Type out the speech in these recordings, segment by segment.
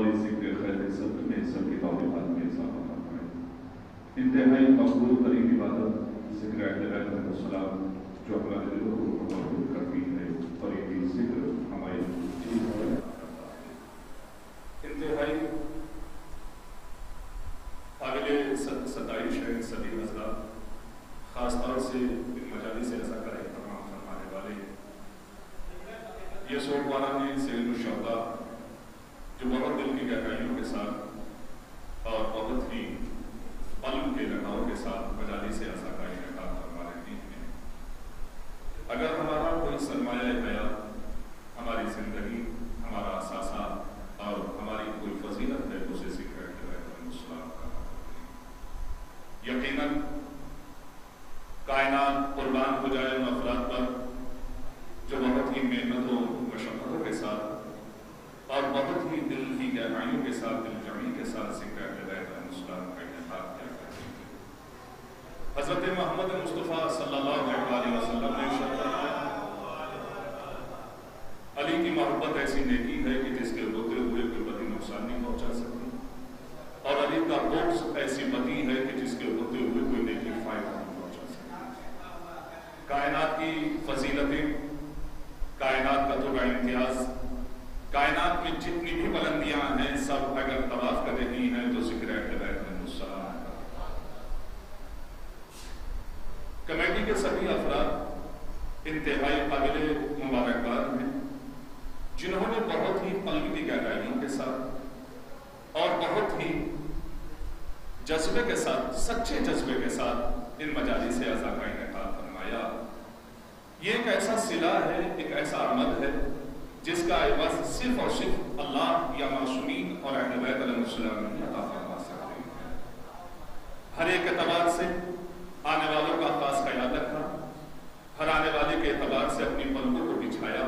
اور اس ذکر خیر سب میں سب کی توفیقات میں اضافہ فرمائے۔ انتہائی مقبول ترین عبادت ذکر اہل بیت علیہ السلام جو ہمارے دلوں کو مقبول کرتی ہے، اور یہ بھی ذکر ہماری چیز ہے۔ انتہائی قابل ستائش ہے سبھی حضرات، خاص طور سے مجالس ایسا کا اہتمام فرمانے والے یہ سوگوارہ میں سید الشہداء جو بہت دل کی گہرائیوں کے ساتھ اور بہت ہی قلب کے لگاؤ کے ساتھ مجالس ایسا کا انعقاد فرما رہے ہیں۔ اگر ہمارا کوئی سرمایہ حیات، ہماری زندگی، ہمارا اثاثہ اور ہماری کوئی فضیلت ہے تو اسے ذکر ہے السلام کا۔ یقیناً کائنات قربان ہو جائے ان افراد پر جو بہت ہی محنتوں مشقتوں کے ساتھ اور بہت ہی دل کی گہرائیوں کے ساتھ، دل جمعی کے ساتھ ذکر اہل بیت علیہ السلام کا انعقاد کیا کرتے ہیں۔ حضرت محمد مصطفیٰ صلی اللہ علیہ وسلم نے ارشاد فرمایا، علی کی محبت ایسی نیکی ہے کہ جس کے ہوتے ہوئے کوئی بدی نقصان نہیں پہنچا سکتی، اور علی کا بغض ایسی بدی ہے کہ جس کے ہوتے ہوئے کوئی نیکی فائدہ نہیں پہنچا سکتی۔ کائنات کی فضیلتیں، کائنات کا تو امتیاز، کائنات میں جتنی بھی بلندیاں ہیں سب اگر طواف کر رہی ہیں تو ذکر اہل بیت علیہ السلام کا۔ کمیٹی کے سبھی افراد انتہائی قابل مبارکباد ہیں جنہوں نے بہت ہی قلب کی گہرائیوں کے ساتھ اور بہت ہی جذبے کے ساتھ، سچے جذبے کے ساتھ ان مجالس اعزا کا انعقاد فرمایا۔ یہ ایک ایسا صلہ ہے، ایک ایسا عمل ہے جس کا عوض صرف اور صرف اللہ یا معصومین اور اہل بیت علیہ السلام ہی عطا فرما سکتے ہیں۔ ہر ایک اعتبار سے آنے والوں کا خاص خیال رکھا، ہر آنے والے کے اعتبار سے اپنی پلکوں کو بچھایا،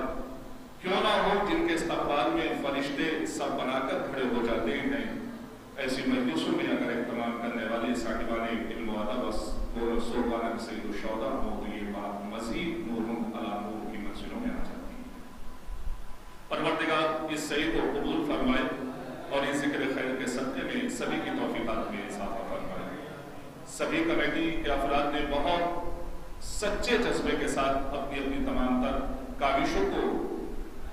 کیوں نہ ہو جن کے استقبال میں فرشتے سب بنا کر کھڑے ہو جاتے ہیں، ایسی مجلسوں میں اگر اہتمام کرنے والے صاحبان علم و ادب اور صوبان سید الشہداء ہو تو یہ بات مزید نور علی نور کی منزلوں میں آ جاتی ہے۔ پروردگار اس سعید کو قبول فرمائے اور اس ذکر خیر کے صدقے میں سبھی کی توفیقات میں اضافہ فرمائے۔ سبھی کمیٹی کے افراد نے بہت سچے جذبے کے ساتھ اپنی اپنی تمام تر کاوشوں کو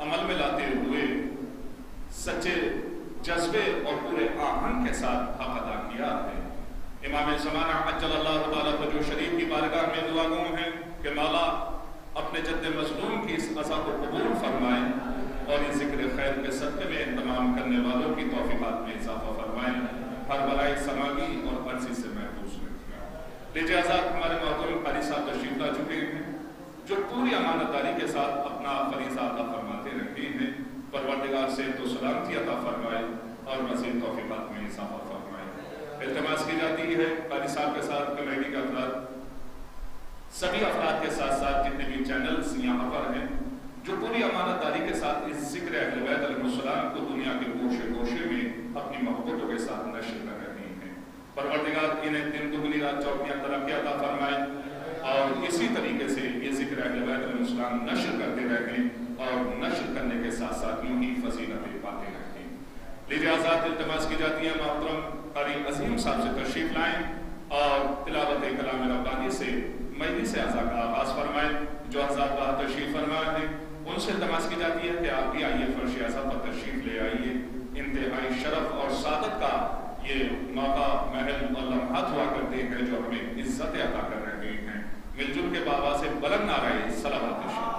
عمل میں لاتے ہوئے سچے جذبے اور پورے آہنگ کے ساتھ حق ادا کیا ہے۔ امام زمانہ عجل اللہ تعالیٰ فجر شریف کی بارگاہ میں دعا گو ہیں کہ مولا اپنے جد مظلوم کی اس عزا کو قبول فرمائیں اور اس ذکر خیر کے صدقے میں اہتمام کرنے والوں کی توفیقات میں اضافہ فرمائیں، ہر بلائی سماگی اور عرضی سے محفوظ رکھیں۔ لیجیے آزاد ہمارے محترم قاری صاحب تشریف لا چکے ہیں جو پوری امانت داری کے ساتھ اپنا فریضہ عطا فرماتے رہتے ہیں۔ پروردگار سے تو سلامتی عطا فرمائے اور مزید توفیقات میں اضافہ فرمائے۔ التماس کی جاتی ہے قاری صاحب کے ساتھ کمیٹی کے افراد، سبھی افراد کے ساتھ ساتھ جتنے بھی چینلز یہاں پر ہیں جو پوری امانت داری کے ساتھ اس ذکر اہل بیت علیہ السلام کو دنیا کے گوشے گوشے میں اپنی محبتوں کے ساتھ نشر کر رہے ہیں، پروردگار انہیں دن دگنی رات چوگنی ترقی عطا فرمائے اور اسی طریقے سے یہ ذکر اہل بیت علیہ السلام نشر کرتے رہیں اور نشر کرنے کے ساتھ ساتھ یوں ہی فضیلتیں پاتے رہیں۔ لیجیے آزاد التماس کی جاتی ہے محترم قاری عظیم صاحب سے تشریف لائیں اور تلاوت کلام ربانی سے مجلس اعزا کا آغاز فرمائیں۔ جو حضرات باہر تشریف فرما رہے ہیں ان سے التماس کی جاتی ہے کہ آپ بھی آئیے، فرش اعزا پر تشریف لے آئیے۔ انتہائی شرف اور سعادت کا یہ موقع محل اور لمحات ہوا کرتے ہیں جو ہمیں عزت عطا کر رہے ہیں۔ مل جل کے بابا سے بلند نعرہ صلوات تشریف۔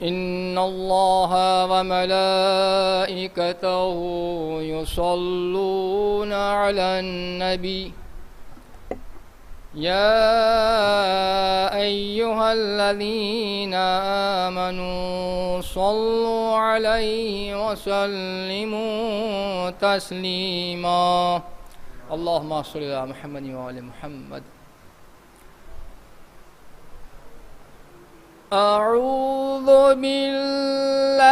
إن الله وملائكته يصلون على النبي يا أيها الذين آمنوا صلوا عليه وسلموا تسليما اللهم صل على محمد وآل محمد. أعوذ بالله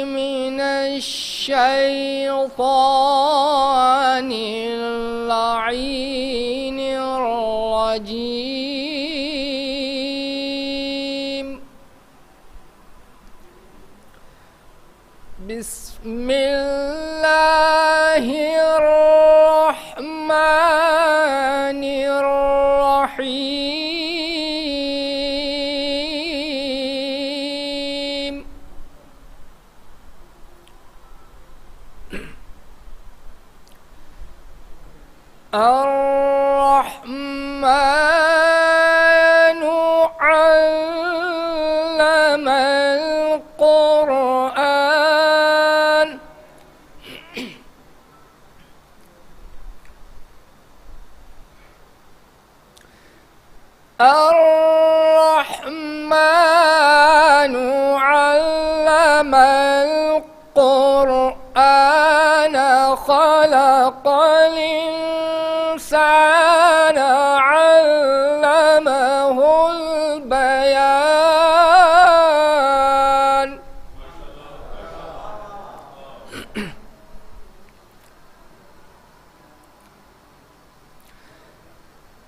من الشيطان اللعين الرجيم. بسم الله الرحمن الرحيم. الرحمن علم القرآن الرحمن علم القرآن خلق الإنسان علمه البيان.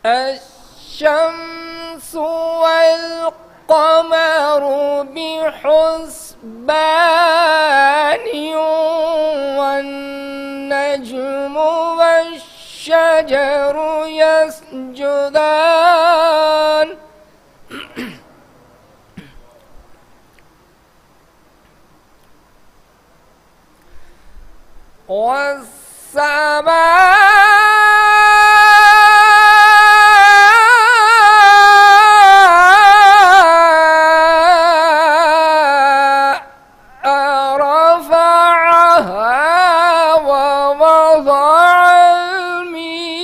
الشمس والقمر بحسبان والنجم والشجر يسجدان والسماء رفعها ووضع الميزان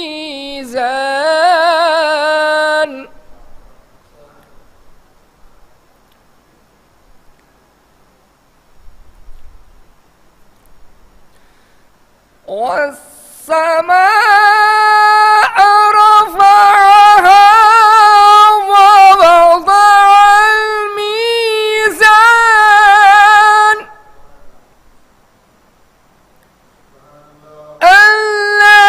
والسماء رفعها ووضع الميزان ألا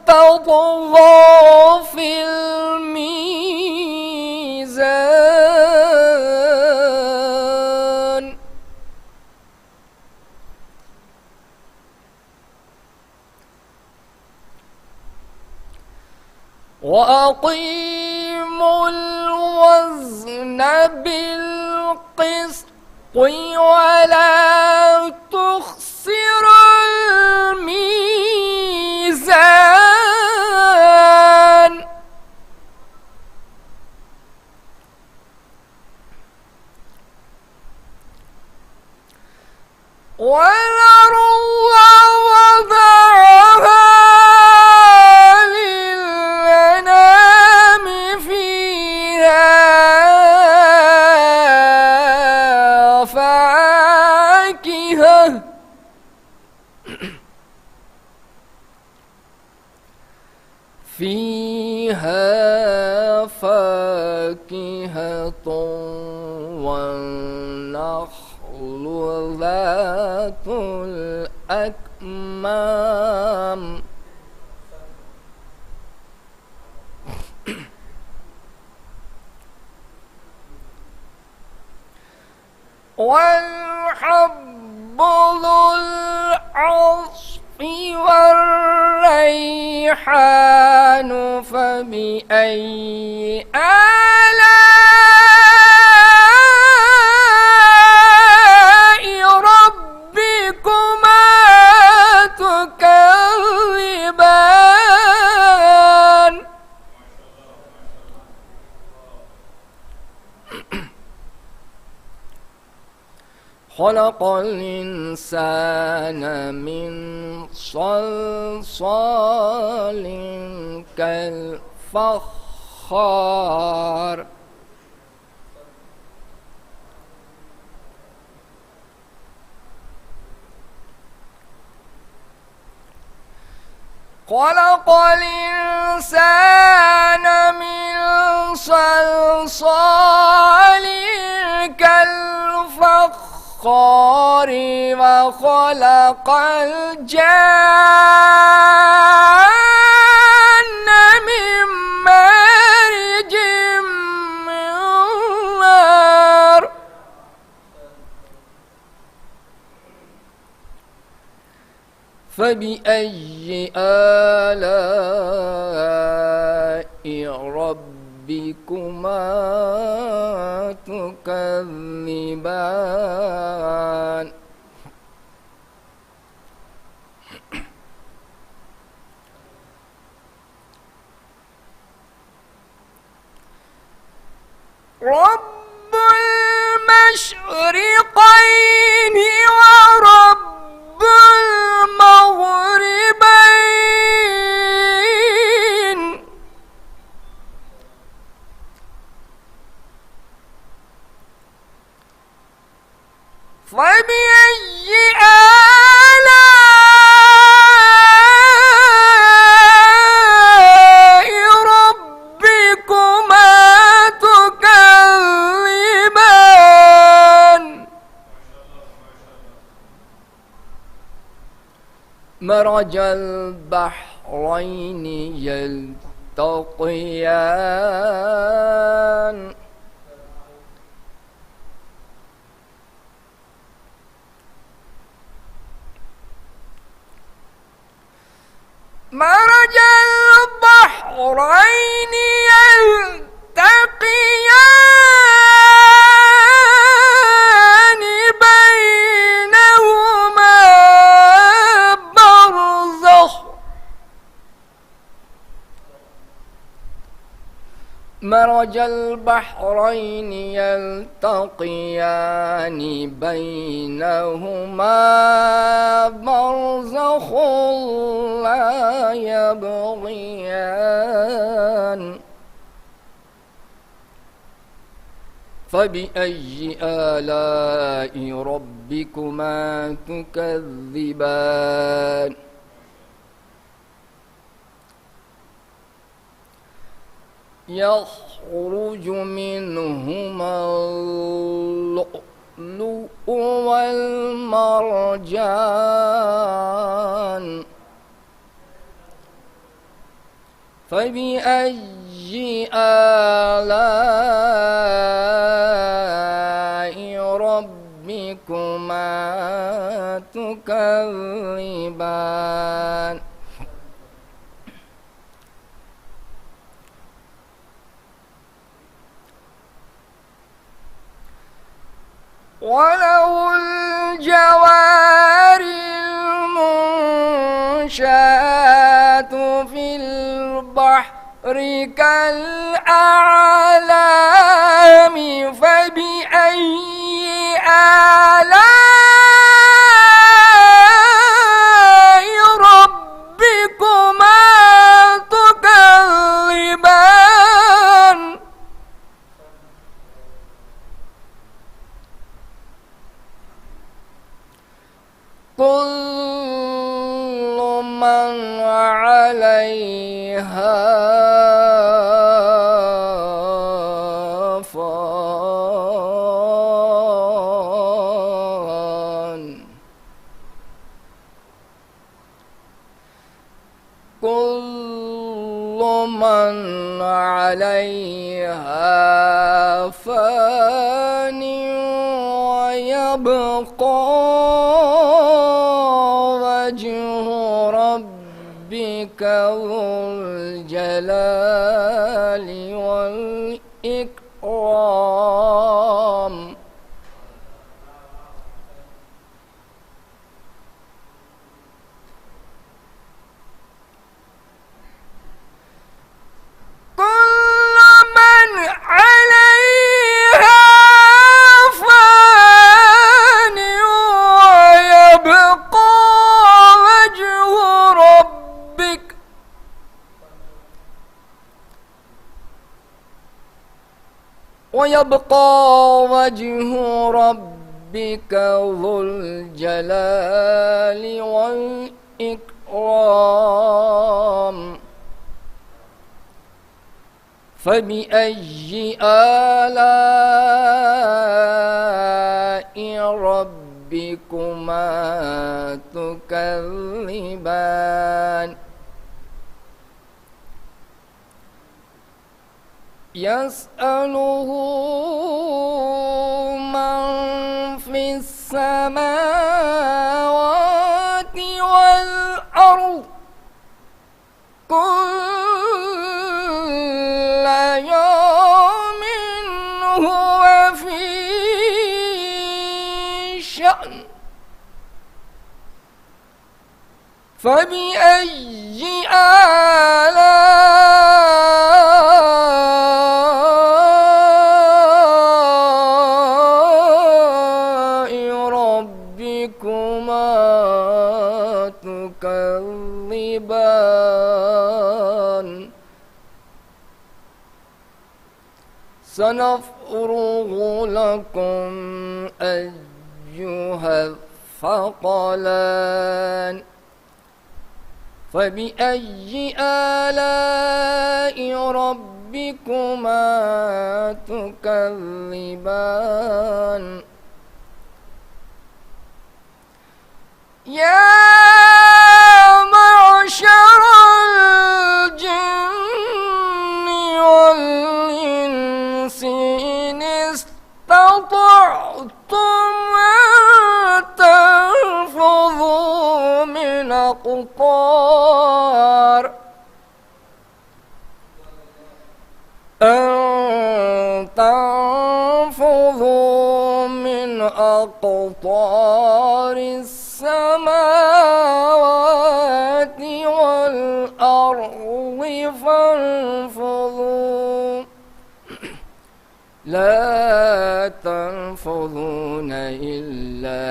تطغوا في الميزان وأقيموا الوزن بالقسط ولا تخسروا الميزان والأرض وضعها للأنام فيها فاكهة والنخل ذات الأكمام والحب ذو العصف والريحان فبأي آلاء ربكما تكذبان خلق الإنسان من صلصال الفخار خلق الإنسان من صلصال كالفخار وخلق الجان من مارج من نار فبأي آلاء ربكما تكذبان رب المشرقين ورب المغربين فبأي آلاء ربكما تكذبان مرج البحرين يلتقيان مرج البحرين يلتقيان بينهما برزخ مرج البحرين يلتقيان بينهما برزخ لا يبغيان فبأي آلاء ربكما تكذبان يخرج منهما اللؤلؤ والمرجان فبأي آلاء ربكما تكذبان وله الجوار المنشآت في البحر كالأعلام فبأي آلاء ربكما تكذبان كل من عليها فان كل من عليها فان ويبقى وجه ربك ذو الجلال والإكرام كل من عليها فان ويبقى وجه ربك ويبقى وجه ربك ذو الجلال والإكرام فبأي آلاء ربكما تكذبان يسأله من في السماوات والأرض كل يوم هو في شأن فبأي آلاء ربكما تكذبان سنفرغ لكم أيها الثقلان فبأي آلاء ربكما تكذبان يا معشر الجن والإنس إن استطعتم أن تنفذوا من أقطار السماوات والأرض فانفذوا لا تنفذون إلا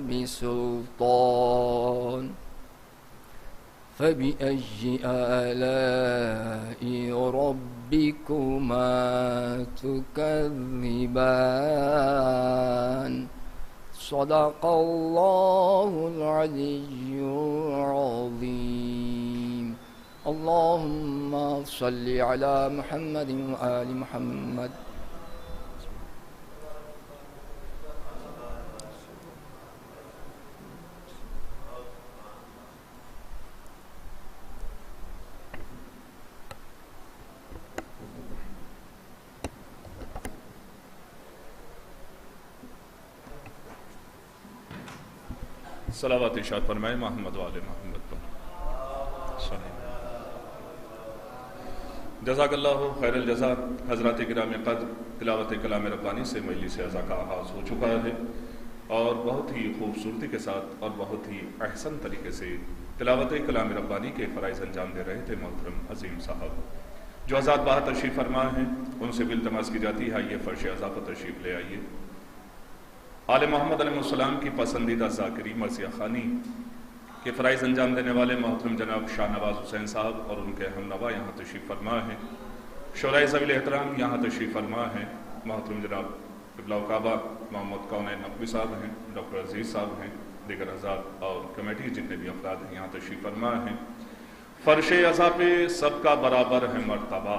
بسلطان فبأي آلاء ربكما تكذبان صدق الله العلي العظيم اللهم صل على محمد وآل محمد صلوات ارشاد فرمائے محمد والے محمد پر جزاک اللہ خیر الجزا۔ حضرات کرام قدر، تلاوت کلام ربانی سے مجلس اعزا کا آغاز ہو چکا ہے اور بہت ہی خوبصورتی کے ساتھ اور بہت ہی احسن طریقے سے تلاوت کلام ربانی کے فرائض انجام دے رہے تھے محترم عظیم صاحب۔ جو حضرات باہر تشریف فرما ہیں ان سے بھی التماس کی جاتی ہے آئیے فرش اعزا پر تشریف لے آئیے۔ آل محمد علیہ السلام کی پسندیدہ ذاکری مرثیہ خوانی کے فرائض انجام دینے والے محترم جناب شاہ نواز حسین صاحب اور ان کے ہم نوا یہاں تشریف فرما ہیں۔ شورائے ذوی الاحترام یہاں تشریف فرما ہیں۔ محترم جناب قبلہ کعبہ محمد کونین نقوی صاحب ہیں، ڈاکٹر عزیز صاحب ہیں، دیگر حضرات اور کمیٹی جتنے بھی افراد ہیں یہاں تشریف فرما ہیں۔ فرش اعزا پہ سب کا برابر ہے مرتبہ،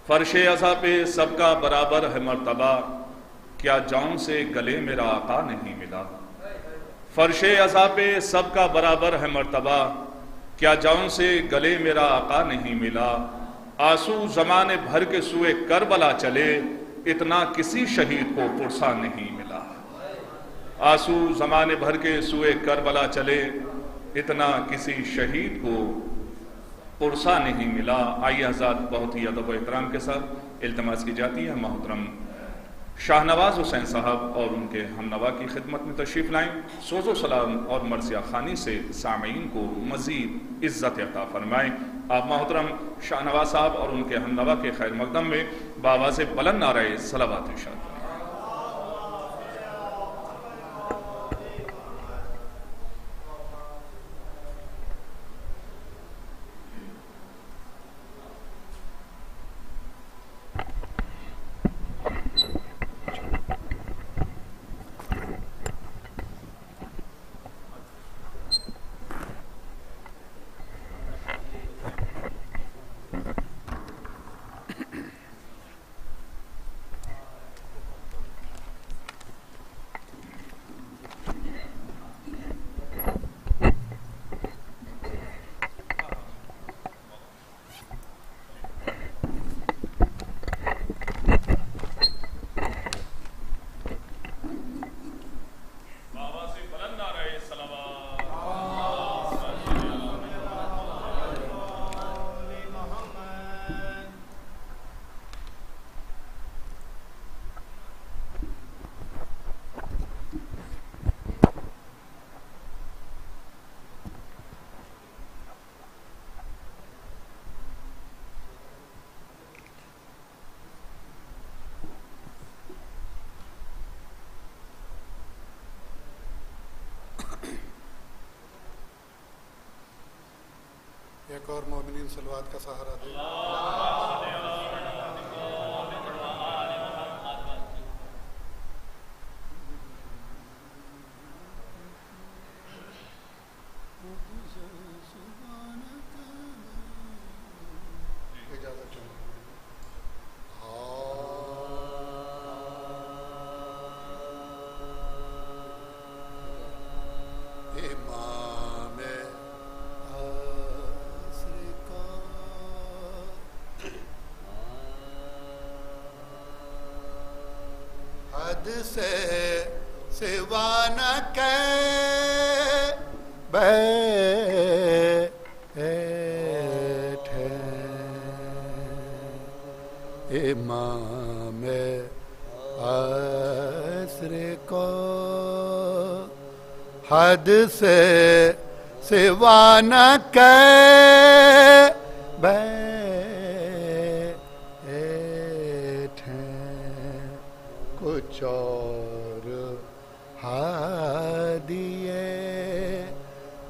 فرش اعزا پہ سب کا برابر ہے مرتبہ، کیا جان سے گلے میرا آقا نہیں ملا؟ فرش اعزا پہ سب کا برابر ہے مرتبہ، کیا جان سے گلے میرا آقا نہیں ملا؟ آنسو زمانے بھر کے سوئے کربلا چلے، اتنا کسی شہید کو پرسا نہیں ملا۔ آنسو زمانے بھر کے سوئے کربلا چلے، اتنا کسی شہید کو پرسا نہیں ملا۔ آئیے حضرات بہت ہی ادب و احترام کے ساتھ التماس کی جاتی ہے محترم شاہ نواز حسین صاحب اور ان کے ہم نوا کی خدمت میں تشریف لائیں، سوز و سلام اور مرثیہ خوانی سے سامعین کو مزید عزت عطا فرمائیں۔ آپ محترم شاہ نواز صاحب اور ان کے ہم نوا کے خیر مقدم میں بآواز بلند نعرہ صلوات ارشاد فرمائیں۔ ایک اور مومنین صلوات کا سہارا دے. حد سے سوا نہ بیٹھے امام عصر کو، حد سے سوا نہ بیٹھے کچھ اور ہادیے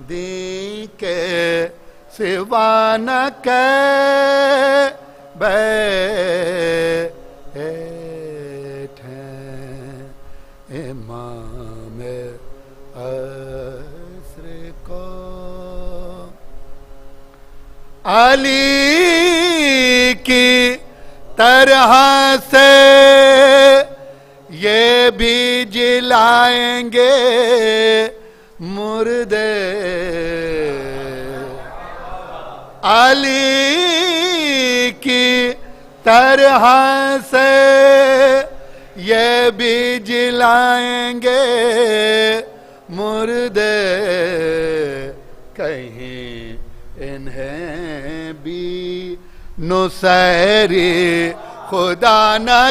دی کے سوا نہ بیٹھے امام عصر کو. علی کی طرح سے یہ بھی جلائیں گے مردے، علی کی طرح سے یہ بھی جلائیں گے مردے، کہیں انہیں بھی نصیری خدا نہ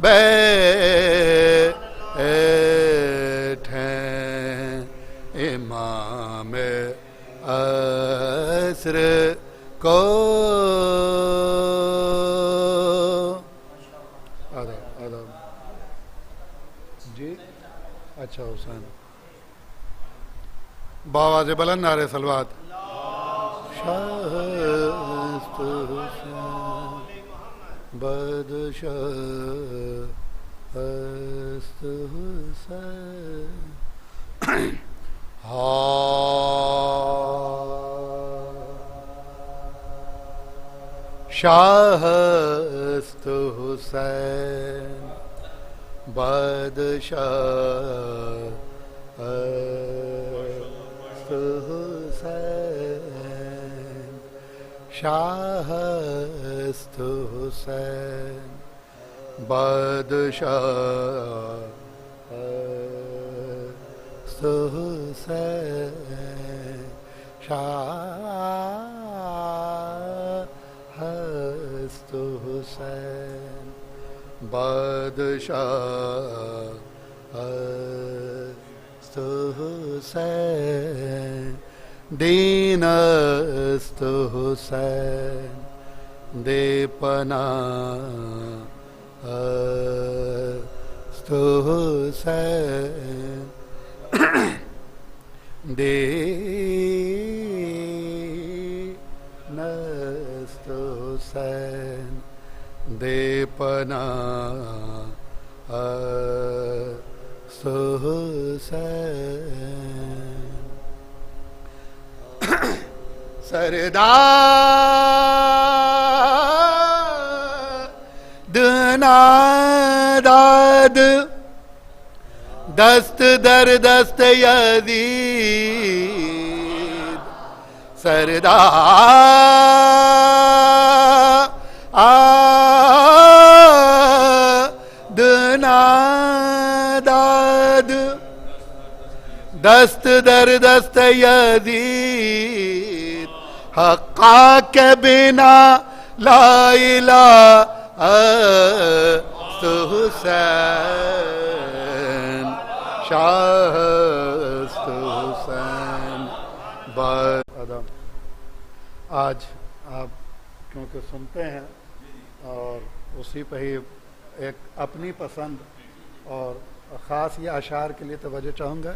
بیٹھے امام عصر کو. آداب جی. اچھا حسین باواز بلند نعرے صلوات. شاست حسین بدشاست حسین شاست حسین بدشاست حسین شاست حسین بدشاست حسین شاست حسین بدشاست حسین دین است حسین دے پناہ است حسین دین است حسین دے پناہ است حسین سرداد ناداد دست در دست یزید سرداد ناداد دست در دست یزید حقا کے بنا لا الہ حسین شاست حسین ادم. آج آپ کیونکہ سنتے ہیں اور اسی پہ ہی ایک اپنی پسند اور خاص یہ اشعار کے لیے توجہ چاہوں گا.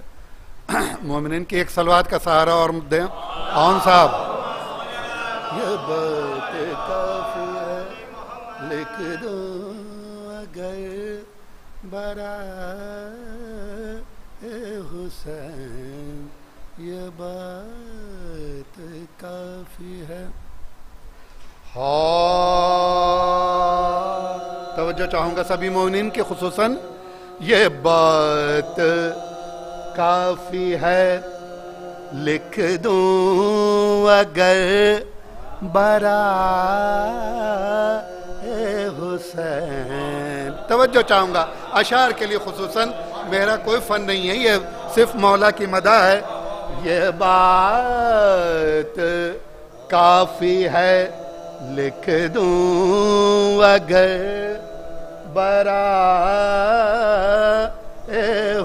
مومنین کی ایک صلوات کا سہارا اور دیں آن صاحب. یہ بات کافی ہے لکھ دو اگر برائے حسین، یہ بات کافی ہے. توجہ چاہوں گا سبھی مومنین کے، خصوصاً یہ بات کافی ہے لکھ دوں اگر برائے حسین. توجہ چاہوں گا اشعار کے لیے، خصوصاً میرا کوئی فن نہیں ہے، یہ صرف مولا کی مدح ہے. یہ بات کافی ہے لکھ دوں اگر برائے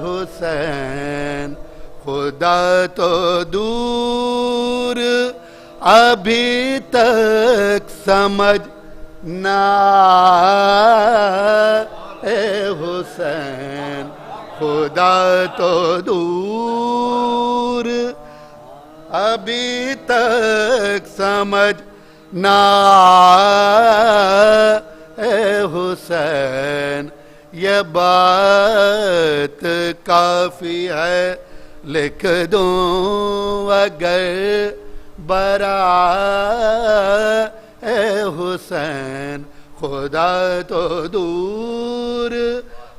حسین، خدا تو دور ابھی تک سمجھ نہ اے حسین، خدا تو دور ابھی تک سمجھ نہ اے حسین، یہ بات کافی ہے لکھ دوں اگر برائے حسین، خدا تو دور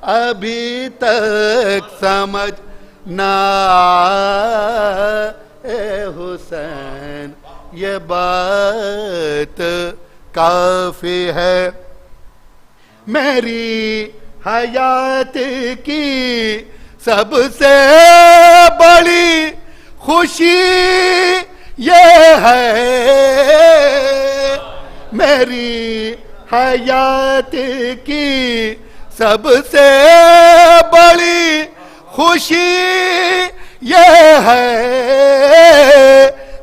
ابھی تک سمجھ نہ اے حسین، یہ بات کافی ہے. میری حیات کی سب سے بڑی خوشی یہ ہے، میری حیات کی سب سے بڑی خوشی یہ ہے،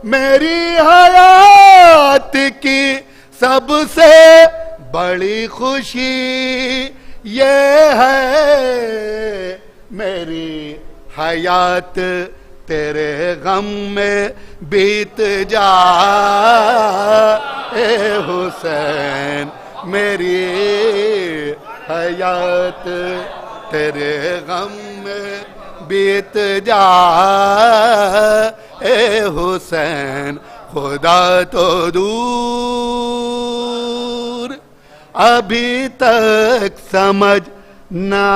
میری حیات کی سب سے بڑی خوشی یہ ہے، میری حیات تیرے غم میں بیت جائے حسین، میری حیات تیرے غم میں بیت جائے حسین، خدا تو دور ابھی تک سمجھ نہ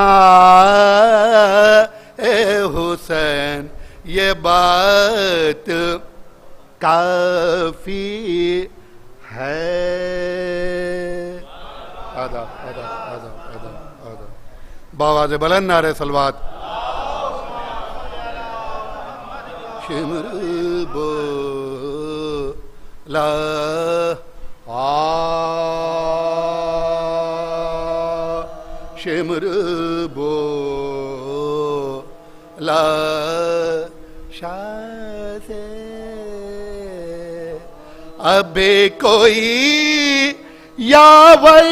اے حسین، یہ بات کافی ہے. آدھا آدھا آدھا آدھا آدھا باواز بلند نعرہ صلوات. شمر بولا شمر بولا شاہ سے اب کوئی یا وی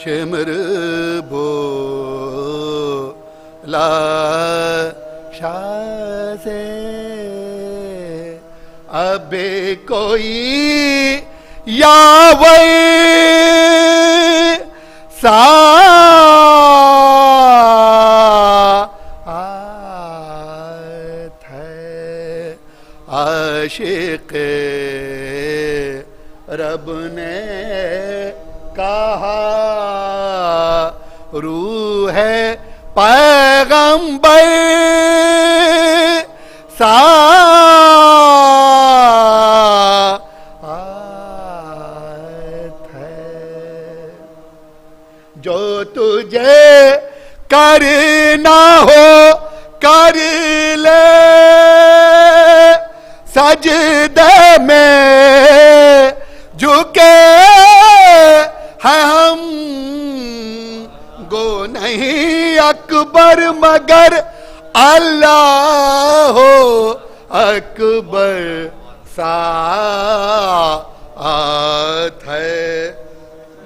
شمر بولا شاہ سے اب کوئی یا وی ساعت ہے، عاشق رب نے کہا روح پیغمبر ساعت ہے، جو تجھے کرنا ہو کر لے سجدے میں جھکے ہیں ہم، گو نہیں اکبر مگر اللہ ہو اکبر ساعت ہے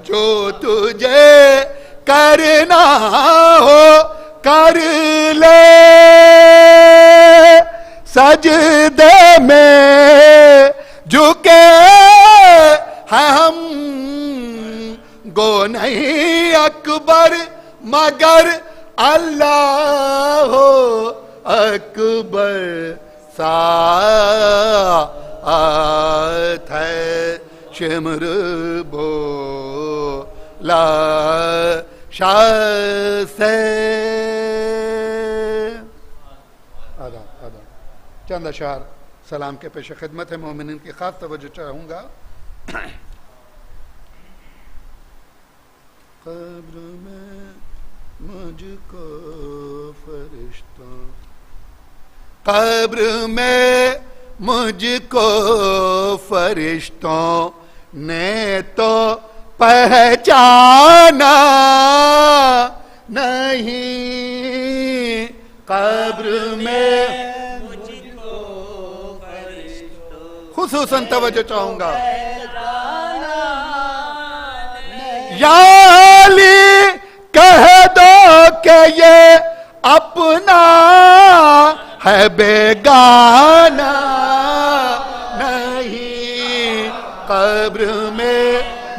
جو تجھے کرنا ہو کر لے سجدے میں جھکے ہیں ہم گو نہیں اکبر مگر اللہ اکبر ساعت ہے شمر بولا شاہ سے چند اشعار سلام کے پیش خدمت ہے. مومنین کی خاص توجہ چاہوں گا. قبر میں مجھ کو فرشتوں قبر میں مجھ کو فرشتوں نے تو پہچانا نہیں. قبر میں خصوصاً توجہ چاہوں گا. یا علی کہہ دو کہ یہ اپنا ہے بیگانہ نہیں. قبر میں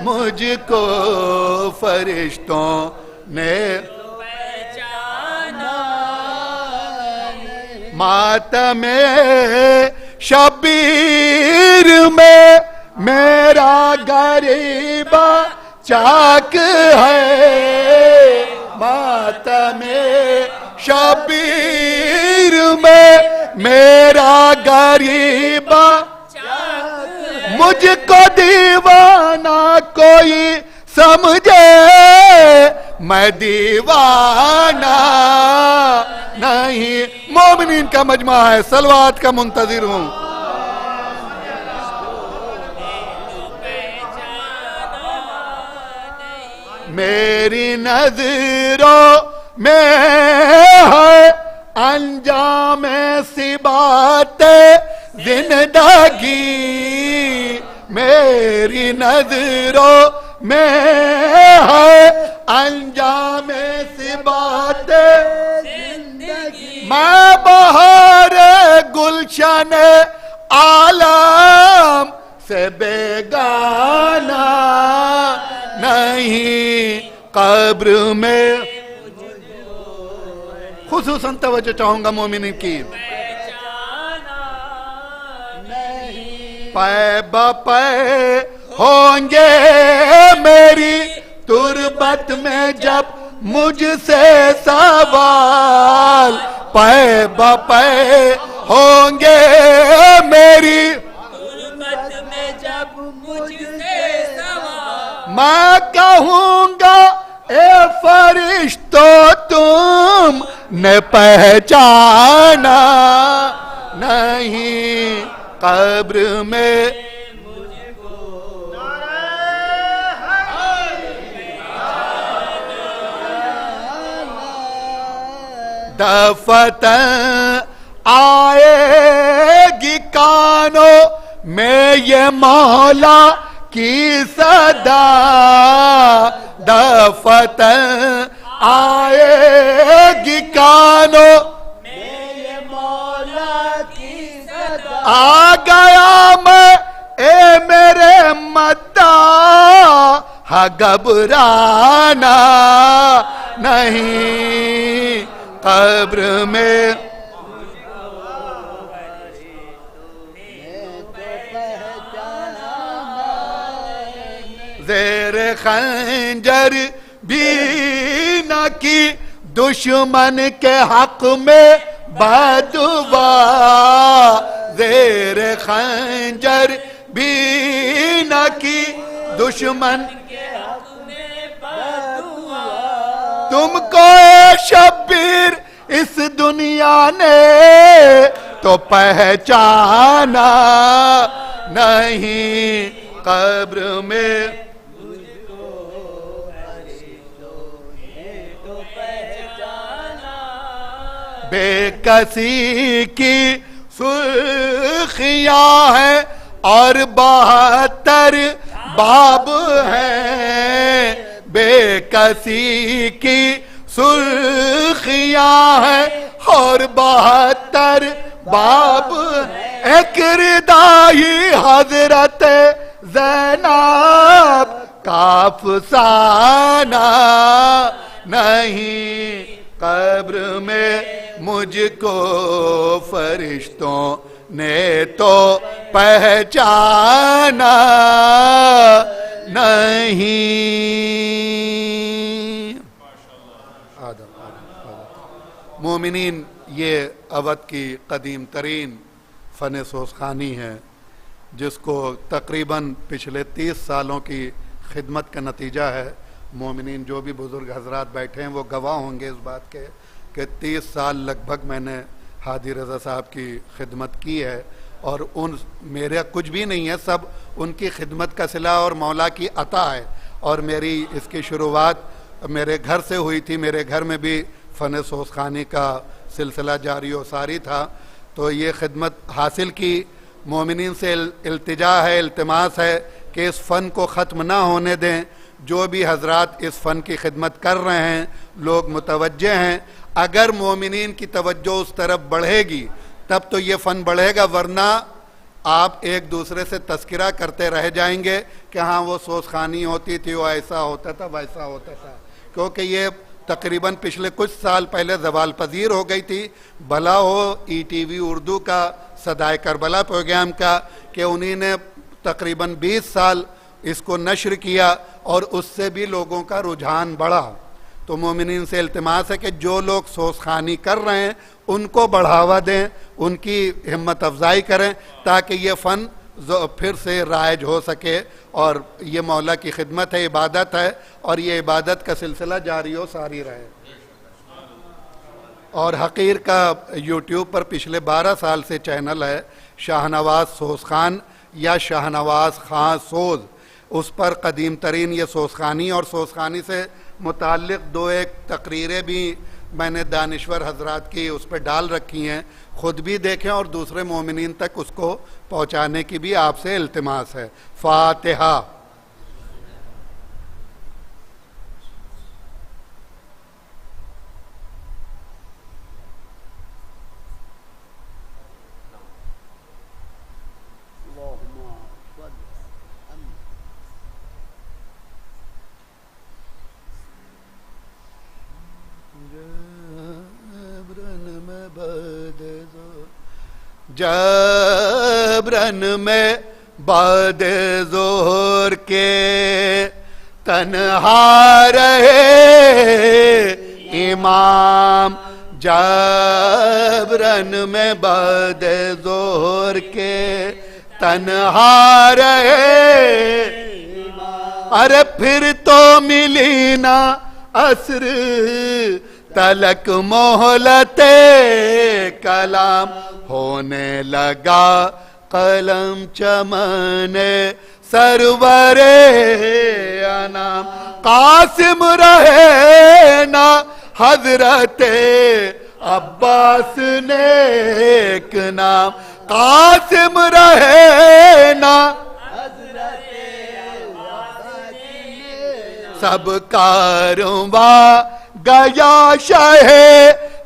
مجھ کو فرشتوں نے ماتم شبیر میں میرا غریبہ چاک ہے. ماتم شبیر میں میرا غریبہ مجھ کو دیوانہ کوئی سمجھے میں دیوانہ نہیں. مومنین کا مجمع ہے, صلوات کا منتظر ہوں. میری نظروں میں ہے انجام سی بات زندگی. میری نظروں میں ہے انجام سی بات زندگی. میں بہار گلشن عالم سے بیگانہ نہیں. قبر میں خصوصاً توجہ چاہوں گا مومنین کی. پے بپے ہوں گے میری تربت میں جب مجھ سے سوال. پے بپے ہوں گے میری تربت میں جب مجھ سے سوال. میں کہوں گا اے فرشتوں تم نے پہچانا نہیں. قبر میں دفتن آئے گی کانوں میں یہ مولا کی صدا. دفتن آئے گی کانوں میں یہ مولا کی صدا. آ گیا میں اے میرے مداح گھبرانا نہیں. قبر میں زیر خنجر بھی نہ کی دشمن کے حق میں بدعا. زیر خنجر بھی نہ کی دشمن کے حق میں بدعا. تم کو اے شبیر اس دنیا نے تو پہچانا نہیں. قبر میں بے کسی کی سرخیاں ہے اور 72 باب ہیں، بے کسی کی سرخیاں ہیں اور 72 باب، ایک ردائی حضرت زینب کا افسانہ نہیں، قبر میں مجھ کو فرشتوں نے تو پہچانا نہیں۔ مومنین، یہ اودھ کی قدیم ترین فن سوزخانی ہے، جس کو تقریباً پچھلے 30 سالوں کی خدمت کا نتیجہ ہے۔ مومنین جو بھی بزرگ حضرات بیٹھے ہیں وہ گواہ ہوں گے اس بات کے کہ 30 سال لگ بھگ میں نے ہادی رضا صاحب کی خدمت کی ہے، اور میرا کچھ بھی نہیں ہے، سب ان کی خدمت کا صلہ اور مولا کی عطا ہے۔ اور میری اس کی شروعات میرے گھر سے ہوئی تھی، میرے گھر میں بھی فن سوزخانی کا سلسلہ جاری و ساری تھا، تو یہ خدمت حاصل کی۔ مومنین سے التجا ہے، التماس ہے کہ اس فن کو ختم نہ ہونے دیں۔ جو بھی حضرات اس فن کی خدمت کر رہے ہیں، لوگ متوجہ ہیں، اگر مومنین کی توجہ اس طرف بڑھے گی تب تو یہ فن بڑھے گا، ورنہ آپ ایک دوسرے سے تذکرہ کرتے رہ جائیں گے کہ ہاں وہ سوزخانی ہوتی تھی، وہ ایسا ہوتا تھا، ویسا ہوتا تھا، کیونکہ یہ تقریباً پچھلے کچھ سال پہلے زوال پذیر ہو گئی تھی۔ بھلا ہو ای ٹی وی اردو کا صدائے کربلا پروگرام کا کہ انہی نے تقریباً 20 سال اس کو نشر کیا اور اس سے بھی لوگوں کا رجحان بڑھا۔ تو مومنین سے التماس ہے کہ جو لوگ سوزخانی کر رہے ہیں ان کو بڑھاوا دیں، ان کی ہمت افزائی کریں تاکہ یہ فن پھر سے رائج ہو سکے، اور یہ مولا کی خدمت ہے، عبادت ہے، اور یہ عبادت کا سلسلہ جاری و ساری رہے۔ اور حقیر کا یوٹیوب پر پچھلے 12 سال سے چینل ہے، شاہنواز سوزخان یا شاہنواز خان سوز، اس پر قدیم ترین یہ سوزخانی اور سوزخانی سے متعلق 2-1 تقریریں بھی میں نے دانشور حضرات کی اس پہ ڈال رکھی ہیں، خود بھی دیکھیں اور دوسرے مومنین تک اس کو پہنچانے کی بھی آپ سے التماس ہے۔ فاتحہ۔ جبرن میں بعد ظہر کے تنہا رہے امام، جبرن میں بعد ظہر کے تنہا رہے ارے پھر تو ملی نا عصر تلک مہلت کلام، ہونے لگا قلم چمن سرور انام، قاسم رہے نا حضرت عباس نیک نام، قاسم رہے نا سب کارواں گیا شہ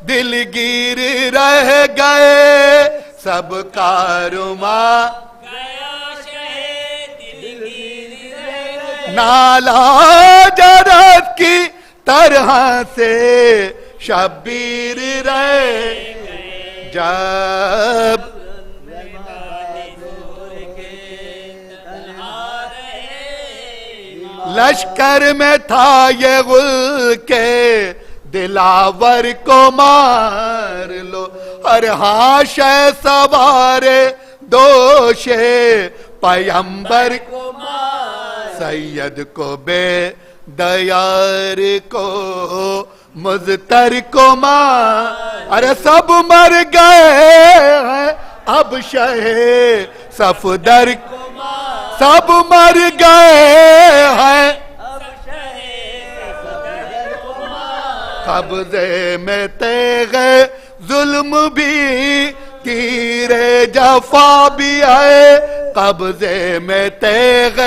دلگیر رہ گئے، سب کارواں نالا جرس کی طرح سے شبیر رہے، جب لشکر میں تھا یہ غل کے دلاور کو مار لو، ہر حاشے سوارے دوشے پیمبر کو مار، سید کو بے دیار کو مزتر کو مار، ارے سب مر گئے ہیں اب شہ صفدر کو سب مر گئے ہیں قبضے میں تیغ ظلم بھی تیر جفا بھی ہے، قبضے میں تیغ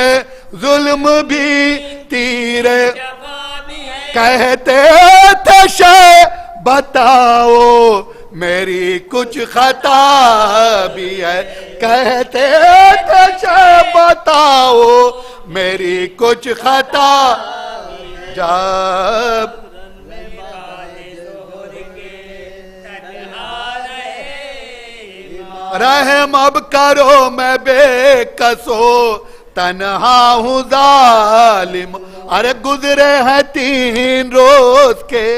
ظلم بھی تیر کہتے تھے شے بتاؤ میری کچھ خطا بھی ہے کہتے تھے شے بتاؤ میری کچھ خطا جب رحم اب کرو میں بے کسو تنہا ہوں ظالم ارے گزرے ہیں 3 روز کے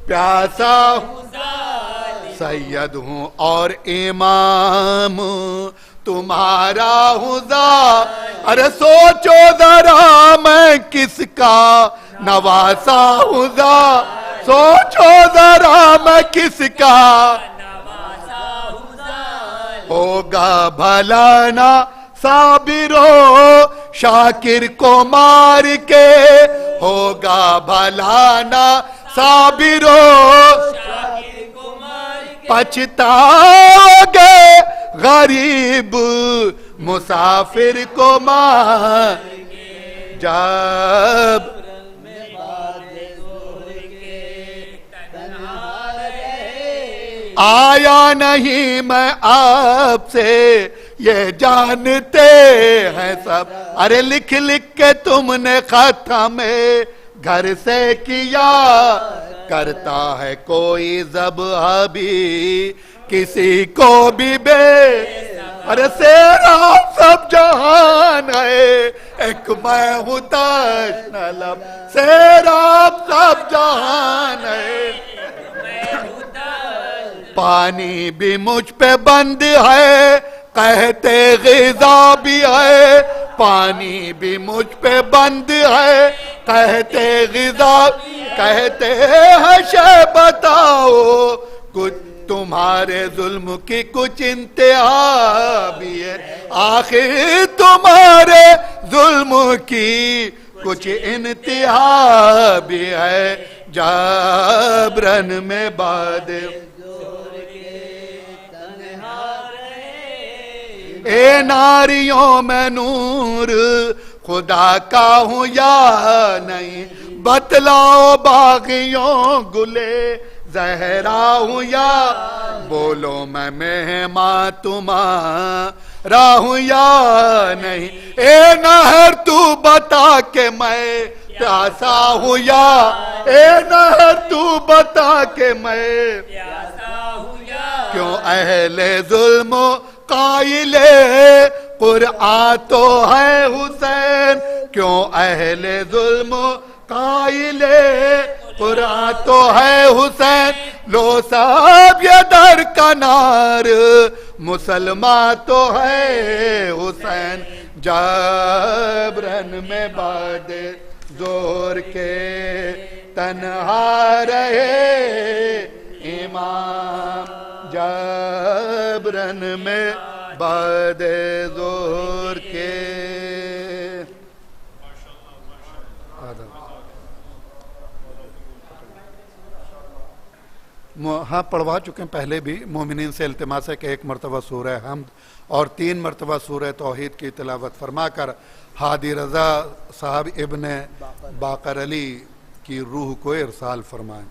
پیاسا ہوں سید ہوں اور امام تمہارا ہوں ارے سوچو ذرا میں کس کا نواسا ہوں سوچو ذرا میں کس کا ہوگا بھلا نہ صابرو شاکر کو مار کے ہوگا بھلا نہ صابرو پچھتاؤ گے غریب مسافر کو مار جب آیا نہیں میں آپ سے یہ جانتے ہیں سب ارے لکھ لکھ کے تم نے خط ہمیں گھر سے کیا کرتا ہے کوئی ذبح بھی کسی کو بھی بے ارے سیرا سب جہان ہے ایک میں ہوں تشنہ لب سیرا سب جہان ہے پانی بھی مجھ پہ بند ہے کہتے غذا بھی ہے پانی بھی مجھ پہ بند ہے کہتے غذا کہتے ہیں شے بتاؤ کچھ تمہارے ظلم کی کچھ انتہا بھی ہے آخر تمہارے ظلم کی کچھ انتہا بھی ہے جبرن میں باد اے ناریوں میں نور خدا کا ہوں یا نہیں بتلاؤ باغیوں گلے زہرا ہوں یا بولو میں مہمان تمہارا ہوں یا نہیں اے نہر تو بتا کہ میں پیاسا ہوں یا اے نہر تو بتا کہ میں پیاسا ہوں یا کیوں اہل ظلم قائل قرآن تو ہے حسین کیوں اہل ظلم قائل قرآن تو ہے حسین لو صاحب یہ در کنار مسلمان تو ہے حسین جبرن میں بعد زور کے تنہا رہے امام جبرن میں بعد زور کے ہاں پڑھوا چکے ہیں پہلے بھی مومنین سے التماس ہے کہ 1 مرتبہ سورہ حمد اور 3 مرتبہ سورہ توحید کی تلاوت فرما کر ہادی رضا صاحب ابن باقر علی کی روح کو ارسال فرمائیں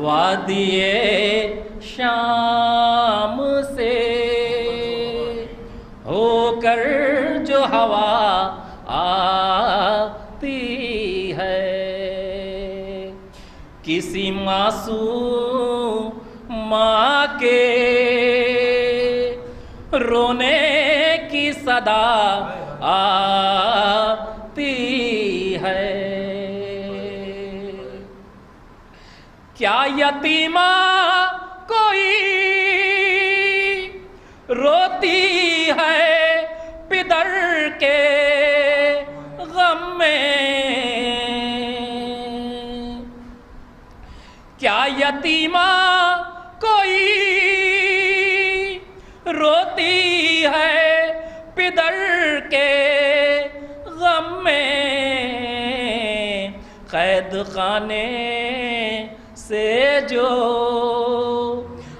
وادی شام سے ہو کر جو ہوا آتی ہے، کسی معصوم ماں کے رونے کی صدا آتی ہے، کیا یتیمہ کوئی روتی ہے پدر کے غم میں، کیا یتیمہ کوئی روتی ہے پدر کے غم میں، قید خانے سے جو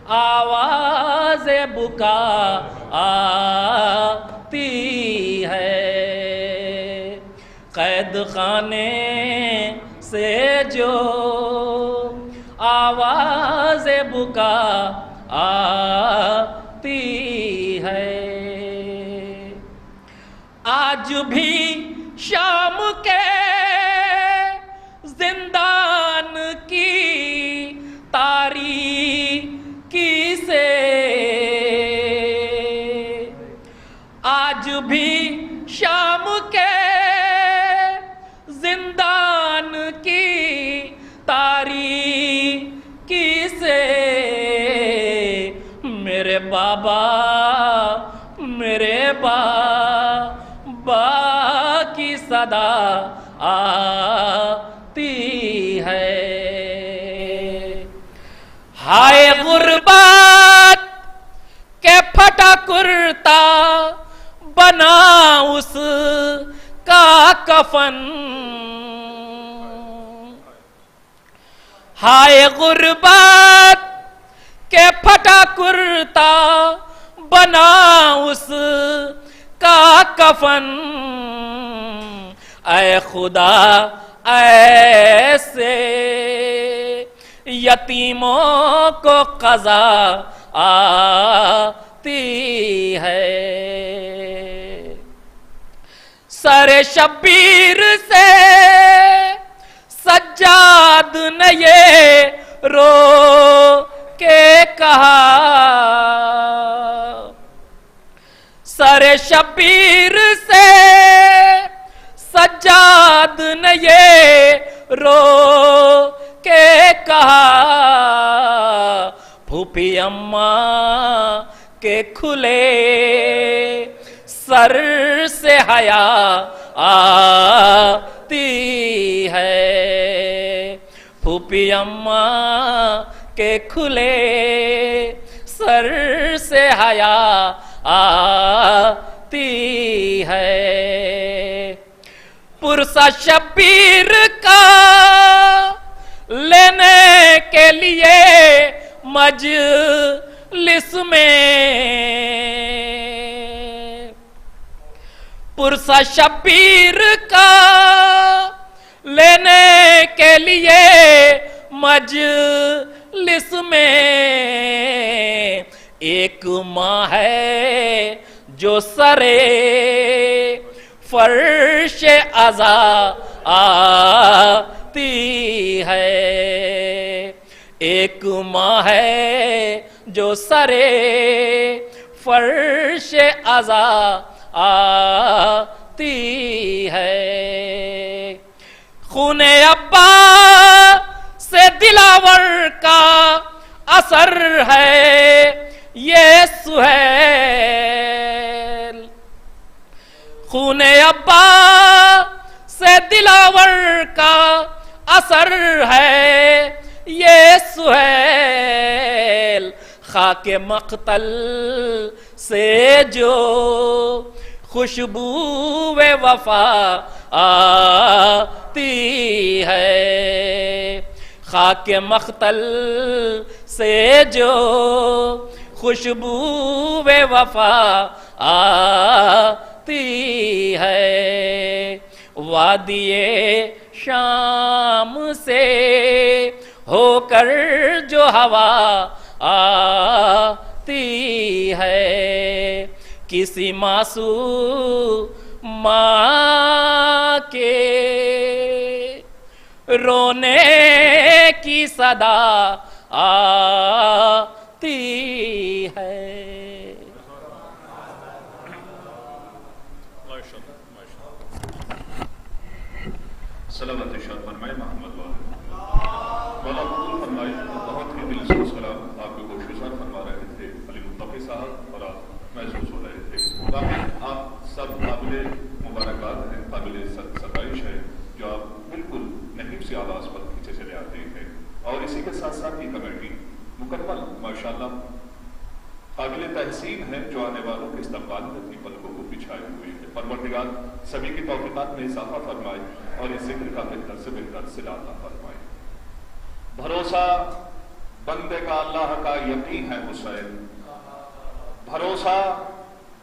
آواز بکا آتی ہے، قید خانے سے جو آواز بکا آتی ہے، آج بھی شام کے زندان کی تاریکی سے، آج بھی شام کے زندان کی تاریکی سے، میرے بابا کی صدا آتی ہے، ہائے غربت کے پھٹا کرتا بنا اس کا کفن، ہائے غربت کے پھٹا کرتا بنا اس کا کفن، اے خدا ایسے یتیموں کو قضا آتی ہے، سر شبیر سے سجاد نے یہ رو کے کہا، سر شبیر سے سجاد نے یہ رو کے کہا، پھوپھی اماں کے کھلے سر سے حیا آتی ہے، پھوپھی اماں کے کھلے سر سے حیا آتی ہے، پرسہ شبیر کا لینے کے لیے مجلس میں، پرسہ شبیر کا لینے کے لیے مجلس میں، ایک ماں ہے جو سرے فرش عزا آتی ہے، ایک ماں ہے جو سرے فرش عزا آتی ہے، خون ابا سے دلاور کا اثر ہے یہ سہیل، خون ابا سے دلاور کا اثر ہے یہ سہیل، خاک مقتل سے جو خوشبو وفا آتی ہے، خاک مقتل سے جو خوشبو وفا آتی ہے، وادی شام سے ہو کر جو ہوا آتی ہے، کسی معصوم ماں کے رونے کی صدا آتی ہے۔ صلوات ارشاد فرمائے محمد والے مولا قبول فرمائے۔ بہت ہی دل سے سلام آپ کو گوشگزار فرما رہے تھے علی متقی صاحب، اور آپ محسوس ہو رہے تھے۔ واقعی آپ سب قابل مبارکباد ہیں، قابل ستائش ہے جو آپ بالکل نحیف سی آواز پر کھینچے چلے آتے ہیں، اور اسی کے ساتھ ساتھ یہ کمیٹی مکمل ماشاءاللہ قابل تحسین ہے جو آنے والوں کے استقبال میں اپنی پلکوں کو بچھائے ہوئی ہے۔ پروردگار سبھی کی توفیقات میں اضافہ فرمائے اور اس ذکر کا بہتر سے بہتر صلہ عطا فرمائے۔ بھروسہ بندے کا اللہ کا یقین ہے حسین، بھروسہ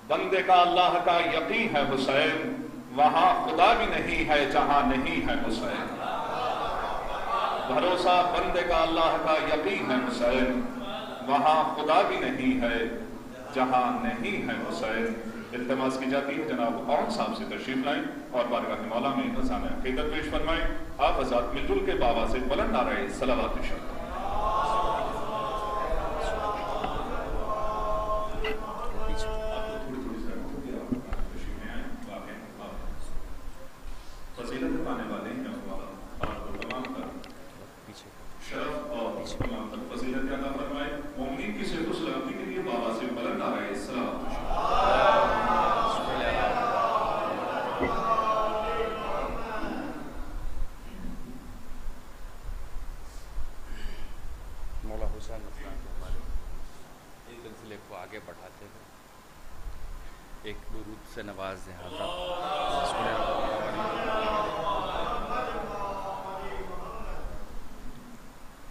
بندے کا اللہ کا یقین ہے حسین، وہاں خدا بھی نہیں ہے جہاں نہیں ہے حسین۔ بھروسہ بندے کا اللہ کا یقین ہے حسین، وہاں خدا بھی نہیں ہے جہاں نہیں ہے حسین۔ التماس کی جاتی ہے جناب اون صاحب سے تشریف لائیں اور بارگاہ مولا میں نذرانہ عقیدت پیش فرمائیں۔ آپ حضرات مل جل کے بابا سے بلند نعرہ صلوات ارشاد فرمائیں۔ فضیلت پانے والے ہیں آپ کو تمام کا شرف اور تمام تک فضیلت عطا فرمائے۔ مومنین کی صحت و سلامتی کے لیے بابا سے بلند نعرہ صلوات ارشاد۔ مولا حسین عفان کے ہمارے اس سلسلے کو آگے بڑھاتے ہوئے ایک درود سے نواز دیں حضرات۔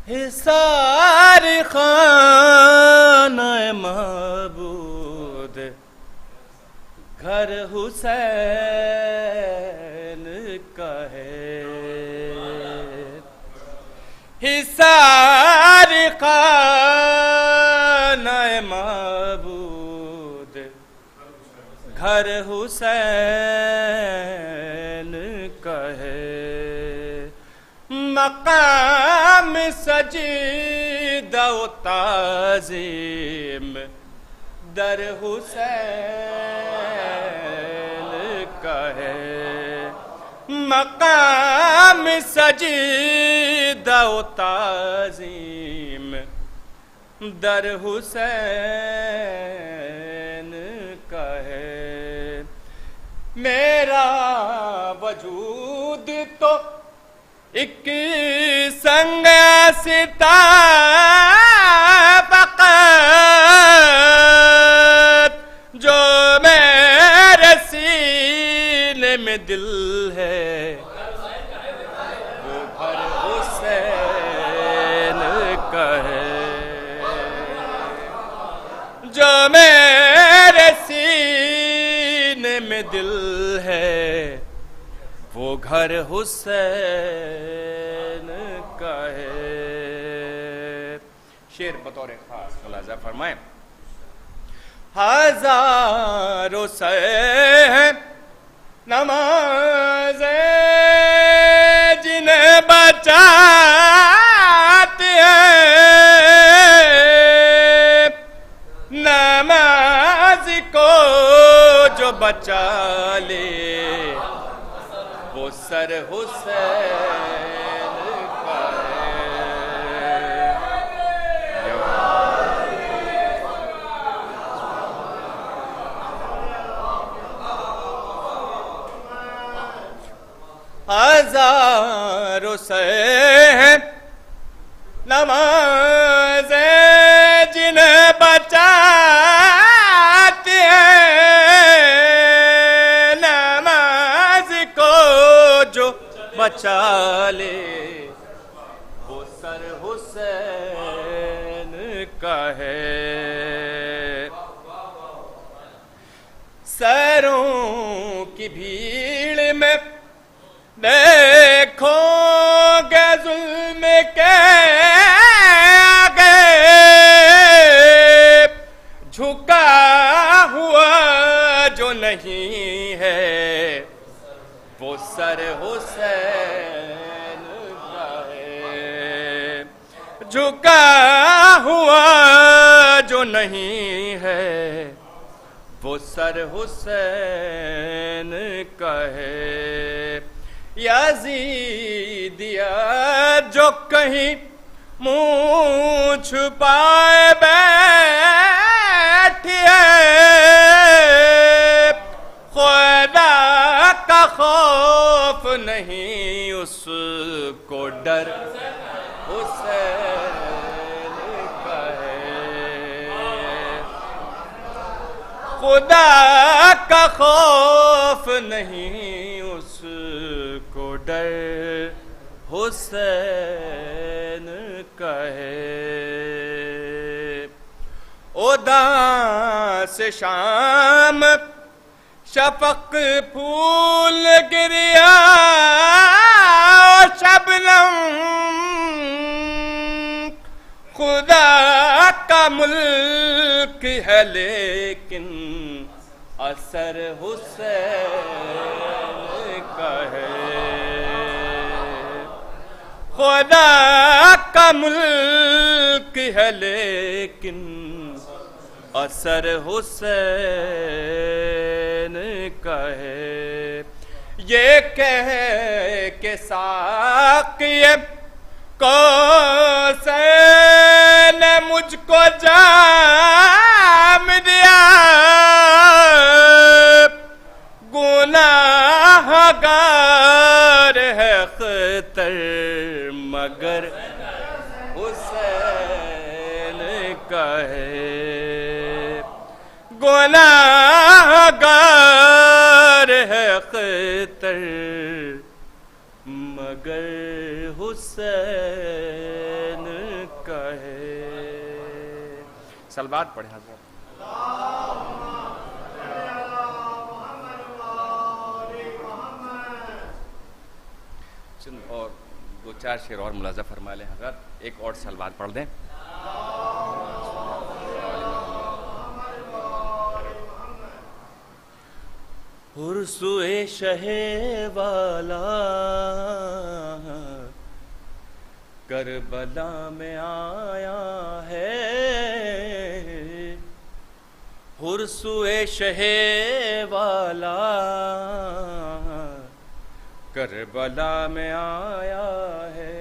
حصار خانہ معبود گھر حسین کا ہے، حصار خانہ معبود گھر حسین کا ہے، مقام سجدہ و تعظیم در حسین کا ہے، مقام سجدہ و تعظیم در حسین کا ہے۔ میرا وجود تو ایک سنگ ستا فقط، جو میرے سینے میں دل ہے وہ گھر حسین کا ہے، جو میرے سینے میں دل ہے وہ گھر حسین کا ہے۔ شعر بطور خاص خلاصہ فرمائیں۔ ہزاروں سے ہیں نمازیں جنہیں بچاتے ہیں، نماز کو جو بچا لے وہ سر حسین کا ہے۔ ہزاروں سے ہیں نمازیں جنہیں بچاتے ہیں، نماز کو جو بچا لے وہ سر حسین کا ہے۔ سیروں کی بھیڑ میں دیکھو گے ظلم کے نہیں ہے وہ سر حسین کا ہے، جھکا ہوا جو نہیں ہے وہ سر حسین کا ہے، یزیدیا جو کہیں منہ چھپائے بیٹھی ہے، خدا کا خوف نہیں اس کو ڈر حسین کا ہے، خدا کا خوف نہیں اس کو ڈر حسین کا ہے، اداس شام شفق پھول گریا شبنم، خدا کا ملک ہے لیکن اثر حسین کا ہے، خدا کا ملک ہے لیکن اثر حسین کا ہے، یہ کہہ کہ ساقی کوثر نے مجھ کو جام دیا، گناہ گار ہے خطر مگر حسین کا ہے، گناہ گار ہے خطر مگر حسین کا ہے۔ صلوات پڑھیں حضرت۔ چند اور دو چار شعر اور ملاحظہ فرما لیں حضرت، ایک اور صلوات پڑھ دیں۔ ہرسوئے شہ والا کربلا میں آیا ہے، ہرسوئے شہ والا کربلا میں آیا ہے،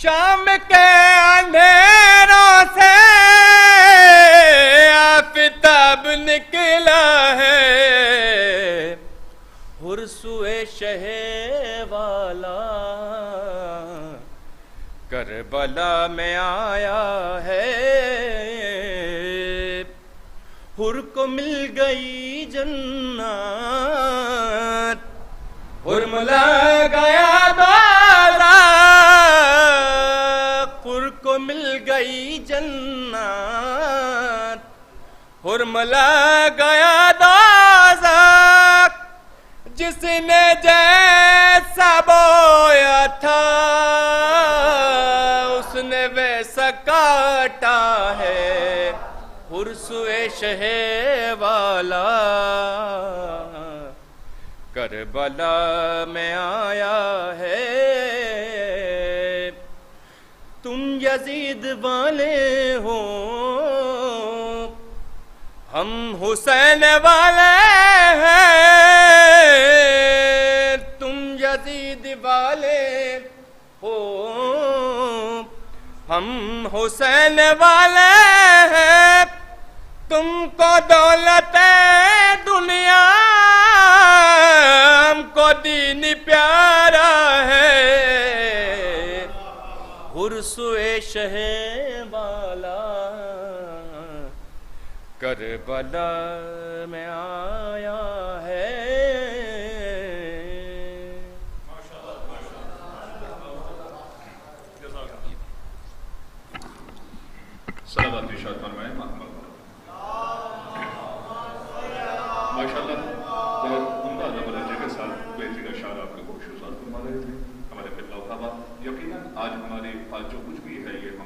شام کے اندھیروں سے آفتاب نکلا ہے، ہرسوئے شہ والا کربلا میں آیا ہے، ہر کو مل گئی جنت، ہر ملا گیا دوزخ، ہر کو مل گئی جنت، ہر ملا گیا دوزخ، جس نے جیسا بویا تھا اس نے ویسا کاٹا ہے، ہرسوئے شہ والا کربلا میں آیا ہے، تم یزید والے ہو ہم حسین والے ہیں، تم یزید والے ہو ہم حسین والے ہیں، تم کو دولت دنیا ہم کو دین پیارا ہے، ہرسوئے شہ والا کربلا میں آیا ہے۔ صلوات ارشاد فرمائیں محمد۔ ماشاءاللہ بہت عمدہ نمونے کے ساتھ بیٹی کا اشارہ آپ کے گوش فرما رہے تھے ہمارے قبلہ و حبا۔ یقیناً آج ہمارے پاس جو کچھ بھی ہے یہ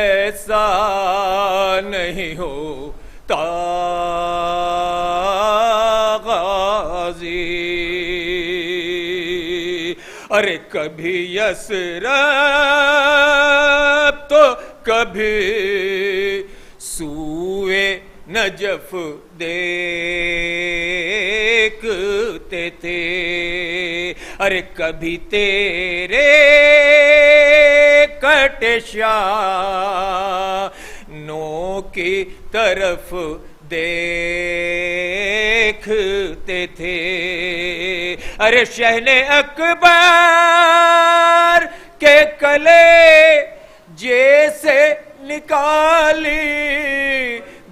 ایسا نہیں ہوتا غازی. ارے کبھی یثرب تو کبھی سوئے نجف دیکھتے تھے. ارے کبھی تیرے کٹشانوں کی طرف دیکھتے تھے. ارے شہن اکبر کے کلے جیسے نکالی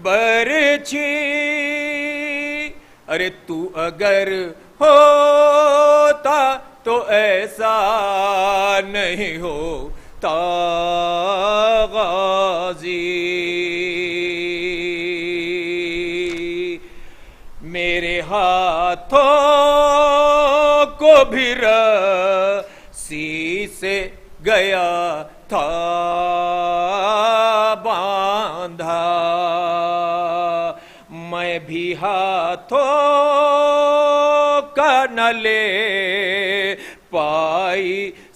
برچھی. ارے تو اگر ہوتا تو ایسا نہیں ہوتا غازی. میرے ہاتھوں کو بھی رسی سے گیا تھا باندھا. میں بھی ہاتھوں کا نہ لے پائی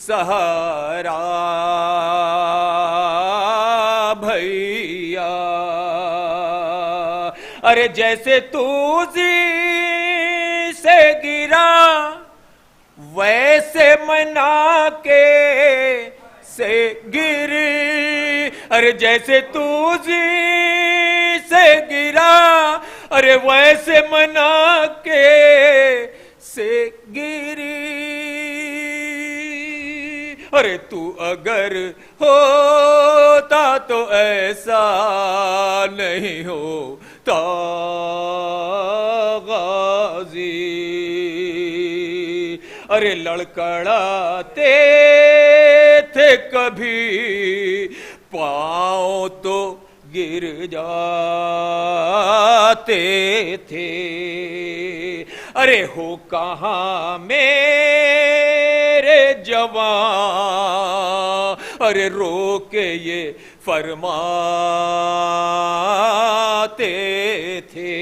سہارا بھیا. ارے جیسے تو زی سے گرا ویسے منا کے سے گری. ارے جیسے تو زی سے گرا ارے ویسے منا کے سے گری. ارے تو اگر ہوتا تو ایسا نہیں ہوتا غازی. ارے لڑکڑاتے تھے کبھی پاؤں تو گر جاتے تھے. ارے ہو کہاں میرے جوان ارے رو کے یہ فرماتے تھے.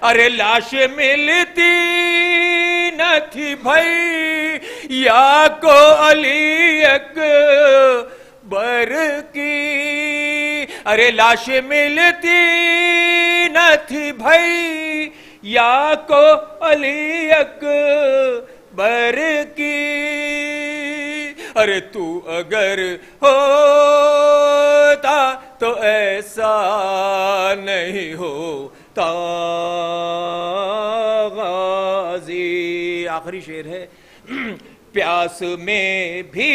ارے لاش ملتی نہ تھی بھائی یا کو علی اکبر کی. ارے لاش ملتی نہ تھی بھائی یا کو علی اکبر کی. ارے تو اگر ہوتا تو ایسا نہیں ہوتا غازی. آخری شعر ہے. پیاس میں بھی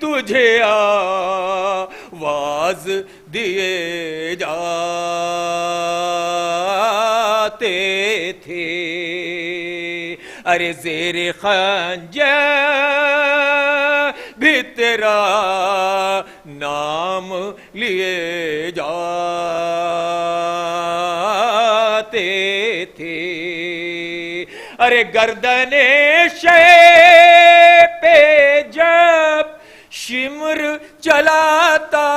تجھے آواز دیے جاتے تھے. ارے زیر خنجر بھی تیرا نام لیے جاتے تھے. ارے گردن شے پہ جب شمر چلاتا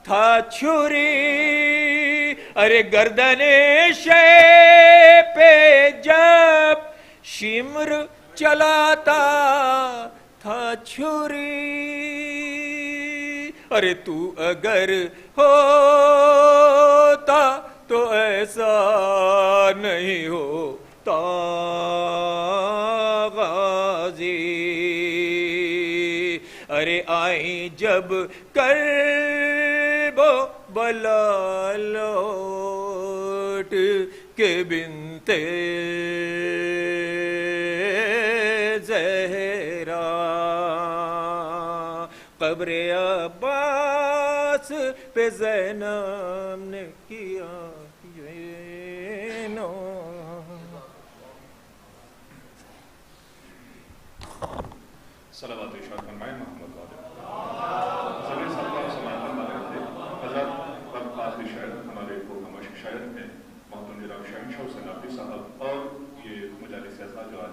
تھا چھری. ارے گردن شے پہ جب شمر چلاتا تھا چھری. ارے تو اگر ہوتا تو ایسا نہیں ہوتا غازی. ارے آئیں جب کرب و بلا لوٹ کے بنتے زہرا قبر عباس پہ زینب نے کیا یہ نو. صلوات ارشاد فرمائیں محمد والے. سبھی سلام سلام ہمارے تھے حضرت پر آخری شاعر ہمارے پروگرام شاعر ہیں محترم جناب شہنشاہ حسین عابدی صاحب اور یہ مجالس اعزاز جو آج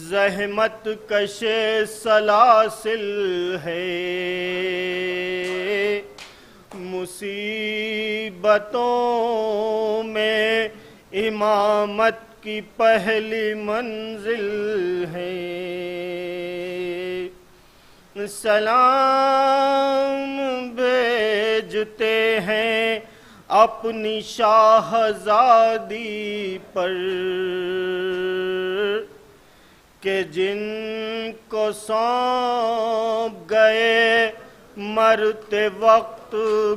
زحمت کش سلاسل ہے، مصیبتوں میں امامت کی پہلی منزل ہے، سلام بھیجتے ہیں اپنی شاہزادی پر کہ جن کو سونپ گئے مرتے وقت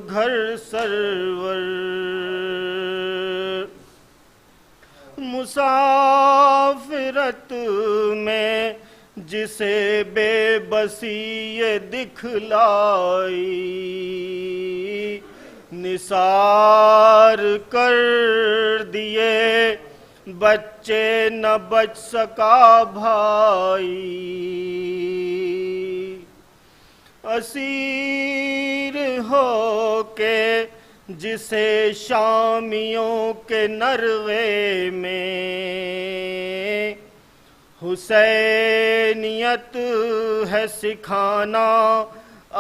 گھر سرور، مسافرت میں جسے بے بسی یہ دکھلائی، نثار کر دیے بچے نہ بچ سکا بھائی، اسیر ہو کے جسے شامیوں کے نروے میں حسینیت ہے سکھانا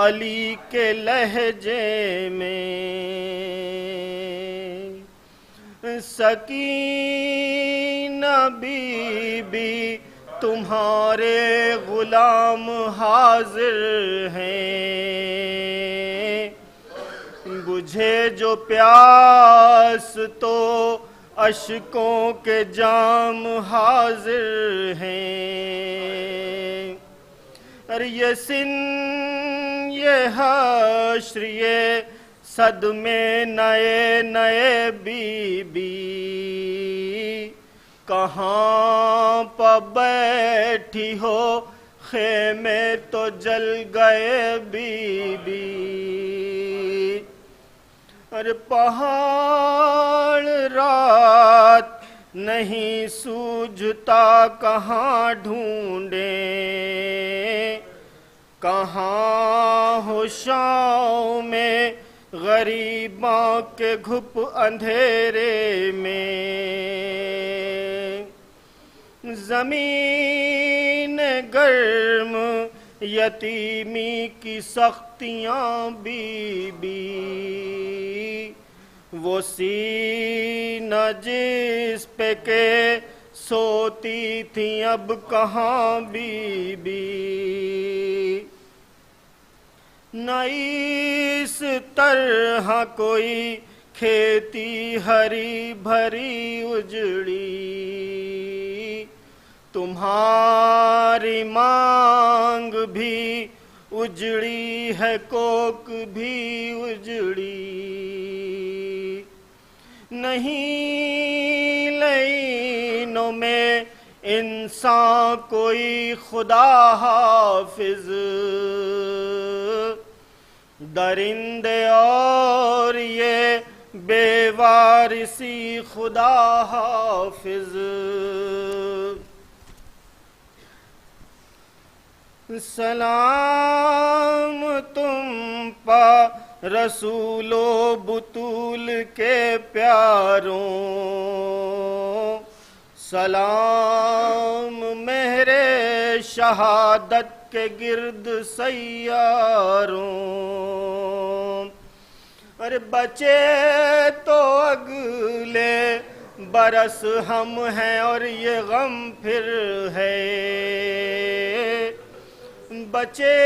علی کے لہجے میں، سکینہ بی بی تمہارے غلام حاضر ہیں، بجھے جو پیاس تو اشکوں کے جام حاضر ہیں، اور یہ سن یہ حشر یہ صدمے نئے نئے بی بی، کہاں پہ بیٹھی ہو خیمے تو جل گئے بی بی، اور پہاڑ رات نہیں سوجھتا کہاں ڈھونڈیں، کہاں ہو شام میں غریباں کے گھپ اندھیرے میں، زمین گرم یتیمی کی سختیاں بی بی، وہ سینہ جس پہ کے سوتی تھی اب کہاں بی بی، نہ اس طرح کوئی کھیتی ہری بھری اجڑی، تمہاری مانگ بھی اجڑی ہے کوک بھی اجڑی، نہیں لینوں میں انسان کوئی خدا حافظ، درندے اور یہ بے وارثی خدا حافظ، سلام تم پا رسول و بطول کے پیاروں، سلام مہر شہادت کے گرد سیاروں، ارے بچے تو اگلے برس ہم ہیں اور یہ غم پھر ہے، بچے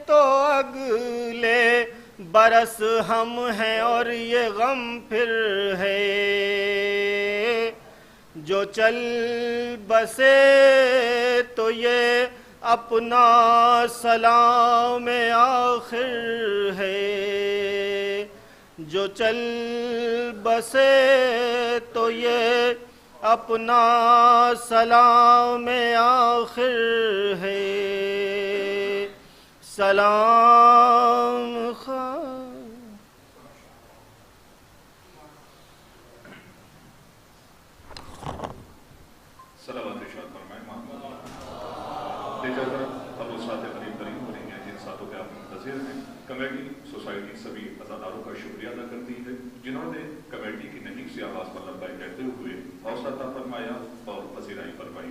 تو اگلے برس ہم ہیں اور یہ غم پھر ہے، جو چل بسے تو یہ اپنا سلام آخر ہے، جو چل بسے تو یہ اپنا سلام آخر ہے، سلام صلوات ارشاد فرمائیں محمد دیکھا کر اب اس ساتھ قریب قریب ہو رہی ہیں جن ساتھوں پہ آپ منتظر ہیں۔ کمیٹی سوسائٹی سبھی عزاداروں کا شکریہ ادا کرتی ہے جنہوں نے کمیٹی کی نحیف سی آواز پر لبیک کہتے ہوئے حوصلہ عطا فرمایا اور پذیرائی فرمائی۔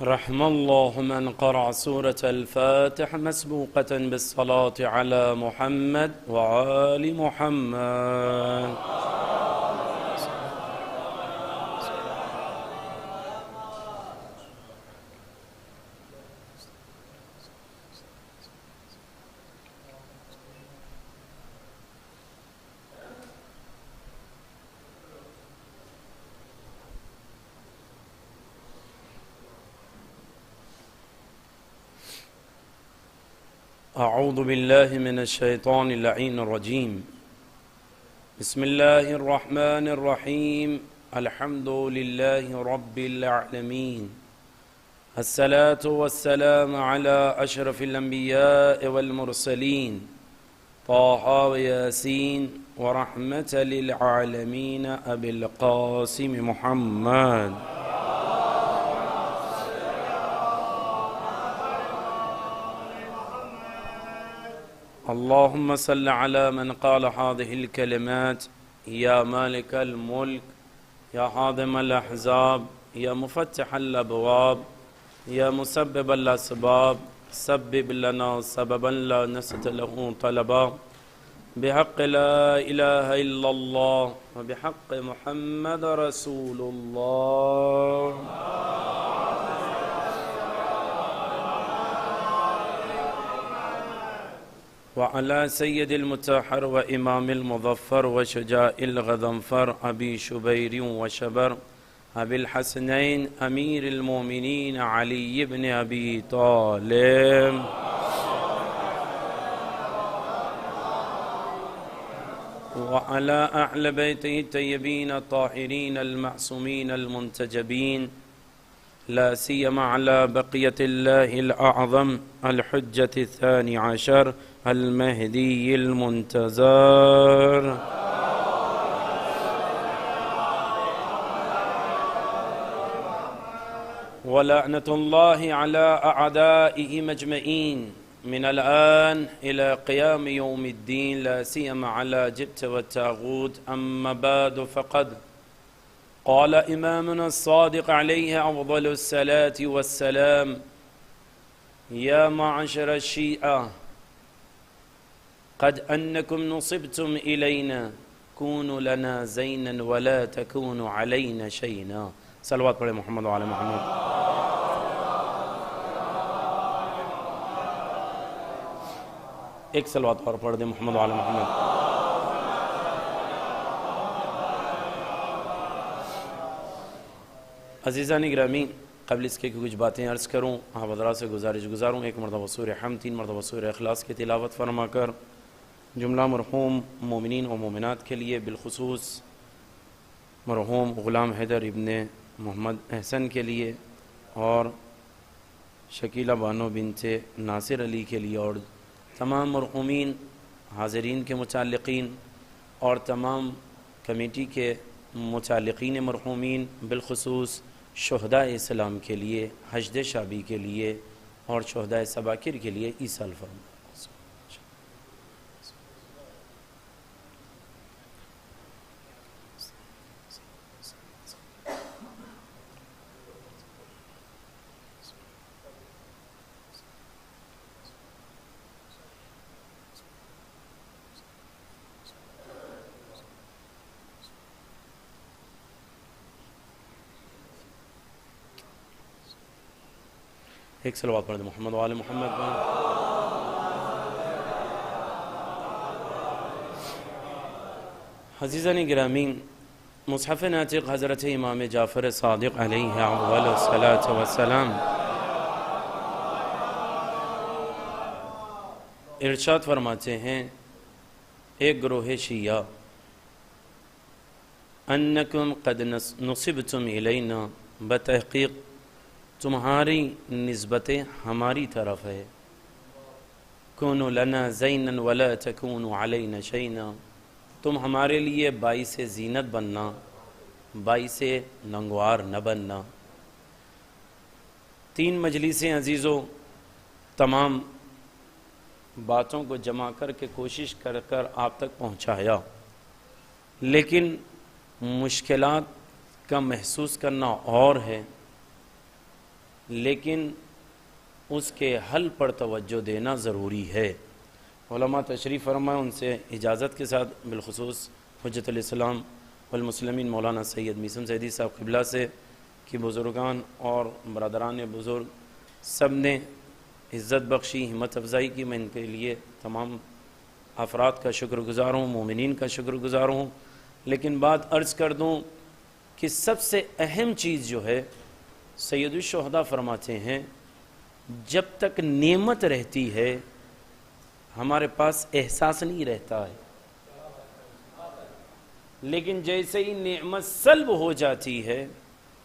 رحم الله من قرأ سورة الفاتح مسبوقة بالصلاة على محمد وآل محمد. أعوذ بالله من الشيطان اللعين الرجيم. بسم الله الرحمن الرحيم. الحمد لله رب العالمين. الصلاة والسلام على أشرف الأنبياء والمرسلين طه وياسين ورحمة للعالمين أبي القاسم محمد. اللهم صل على من قال هذه الكلمات: يا مالك الملك، يا هادم الأحزاب، يا مفتح الأبواب، يا مسبب الأسباب، سبب لنا سببا لا نسأت له طلبا، بحق لا إله إلا الله وبحق محمد رسول الله. وعلى سيد المتاحر وإمام المظفر وشجاع الغضنفر أبي شبير وشبر أبي الحسنين أمير المؤمنين علي بن أبي طالب. وعلى أهل بيته الطيبين الطاهرين المعصومين المنتجبين، لا سيما على بقية الله الأعظم الحجة الثاني عشر المهدي المنتظر. ولعنة الله على أعدائه مجمعين من الآن إلى قيام يوم الدين، لا سيما على جبت والتاغوت. أما بعد، فقد قال إمامنا الصادق عليه أفضل الصلاة والسلام: يا معشر الشيعة، قد أنكم نصبتم إلينا، كونوا لنا زينا ولا تكونوا علينا شيئا. صلوات پڑھے محمد وعلى محمد. ایک صلوات اور پڑھ دیں محمد وعلى محمد. عزیزان گرامی، قبل اس کے کچھ باتیں عرض کروں، آپ حضرات سے گزارش گزاروں، ایک مرتبہ سورہ حمد، 3 مرتبہ سورہ اخلاص کی تلاوت فرما کر جملہ مرحوم مومنین و مومنات کے لیے، بالخصوص مرحوم غلام حیدر ابن محمد احسن کے لیے اور شکیلہ بانو بنت ناصر علی کے لیے اور تمام مرحومین حاضرین کے متعلقین اور تمام کمیٹی کے متعلقین مرحومین، بالخصوص شہداء اسلام کے لیے، حشد شعبی کے لیے اور شہداء سباکر کے لیے ایصال فرمائیں. ایک صلوات پڑھ دیں محمد و آل محمد پر. عزیزان گرامی، مصحف ناطق حضرت امام جعفر صادق علیہ افضل الصلاۃ والسلام ارشاد فرماتے ہیں، ایک گروہ شیعہ، انکم قد نصبتم الینا، بتحقیق تمہاری نسبت ہماری طرف ہے، کونوا لنا زینا ولا تکونوا علینا شیئا، تم ہمارے لیے باعث زینت بننا، باعث ننگوار نہ بننا. 3 مجلسیں عزیزوں تمام باتوں کو جمع کر کے کوشش کر آپ تک پہنچایا، لیکن مشکلات کا محسوس کرنا اور ہے، لیکن اس کے حل پر توجہ دینا ضروری ہے. علماء تشریف فرمائے، ان سے اجازت کے ساتھ بالخصوص حجت الاسلام والمسلمین مولانا سید میثم زیدی صاحب قبلہ سے کہ بزرگان اور برادران بزرگ سب نے عزت بخشی، ہمت افزائی کی. میں ان کے لیے تمام افراد کا شکر گزار ہوں، مومنین کا شکر گزار ہوں. لیکن بات عرض کر دوں کہ سب سے اہم چیز جو ہے، سید الشہداء فرماتے ہیں، جب تک نعمت رہتی ہے ہمارے پاس احساس نہیں رہتا ہے، لیکن جیسے ہی نعمت سلب ہو جاتی ہے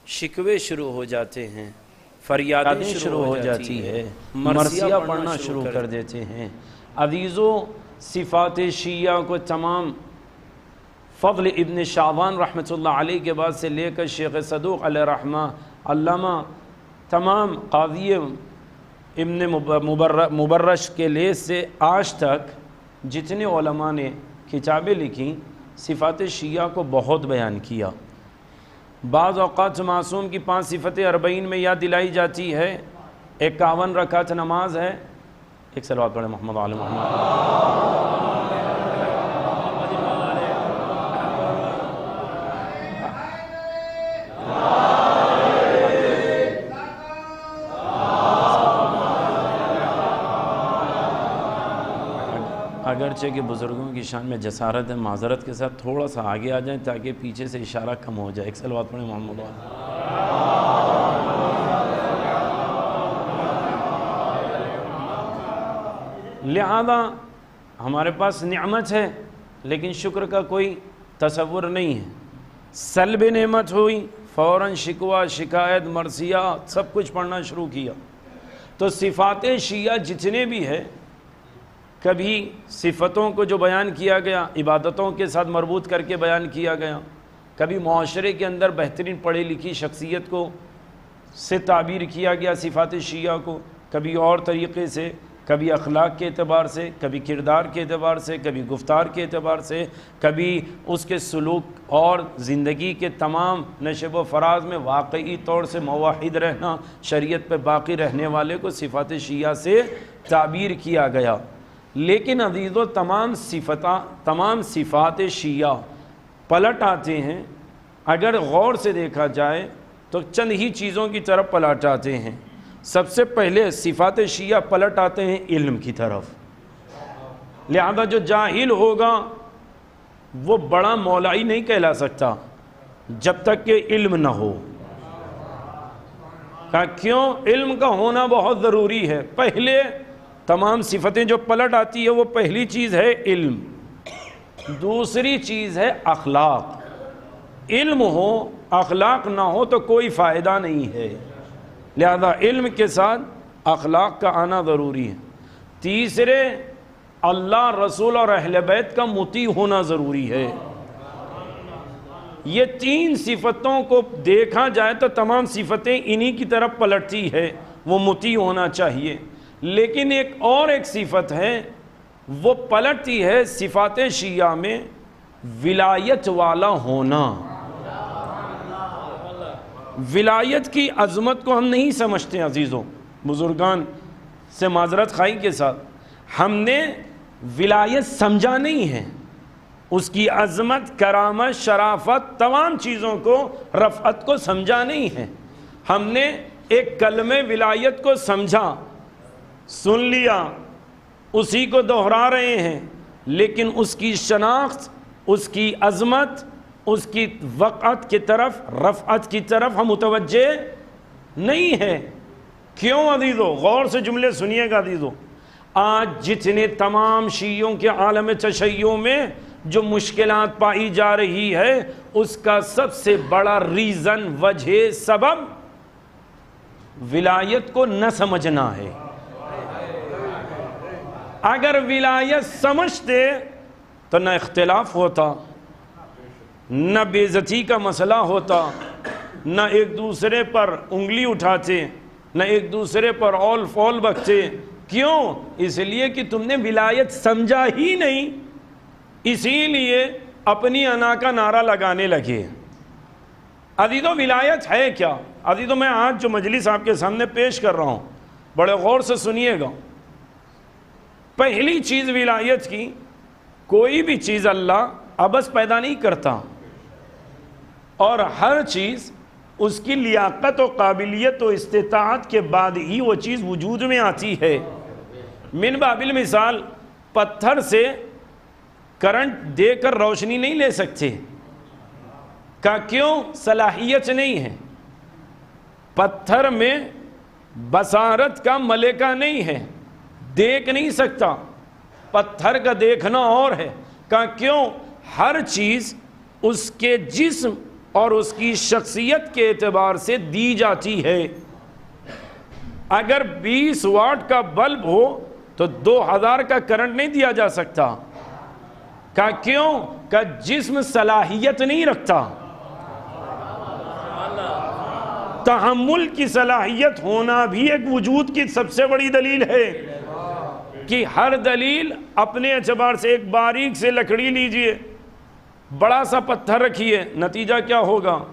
شکوے شروع ہو جاتے ہیں، فریادیں شروع ہو جاتی ہے، مرثیہ پڑھنا شروع کر دیتے ہیں. عزیزو، صفات شیعہ کو تمام فضل ابن شعبان رحمۃ اللہ علیہ کے بعد سے لے کر شیخ صدوق علیہ رحمہ، علامہ تمام قاضی ابن مبرش کے لے سے آج تک جتنے علماء نے کتابیں لکھیں صفات شیعہ کو بہت بیان کیا. بعض اوقات معصوم کی 5 صفت 40 میں یاد دلائی جاتی ہے. 51 رکعت نماز ہے. ایک صلوات پڑھیں محمد علی محمد. اگرچہ کہ بزرگوں کی شان میں جسارت ہے، معذرت کے ساتھ تھوڑا سا آگے آ جائیں تاکہ پیچھے سے اشارہ کم ہو جائے. ایک صلوات پڑھیں محمد. لہذا ہمارے پاس نعمت ہے لیکن شکر کا کوئی تصور نہیں ہے. سلب نعمت ہوئی فوراً شکوہ، شکایت، مرثیہ سب کچھ پڑھنا شروع کیا. تو صفات شیعہ جتنے بھی ہے، کبھی صفتوں کو جو بیان کیا گیا عبادتوں کے ساتھ مربوط کر کے بیان کیا گیا، کبھی معاشرے کے اندر بہترین پڑھی لکھی شخصیت کو سے تعبیر کیا گیا صفات شیعہ کو، کبھی اور طریقے سے، کبھی اخلاق کے اعتبار سے، کبھی کردار کے اعتبار سے، کبھی گفتار کے اعتبار سے، کبھی اس کے سلوک اور زندگی کے تمام نشب و فراز میں واقعی طور سے موحد رہنا، شریعت پہ باقی رہنے والے کو صفات شیعہ سے تعبیر کیا گیا. لیکن عزیزو تمام صفات شیعہ پلٹ آتے ہیں. اگر غور سے دیکھا جائے تو چند ہی چیزوں کی طرف پلٹ آتے ہیں. سب سے پہلے صفات شیعہ پلٹ آتے ہیں علم کی طرف. لہذا جو جاہل ہوگا وہ بڑا مولائی نہیں کہلا سکتا جب تک کہ علم نہ ہو. کیوں؟ علم کا ہونا بہت ضروری ہے. پہلے تمام صفتیں جو پلٹ آتی ہے وہ پہلی چیز ہے علم، دوسری چیز ہے اخلاق. علم ہو اخلاق نہ ہو تو کوئی فائدہ نہیں ہے. لہذا علم کے ساتھ اخلاق کا آنا ضروری ہے. تیسرے، اللہ، رسول اور اہل بیت کا مطیع ہونا ضروری ہے. یہ 3 صفتوں کو دیکھا جائے تو تمام صفتیں انہی کی طرف پلٹتی ہے، وہ مطیع ہونا چاہیے. لیکن ایک صفت ہے وہ پلٹتی ہے صفات شیعہ میں، ولایت والا ہونا. ولایت کی عظمت کو ہم نہیں سمجھتے عزیزوں. بزرگان سے معذرت خواہی کے ساتھ ہم نے ولایت سمجھا نہیں ہے. اس کی عظمت، کرامت، شرافت، تمام چیزوں کو، رفعت کو سمجھا نہیں ہے. ہم نے ایک کلمہ ولایت کو سمجھا، سن لیا، اسی کو دہرا رہے ہیں، لیکن اس کی شناخت، اس کی عظمت، اس کی وقعت کی طرف، رفعت کی طرف ہم متوجہ نہیں ہیں۔ کیوں عزیزو؟ غور سے جملے سنیے گا عزیزو۔ آج جتنے تمام شیعوں کے عالم تشیع میں جو مشکلات پائی جا رہی ہے، اس کا سب سے بڑا ریزن، وجہ، سبب ولایت کو نہ سمجھنا ہے۔ اگر ولایت سمجھتے تو نہ اختلاف ہوتا، نہ بے عزتی کا مسئلہ ہوتا، نہ ایک دوسرے پر انگلی اٹھاتے، نہ ایک دوسرے پر اول فول بکتے۔ کیوں؟ اس لیے کہ تم نے ولایت سمجھا ہی نہیں، اسی لیے اپنی انا کا نعرہ لگانے لگے۔ عزیزو ولایت ہے کیا؟ عزیزو میں آج جو مجلس آپ کے سامنے پیش کر رہا ہوں بڑے غور سے سنیے گا۔ پہلی چیز ولایت کی، کوئی بھی چیز اللہ عبث پیدا نہیں کرتا، اور ہر چیز اس کی لیاقت و قابلیت و استطاعت کے بعد ہی وہ چیز وجود میں آتی ہے۔ من باب المثال، پتھر سے کرنٹ دے کر روشنی نہیں لے سکتے، کہ کیوں؟ صلاحیت نہیں ہے۔ پتھر میں بصارت کا ملکہ نہیں ہے، دیکھ نہیں سکتا، پتھر کا دیکھنا اور ہے، کہ کیوں؟ ہر چیز اس کے جسم اور اس کی شخصیت کے اعتبار سے دی جاتی ہے۔ اگر 20 واٹ کا بلب ہو تو 2000 کا کرنٹ نہیں دیا جا سکتا، کہ کیوں؟ کہ جسم صلاحیت نہیں رکھتا۔ تحمل کی صلاحیت ہونا بھی ایک وجود کی سب سے بڑی دلیل ہے، کہ ہر دلیل اپنے اعتبار سے، ایک باریک سے لکڑی لیجئے، بڑا سا پتھر رکھیے، نتیجہ کیا ہوگا؟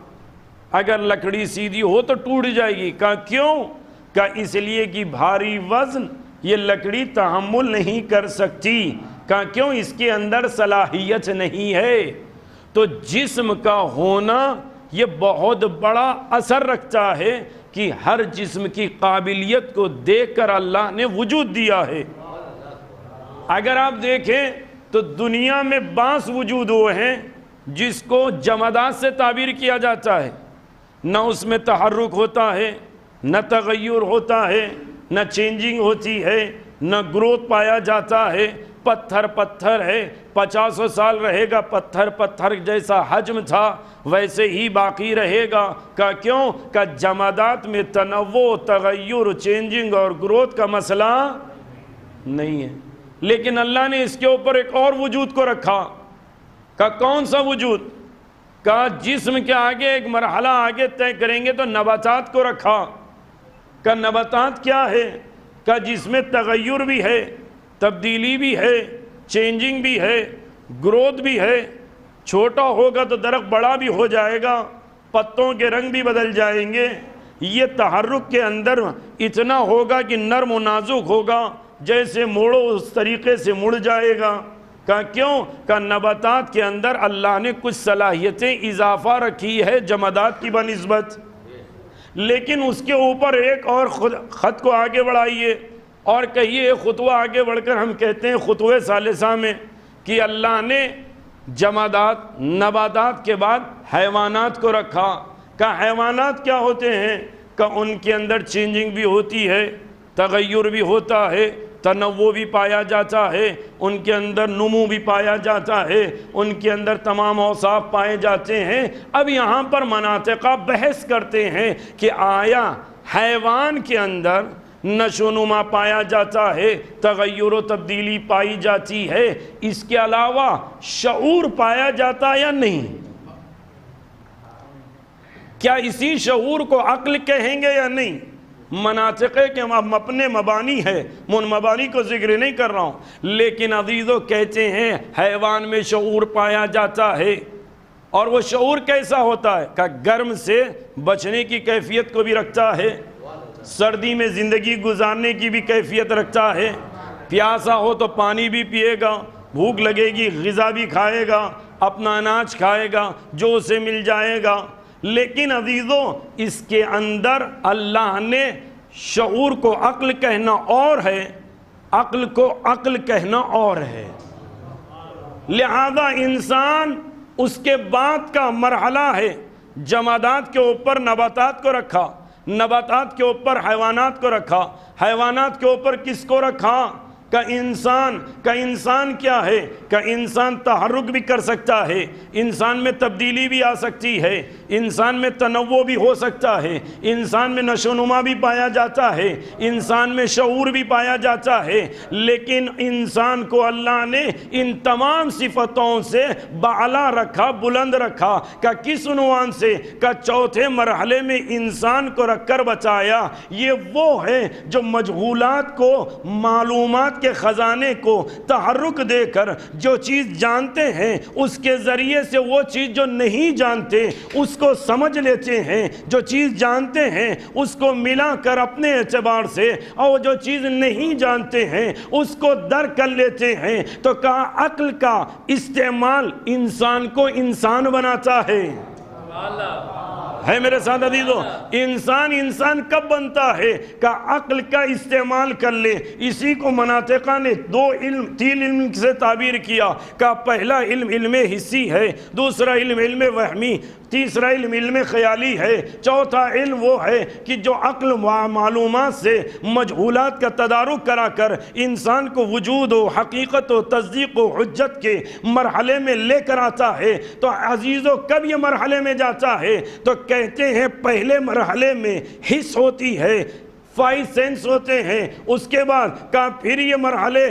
اگر لکڑی سیدھی ہو تو ٹوٹ جائے گی، کہ کیوں؟ کہ اس لیے کہ بھاری وزن یہ لکڑی تحمل نہیں کر سکتی، کہ کیوں؟ اس کے اندر صلاحیت نہیں ہے۔ تو جسم کا ہونا یہ بہت بڑا اثر رکھتا ہے، کہ ہر جسم کی قابلیت کو دیکھ کر اللہ نے وجود دیا ہے۔ اگر آپ دیکھیں تو دنیا میں بانس وجود ہوئے ہیں جس کو جمادات سے تعبیر کیا جاتا ہے، نہ اس میں تحرک ہوتا ہے، نہ تغیر ہوتا ہے، نہ چینجنگ ہوتی ہے، نہ گروتھ پایا جاتا ہے۔ پتھر پتھر ہے، 50 سال رہے گا، پتھر پتھر جیسا حجم تھا ویسے ہی باقی رہے گا، کہ کیوں؟ کہ جمادات میں تنوع، تغیر، چینجنگ اور گروتھ کا مسئلہ نہیں ہے۔ لیکن اللہ نے اس کے اوپر ایک اور وجود کو رکھا، کہ کون سا وجود؟ کہ جسم کے آگے ایک مرحلہ آگے طے کریں گے تو نباتات کو رکھا، کہ نباتات کیا ہے؟ کہ جس میں تغیر بھی ہے، تبدیلی بھی ہے، چینجنگ بھی ہے، گروتھ بھی ہے۔ چھوٹا ہوگا تو درخت بڑا بھی ہو جائے گا، پتوں کے رنگ بھی بدل جائیں گے۔ یہ تحرک کے اندر اتنا ہوگا کہ نرم و نازک ہوگا، جیسے موڑو اس طریقے سے مڑ جائے گا، کہ کیوں؟ کہ نباتات کے اندر اللہ نے کچھ صلاحیتیں اضافہ رکھی ہے جمادات کی بنسبت۔ لیکن اس کے اوپر ایک اور خط کو آگے بڑھائیے اور کہیے، ایک خطوہ آگے بڑھ کر ہم کہتے ہیں خطوہ ثالثہ میں، کہ اللہ نے جمادات، نباتات کے بعد حیوانات کو رکھا۔ کہ حیوانات کیا ہوتے ہیں؟ کہ ان کے اندر چینجنگ بھی ہوتی ہے، تغیر بھی ہوتا ہے، تنوع بھی پایا جاتا ہے، ان کے اندر نمو بھی پایا جاتا ہے، ان کے اندر تمام اوصاف پائے جاتے ہیں۔ اب یہاں پر مناطقہ بحث کرتے ہیں کہ آیا حیوان کے اندر نشو و نما پایا جاتا ہے، تغیر و تبدیلی پائی جاتی ہے، اس کے علاوہ شعور پایا جاتا یا نہیں؟ کیا اسی شعور کو عقل کہیں گے یا نہیں؟ مناطقے کے اپنے مبانی ہے، من مبانی کو ذکر نہیں کر رہا ہوں، لیکن عزیزو کہتے ہیں حیوان میں شعور پایا جاتا ہے۔ اور وہ شعور کیسا ہوتا ہے؟ کہ گرم سے بچنے کی کیفیت کو بھی رکھتا ہے، سردی میں زندگی گزارنے کی بھی کیفیت رکھتا ہے، پیاسا ہو تو پانی بھی پیے گا، بھوک لگے گی غذا بھی کھائے گا، اپنا اناج کھائے گا جو اسے مل جائے گا۔ لیکن عزیزوں اس کے اندر اللہ نے شعور کو عقل کہنا اور ہے، عقل کو عقل کہنا اور ہے. لہذا انسان اس کے بعد کا مرحلہ ہے. جمادات کے اوپر نباتات کو رکھا، نباتات کے اوپر حیوانات کو رکھا، حیوانات کے اوپر کس کو رکھا؟ کا انسان کیا ہے؟ کا انسان تحرک بھی کر سکتا ہے، انسان میں تبدیلی بھی آ سکتی ہے، انسان میں تنوع بھی ہو سکتا ہے، انسان میں نشو و نما بھی پایا جاتا ہے، انسان میں شعور بھی پایا جاتا ہے. لیکن انسان کو اللہ نے ان تمام صفتوں سے بالا رکھا، بلند رکھا. کا کس عنوان سے؟ کا چوتھے مرحلے میں انسان کو رکھ کر بچایا. یہ وہ ہے جو مجہولات کو، معلومات کے خزانے کو تحرک دے کر جو چیز جانتے ہیں اس کے ذریعے سے وہ چیز جو نہیں جانتے اس کو سمجھ لیتے ہیں، جو چیز جانتے ہیں اس کو ملا کر اپنے اعتبار سے، اور جو چیز نہیں جانتے ہیں اس کو درک کر لیتے ہیں. تو کہا عقل کا استعمال انسان کو انسان بناتا ہے. ہے میرے ساتھ عزیزو؟ انسان کب بنتا ہے؟ کہ عقل کا استعمال کر لے. اسی کو مناطقہ نے تین علم سے تعبیر کیا. کہ پہلا علم حسی ہے، دوسرا علم وہمی، تیسرا علم خیالی ہے، چوتھا علم وہ ہے کہ جو عقل و معلومات سے مجہولات کا تدارک کرا کر انسان کو وجود و حقیقت و تصدیق و حجت کے مرحلے میں لے کر آتا ہے. تو عزیزو کب یہ مرحلے میں جاتا ہے؟ تو کہتے ہیں پہلے مرحلے میں حس ہوتی ہے، 5 سینس ہوتے ہیں. اس کے بعد کہا پھر یہ مرحلے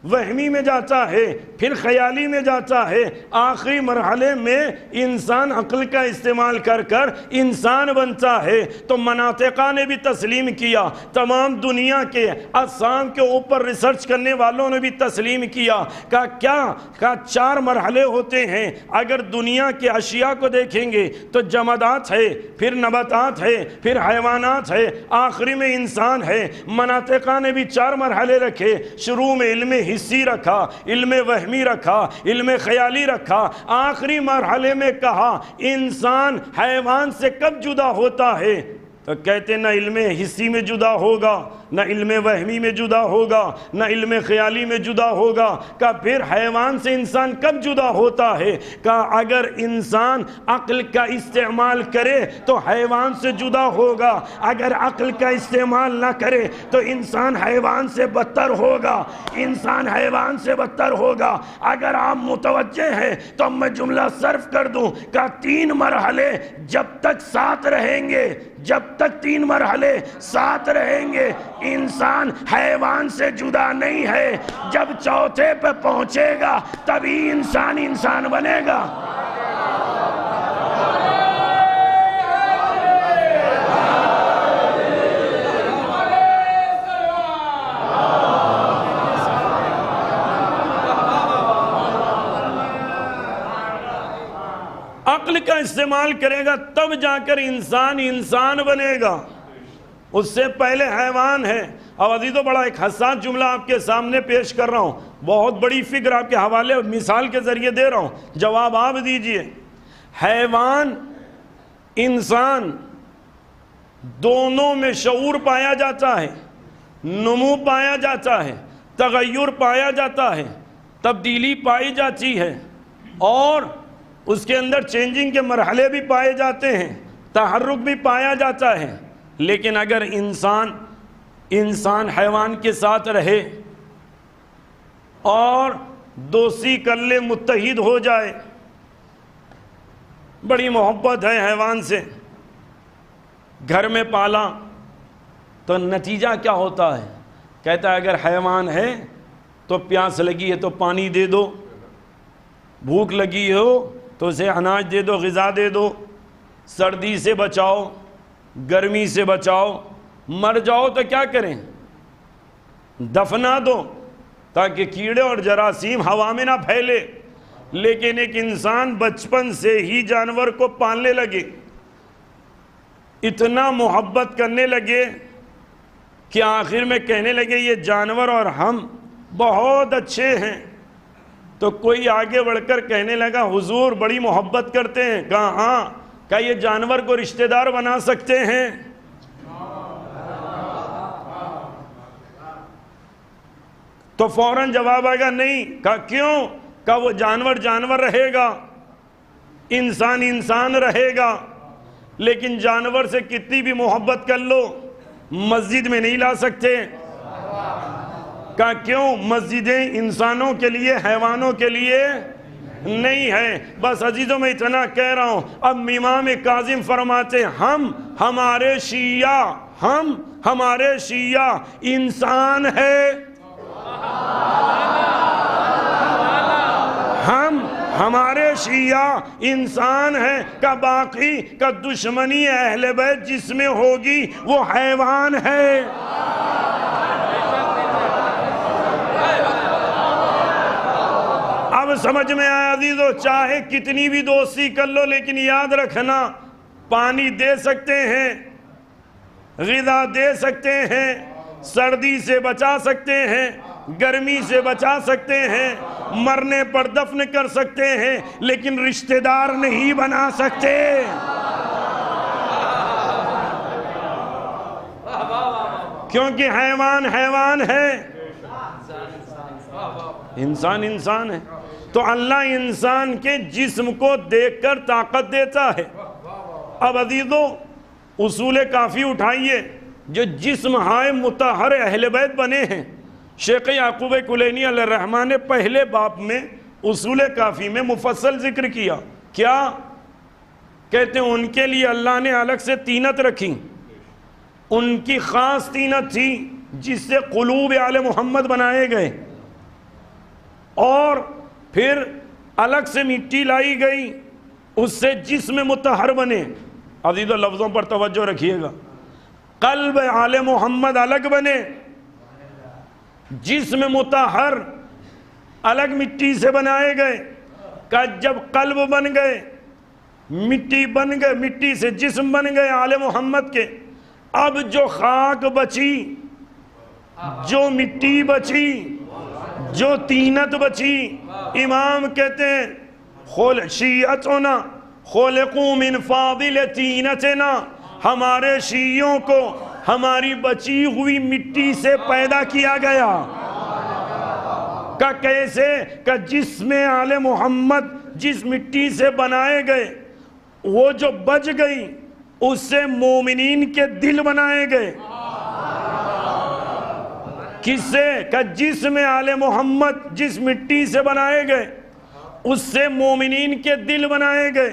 وہمی میں جاتا ہے، پھر خیالی میں جاتا ہے، آخری مرحلے میں انسان عقل کا استعمال کر کر انسان بنتا ہے. تو مناطقہ نے بھی تسلیم کیا، تمام دنیا کے اجسام کے اوپر ریسرچ کرنے والوں نے بھی تسلیم کیا. کہا 4 مرحلے ہوتے ہیں. اگر دنیا کے اشیاء کو دیکھیں گے تو جمادات ہے، پھر نباتات ہے، پھر حیوانات ہے، آخری میں انسان ہے. مناطقہ نے بھی 4 مرحلے رکھے. شروع میں علم حسی رکھا، علم وہمی رکھا، علم خیالی رکھا. آخری مرحلے میں کہا انسان حیوان سے کب جدا ہوتا ہے؟ تو کہتے نہ علم حسی میں جدا ہوگا، نہ علم وہمی میں جدا ہوگا، نہ علم خیالی میں جدا ہوگا. کہ پھر حیوان سے انسان کب جدا ہوتا ہے؟ کہ اگر انسان عقل کا استعمال کرے تو حیوان سے جدا ہوگا، اگر عقل کا استعمال نہ کرے تو انسان حیوان سے بدتر ہوگا، انسان حیوان سے بدتر ہوگا. اگر آپ متوجہ ہیں تو میں جملہ صرف کر دوں کہ 3 مرحلے جب تک ساتھ رہیں گے، جب تک 3 مرحلے ساتھ رہیں گے انسان حیوان سے جدا نہیں ہے. جب چوتھے پہ پہنچے گا تبھی انسان بنے گا. عقل کا استعمال کرے گا تب جا کر انسان بنے گا، اس سے پہلے حیوان ہے. اب عزیزو بڑا ایک حساس جملہ آپ کے سامنے پیش کر رہا ہوں، بہت بڑی فکر آپ کے حوالے مثال کے ذریعے دے رہا ہوں، جواب آپ دیجئے. حیوان انسان دونوں میں شعور پایا جاتا ہے، نمو پایا جاتا ہے، تغیر پایا جاتا ہے، تبدیلی پائی جاتی ہے، اور اس کے اندر چینجنگ کے مرحلے بھی پائے جاتے ہیں، تحرک بھی پایا جاتا ہے. لیکن اگر انسان حیوان کے ساتھ رہے اور دوستی کر لے، متحد ہو جائے، بڑی محبت ہے حیوان سے، گھر میں پالا، تو نتیجہ کیا ہوتا ہے؟ کہتا ہے اگر حیوان ہے تو پیاس لگی ہے تو پانی دے دو، بھوک لگی ہو تو اسے اناج دے دو، غذا دے دو، سردی سے بچاؤ، گرمی سے بچاؤ، مر جاؤ تو کیا کریں؟ دفنا دو تاکہ کیڑے اور جراثیم ہوا میں نہ پھیلے. لیکن ایک انسان بچپن سے ہی جانور کو پالنے لگے، اتنا محبت کرنے لگے کہ آخر میں کہنے لگے یہ جانور اور ہم بہت اچھے ہیں. تو کوئی آگے بڑھ کر کہنے لگا حضور بڑی محبت کرتے ہیں. کہا ہاں کیا یہ جانور کو رشتہ دار بنا سکتے ہیں؟ تو فوراً جواب آئے گا نہیں. کہا کیوں؟ کہا وہ جانور جانور رہے گا، انسان انسان رہے گا، لیکن جانور سے کتنی بھی محبت کر لو مسجد میں نہیں لا سکتے. کہا کیوں؟ مسجدیں انسانوں کے لیے حیوانوں کے لیے نہیں ہے. بس عزیزوں میں اتنا کہہ رہا ہوں. اب امام کاظم فرماتے ہم ہمارے شیعہ انسان ہے، ہمارے شیعہ انسان ہیں. کا باقی کا دشمنی اہل بیت جس میں ہوگی وہ حیوان ہے. اب سمجھ میں آیا عزیزو؟ چاہے کتنی بھی دوستی کر لو، لیکن یاد رکھنا پانی دے سکتے ہیں، غذا دے سکتے ہیں، سردی سے بچا سکتے ہیں، گرمی سے بچا سکتے ہیں، مرنے پر دفن کر سکتے ہیں، لیکن رشتہ دار نہیں بنا سکتے. کیونکہ حیوان حیوان ہے، انسان انسان ہے. تو اللہ انسان کے جسم کو دیکھ کر طاقت دیتا ہے. اب عزیزو اصول کافی اٹھائیے، جو جسم ہائے مطہر اہل بیت بنے ہیں. شیخ یعقوب کلینی علیہ الرحمہ نے پہلے باب میں اصول کافی میں مفصل ذکر کیا. کیا کہتے ہیں؟ ان کے لیے اللہ نے الگ سے تینت رکھی. ان کی خاص تینت تھی جس سے قلوب آل محمد بنائے گئے، اور پھر الگ سے مٹی لائی گئی، اس سے جسم مطہر بنے. عزیزو لفظوں پر توجہ رکھیے گا. قلب آل محمد الگ بنے، جسم مطہر الگ مٹی سے بنائے گئے. کہ جب قلب بن گئے، مٹی بن گئے، مٹی سے جسم بن گئے آل محمد کے، اب جو خاک بچی، جو مٹی بچی، جو تینت بچی، امام کہتے ہیں شیعتنا خلقوا من فاضل تینتنا، ہمارے شیعوں کو ہماری بچی ہوئی مٹی سے پیدا کیا گیا. کہ کیسے؟ کہ جسم آل محمد جس مٹی سے بنائے گئے وہ جو بچ گئی، اس سے مومنین کے دل بنائے گئے. کس سے؟ کہ جسم آل محمد جس مٹی سے بنائے گئے اس سے مومنین کے دل بنائے گئے.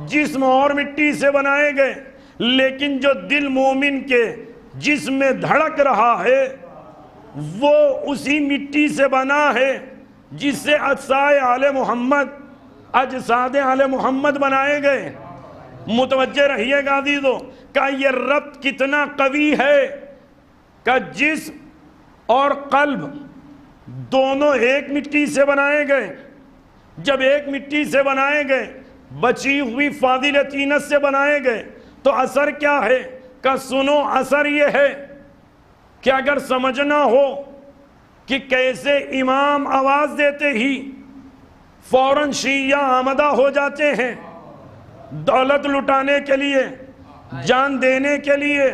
جسم اور مٹی سے بنائے گئے، لیکن جو دل مومن کے جسم میں دھڑک رہا ہے وہ اسی مٹی سے بنا ہے جس سے اجساد آل محمد بنائے گئے. متوجہ رہیے گا عزیزو کہ یہ ربط کتنا قوی ہے کہ جسم اور قلب دونوں ایک مٹی سے بنائے گئے. جب ایک مٹی سے بنائے گئے، بچی ہوئی فاضل تینت سے بنائے گئے، تو اثر کیا ہے؟ کہ سنو، اثر یہ ہے کہ اگر سمجھنا ہو کہ کیسے امام آواز دیتے ہی فوراً شیعہ آمدہ ہو جاتے ہیں، دولت لٹانے کے لیے، جان دینے کے لیے،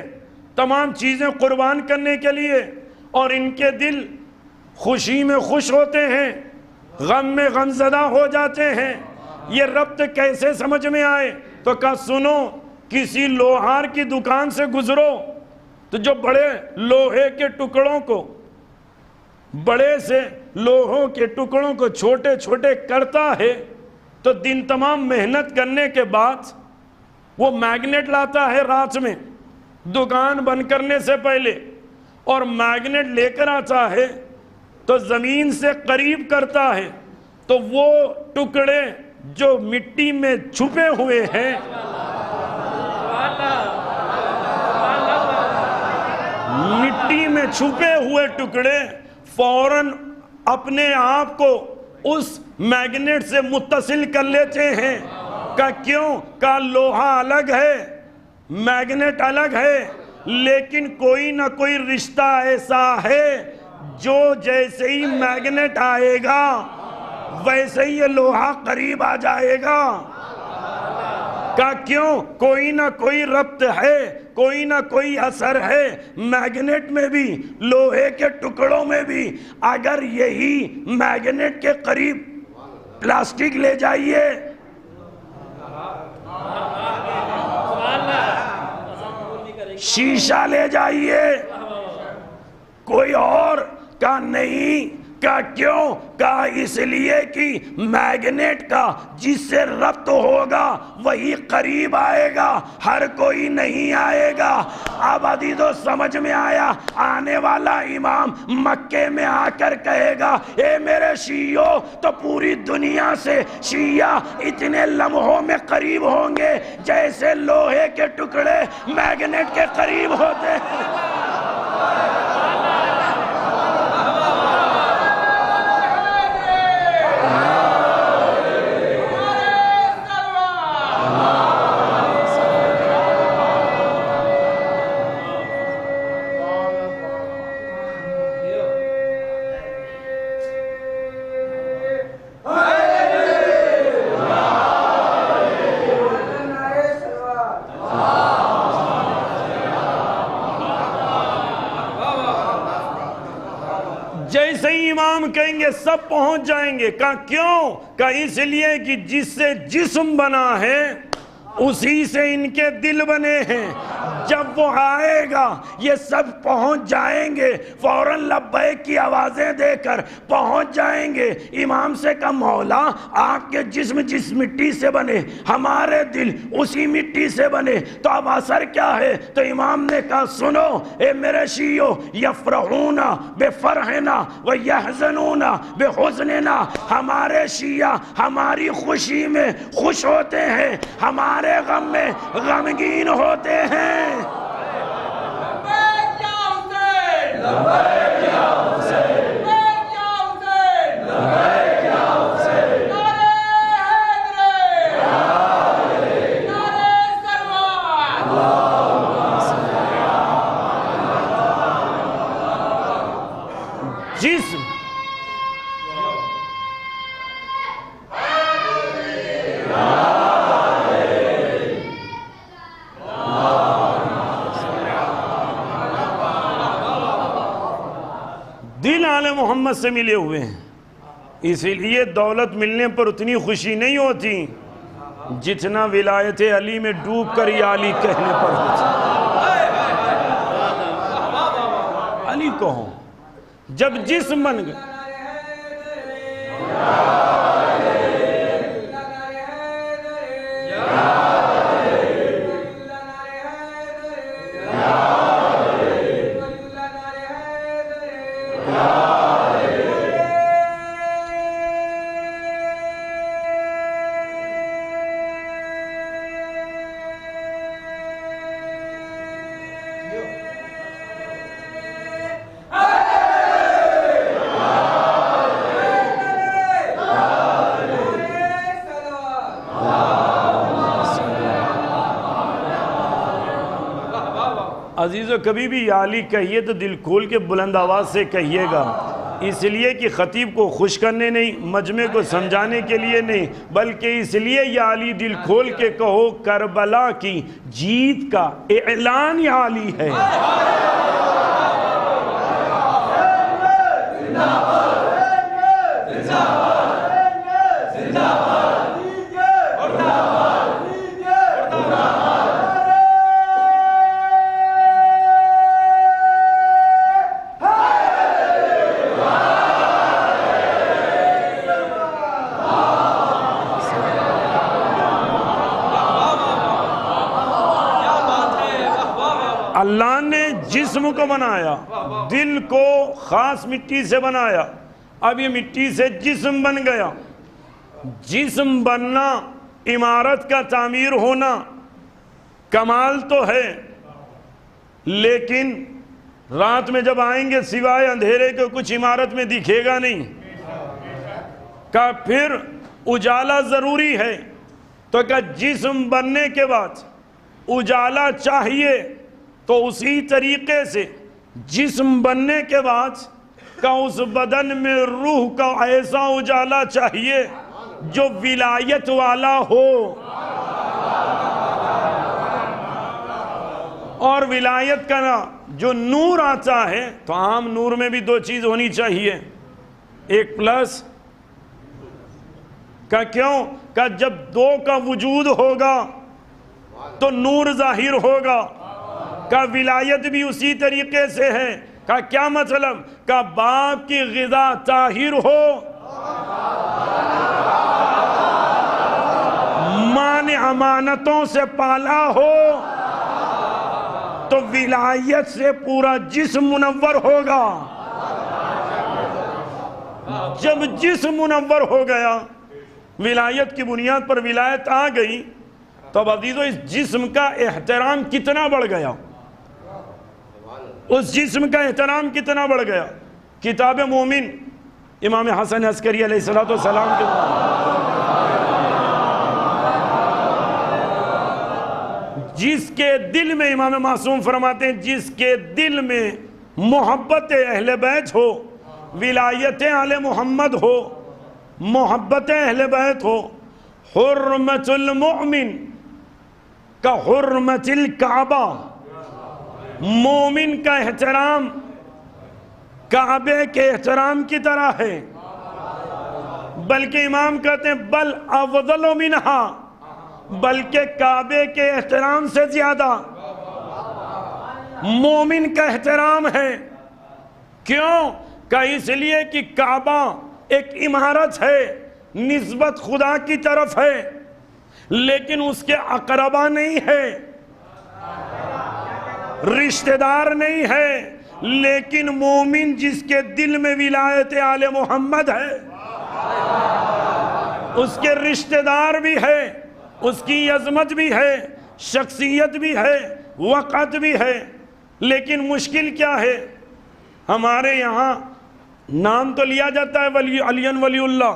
تمام چیزیں قربان کرنے کے لیے، اور ان کے دل خوشی میں خوش ہوتے ہیں، غم میں غمزدہ ہو جاتے ہیں. یہ ربط کیسے سمجھ میں آئے؟ تو کہا سنو، کسی لوہار کی دکان سے گزرو تو جو بڑے لوہے کے ٹکڑوں کو، بڑے سے لوہوں کے ٹکڑوں کو چھوٹے چھوٹے کرتا ہے، تو دن تمام محنت کرنے کے بعد وہ میگنیٹ لاتا ہے رات میں دکان بند کرنے سے پہلے، اور میگنیٹ لے کر آتا ہے تو زمین سے قریب کرتا ہے، تو وہ ٹکڑے جو مٹی میں چھپے ہوئے ہیں، مٹی میں چھپے ہوئے ٹکڑے فوراً اپنے آپ کو اس میگنیٹ سے متصل کر لیتے ہیں. کہ کیوں؟ کہ لوہا الگ ہے، میگنیٹ الگ ہے، لیکن کوئی نہ کوئی رشتہ ایسا ہے جو جیسے ہی میگنیٹ آئے گا ویسے ہی یہ لوہا قریب آ جائے گا. کہا کیوں؟ کوئی نہ کوئی ربط ہے، کوئی نہ کوئی اثر ہے، میگنیٹ میں بھی، لوہے کے ٹکڑوں میں بھی۔ اگر یہی میگنیٹ کے قریب پلاسٹک لے جائیے، شیشہ لے جائیے، کوئی اور، کہا نہیں۔ کہا کیوں؟ کہا اس لیے کہ میگنیٹ کا جس سے ربط ہوگا وہی قریب آئے گا، ہر کوئی نہیں آئے گا۔ اب عزیزو سمجھ میں آیا؟ آنے والا امام مکے میں آ کر کہے گا اے میرے شیعوں، تو پوری دنیا سے شیعہ اتنے لمحوں میں قریب ہوں گے جیسے لوہے کے ٹکڑے میگنیٹ کے قریب ہوتے ہیں۔ جیسے ہی امام کہیں گے سب پہنچ جائیں گے۔ کہا کیوں؟ کہا اس لیے کہ جس سے جسم بنا ہے اسی سے ان کے دل بنے ہیں۔ جب وہ آئے گا یہ سب پہنچ جائیں گے، فوراً لبیک کی آوازیں دے کر پہنچ جائیں گے۔ امام سے کہا مولا آپ کے جسم جس مٹی سے بنے ہمارے دل اسی مٹی سے بنے، تو اب اثر کیا ہے؟ تو امام نے کہا سنو اے میرے شیعو، یفرحون بفرحنا ویحزنون بحزننا، ہمارے شیعہ ہماری خوشی میں خوش ہوتے ہیں، ہمارے غم میں غمگین ہوتے ہیں۔ جسم دل آل محمد سے ملے ہوئے ہیں، اسی لیے دولت ملنے پر اتنی خوشی نہیں ہوتی جتنا ولایت علی میں ڈوب کر یا علی کہنے پر ہوتی۔ علی کہو جب جسم بن گئے، عزیزو کبھی بھی یا علی کہیے تو دل کھول کے بلند آواز سے کہیے گا، اس لیے کہ خطیب کو خوش کرنے نہیں، مجمع کو سمجھانے کے لیے نہیں، بلکہ اس لیے یا علی دل کھول کے کہو کربلا کی جیت کا اعلان یا علی ہے۔ اللہ نے جسم کو بنایا، دل کو خاص مٹی سے بنایا، اب یہ مٹی سے جسم بن گیا۔ جسم بننا، عمارت کا تعمیر ہونا کمال تو ہے، لیکن رات میں جب آئیں گے سوائے اندھیرے کے کچھ عمارت میں دکھے گا نہیں، کہ پھر اجالا ضروری ہے، تو کہ جسم بننے کے بعد اجالا چاہیے، تو اسی طریقے سے جسم بننے کے بعد کا اس بدن میں روح کا ایسا اجالا چاہیے جو ولایت والا ہو۔ اور ولایت کا جو نور آتا ہے تو عام نور میں بھی دو چیز ہونی چاہیے، ایک پلس کا، کیوں کہ جب دو کا وجود ہوگا تو نور ظاہر ہوگا، کا ولایت بھی اسی طریقے سے ہے، کا کیا مطلب، کا باپ کی غذا طاہر ہو، ماں نے امانتوں سے پالا ہو، تو ولایت سے پورا جسم منور ہوگا۔ جب جسم منور ہو گیا، ولایت کی بنیاد پر ولایت آ گئی، تو اب عزیزو اس جسم کا احترام کتنا بڑھ گیا، اس جسم کا احترام کتنا بڑھ گیا۔ کتاب مومن امام حسن عسکری علیہ السلام کے جس کے دل میں، امام معصوم فرماتے ہیں، جس کے دل میں محبت اہل بیت ہو، ولایت آل محمد ہو، محبت اہل بیت ہو، حرمت المؤمن کا حرمت الکعبہ، مومن کا احترام کعبے کے احترام کی طرح ہے، بلکہ امام کہتے ہیں بل افضل منہا، بلکہ کعبے کے احترام سے زیادہ مومن کا احترام ہے۔ کیوں کہ اس لیے کہ کعبہ ایک عمارت ہے، نسبت خدا کی طرف ہے، لیکن اس کے اقربا نہیں ہے، رشتہ دار نہیں ہے، لیکن مومن جس کے دل میں ولایت آل محمد ہے، اس کے رشتہ دار بھی ہے، اس کی عظمت بھی ہے، شخصیت بھی ہے، وقت بھی ہے۔ لیکن مشکل کیا ہے، ہمارے یہاں نام تو لیا جاتا ہے علی ولی اللہ،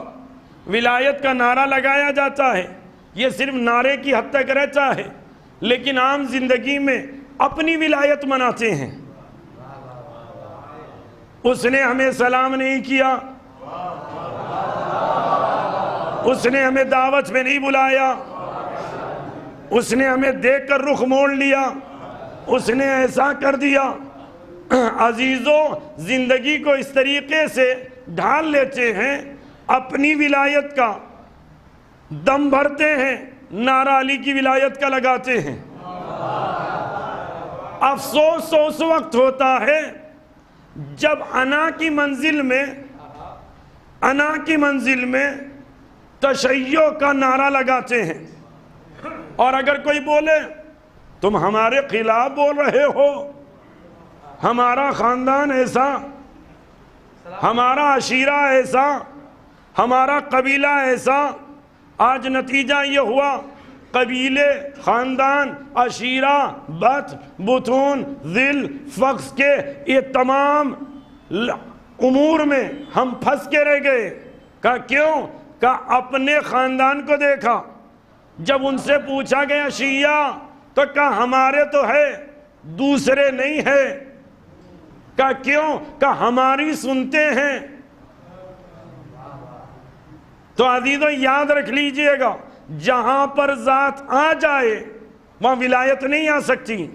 ولایت کا نعرہ لگایا جاتا ہے، یہ صرف نعرے کی حد تک رہتا ہے، لیکن عام زندگی میں اپنی ولایت مناتے ہیں۔ اس نے ہمیں سلام نہیں کیا، اس نے ہمیں دعوت میں نہیں بلایا، اس نے ہمیں دیکھ کر رخ موڑ لیا، اس نے ایسا کر دیا۔ عزیزوں، زندگی کو اس طریقے سے ڈھال لیتے ہیں، اپنی ولایت کا دم بھرتے ہیں، نعرہ علی کی ولایت کا لگاتے ہیں۔ افسوس تو اس وقت ہوتا ہے جب انا کی منزل میں تشیع کا نعرہ لگاتے ہیں، اور اگر کوئی بولے تم ہمارے خلاف بول رہے ہو، ہمارا خاندان ایسا، ہمارا عشیرہ ایسا، ہمارا قبیلہ ایسا، آج نتیجہ یہ ہوا قبیلے، خاندان، عشیرہ، بطون، ذل، فخر کے یہ تمام امور میں ہم پھنس کے رہ گئے۔ کہا کیوں؟ کہا اپنے خاندان کو دیکھا، جب ان سے پوچھا گیا شیعہ تو کہا ہمارے تو ہے، دوسرے نہیں ہے۔ کہا کیوں؟ کہا ہماری سنتے ہیں۔ تو عزیزو یاد رکھ لیجئے گا، جہاں پر ذات آ جائے وہاں ولایت نہیں آ سکتی۔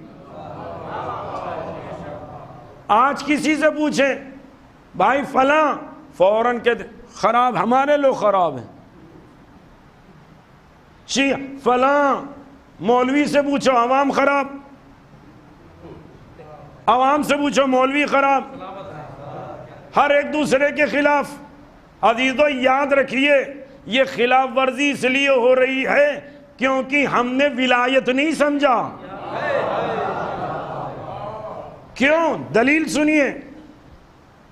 آج کسی سے پوچھیں بھائی فلاں، فوراً کہتے خراب، ہمارے لوگ خراب ہیں۔ شیعہ فلاں، مولوی سے پوچھو عوام خراب، عوام سے پوچھو مولوی خراب، ہر ایک دوسرے کے خلاف۔ عزیزو یاد رکھیے، یہ خلاف ورزی اس لیے ہو رہی ہے کیونکہ ہم نے ولایت نہیں سمجھا۔ کیوں؟ دلیل سنیے،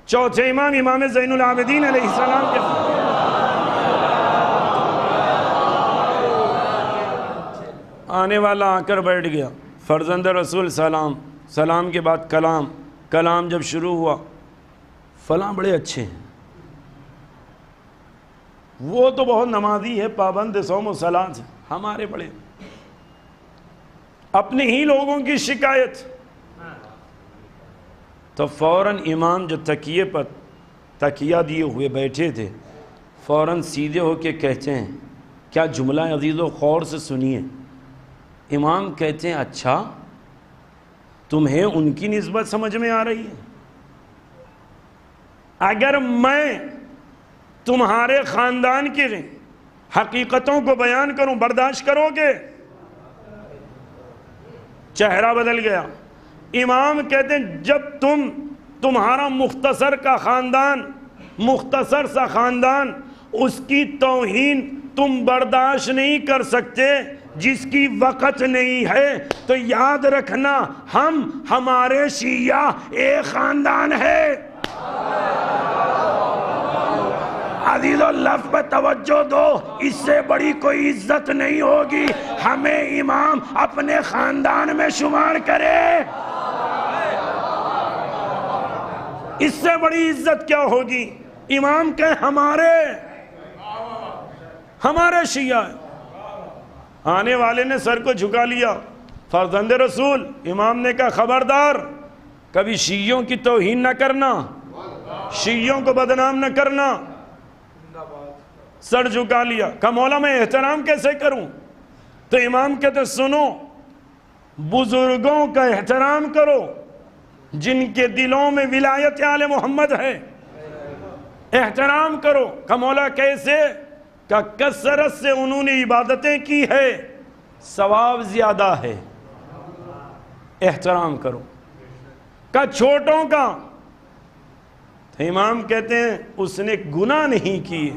چوتھے امام، امام زین العابدین علیہ السلام کے آنے والا آ کر بیٹھ گیا، فرزند رسول سلام، سلام کے بعد کلام، کلام جب شروع ہوا، فلاں بڑے اچھے ہیں، وہ تو بہت نمازی ہے، پابند صوم و صلاۃ ہے، ہمارے بڑے، اپنے ہی لوگوں کی شکایت۔ تو فوراً امام جو تکیے پر تکیہ دیے ہوئے بیٹھے تھے، فوراً سیدھے ہو کے کہتے ہیں، کیا جملہ عزیز و غور سے سنیے، امام کہتے ہیں اچھا تمہیں ان کی نسبت سمجھ میں آ رہی ہے؟ اگر میں تمہارے خاندان کی حقیقتوں کو بیان کروں برداشت کرو گے؟ چہرہ بدل گیا. امام کہتے ہیں جب تمہارا مختصر کا خاندان، مختصر سا خاندان، اس کی توہین تم برداشت نہیں کر سکتے، جس کی وقت نہیں ہے، تو یاد رکھنا ہمارے شیعہ ایک خاندان ہے. عزیزو لفظ پہ توجہ دو، اس سے بڑی کوئی عزت نہیں ہوگی. ہمیں امام اپنے خاندان میں شمار کرے، اس سے بڑی عزت کیا ہوگی؟ امام کہ ہمارے شیعہ. آنے والے نے سر کو جھکا لیا، فرزند رسول. امام نے کہا خبردار، کبھی شیعوں کی توہین نہ کرنا، شیعوں کو بدنام نہ کرنا. سر جھکا لیا. کہا مولا میں احترام کیسے کروں؟ تو امام کہتے سنو، بزرگوں کا احترام کرو جن کے دلوں میں ولایت آل محمد ہے، احترام کرو. کہا مولا کیسے؟ کہ کثرت سے انہوں نے عبادتیں کی ہے، ثواب زیادہ ہے، احترام کرو. کہ چھوٹوں کا؟ تو امام کہتے ہیں اس نے گناہ نہیں کیے.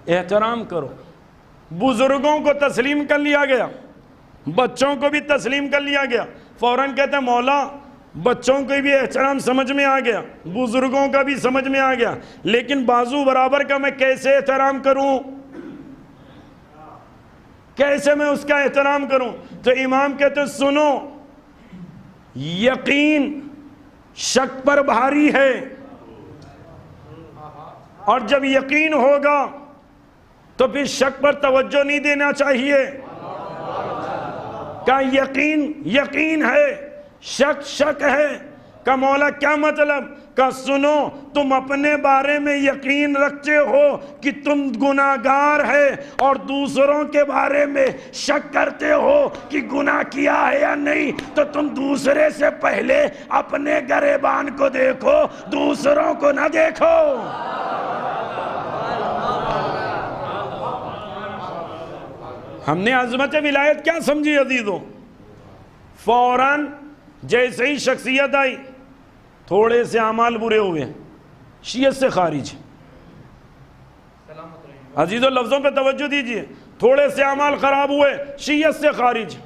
احترام کرو. بزرگوں کو تسلیم کر لیا گیا، بچوں کو بھی تسلیم کر لیا گیا. فوراً کہتے ہیں مولا بچوں کو بھی احترام سمجھ میں آ گیا، بزرگوں کا بھی سمجھ میں آ گیا، لیکن بازو برابر کا میں کیسے احترام کروں؟ کیسے میں اس کا احترام کروں؟ تو امام کہتے ہیں سنو، یقین شک پر بھاری ہے، اور جب یقین ہوگا تو پھر شک پر توجہ نہیں دینا چاہیے. کہ یقین ہے، شک ہے. کہ مولا کیا مطلب؟ کہ سنو، تم اپنے بارے میں یقین رکھتے ہو کہ تم گناہگار ہے، اور دوسروں کے بارے میں شک کرتے ہو کہ گناہ کیا ہے یا نہیں، تو تم دوسرے سے پہلے اپنے گریبان کو دیکھو، دوسروں کو نہ دیکھو. ہم نے عظمت ولایت کیا سمجھی عزیزوں؟ فوراً جیسے ہی شخصیت آئی، تھوڑے سے اعمال برے ہوئے، شیعت سے خارج. عزیزوں لفظوں پہ توجہ دیجئے. تھوڑے سے اعمال خراب ہوئے، شیعت سے خارج.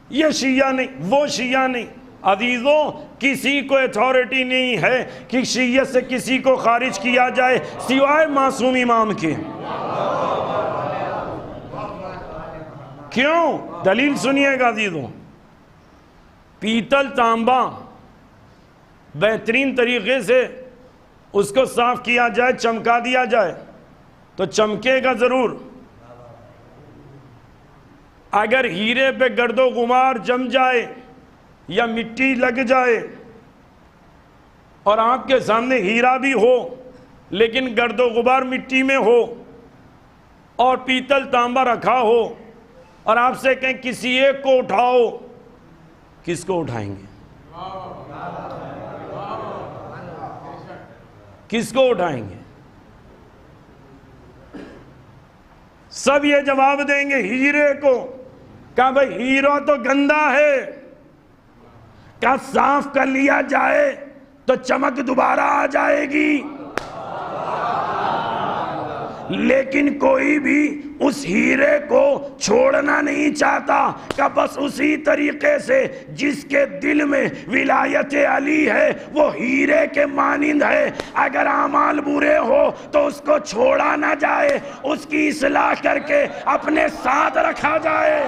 یہ شیعہ نہیں، وہ شیعہ نہیں. عزیزوں کسی کو اتھارٹی نہیں ہے کہ شیعت سے کسی کو خارج کیا جائے سوائے معصوم امام کے. کیوں؟ دلیل سنیے گا عزیزوں. پیتل تانبا بہترین طریقے سے اس کو صاف کیا جائے، چمکا دیا جائے تو چمکے گا ضرور. اگر ہیرے پہ گرد و غبار جم جائے یا مٹی لگ جائے اور آپ کے سامنے ہیرا بھی ہو لیکن گرد و غبار مٹی میں ہو اور پیتل تانبا رکھا ہو اور آپ سے کہیں کسی ایک کو اٹھاؤ، کس کو اٹھائیں گے؟ کس کو اٹھائیں گے؟ سب یہ جواب دیں گے ہیرے کو. کہا بھئی ہیرا تو گندا ہے، کہا صاف کر لیا جائے تو چمک دوبارہ آ جائے گی. لیکن کوئی بھی اس ہیرے کو چھوڑنا نہیں چاہتا کہ بس اسی طریقے سے جس کے دل میں ولایت علی ہے وہ ہیرے کے مانند ہے. اگر اعمال برے ہو تو اس کو چھوڑا نہ جائے، اس کی اصلاح کر کے اپنے ساتھ رکھا جائے.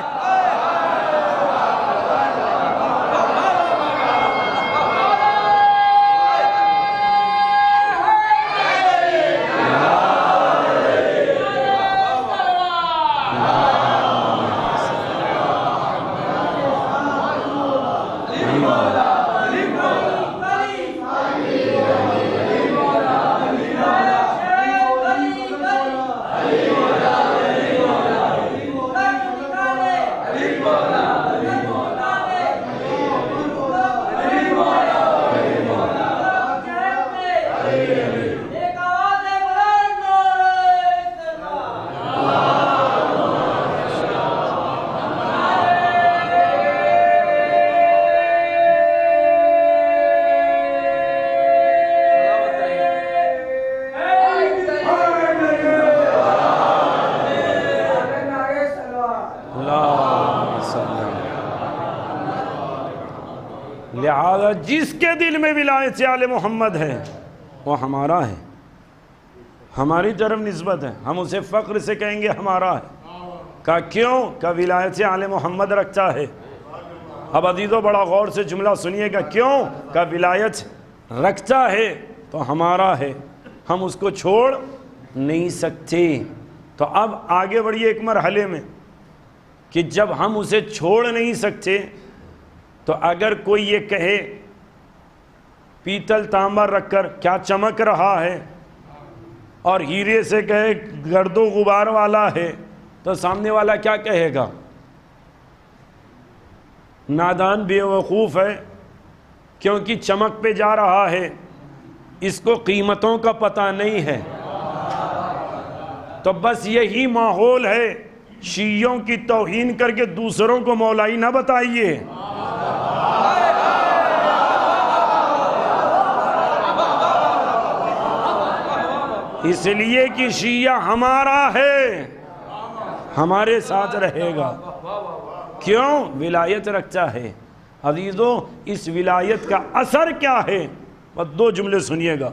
دل میں ولایت آل محمد ہے وہ ہمارا ہے، ہماری طرف نسبت ہے، ہم اسے فخر سے کہیں گے ہمارا ہے۔ کہا کیوں؟ کہ ولایت آل محمد رکھتا ہے۔ اب عزیزو بڑا غور سے جملہ سنیے گا، کیوں؟ کہ ولایت رکھتا ہے تو ہمارا ہے، ہم اس کو چھوڑ نہیں سکتے۔ تو اب آگے بڑھیے ایک مرحلے میں کہ جب ہم اسے چھوڑ نہیں سکتے تو اگر کوئی یہ کہے پیتل تانبا رکھ کر کیا چمک رہا ہے اور ہیرے سے کہے گرد و غبار والا ہے تو سامنے والا کیا کہے گا؟ نادان بے وقوف ہے، کیونکہ چمک پہ جا رہا ہے، اس کو قیمتوں کا پتہ نہیں ہے۔ تو بس یہی ماحول ہے، شیعوں کی توہین کر کے دوسروں کو مولائی نہ بتائیے۔ اس لیے کہ شیعہ ہمارا ہے، ہمارے ساتھ رہے گا۔ کیوں؟ ولایت رکھتا ہے۔ عزیزو اس ولایت کا اثر کیا ہے؟ بس دو جملے سنیے گا۔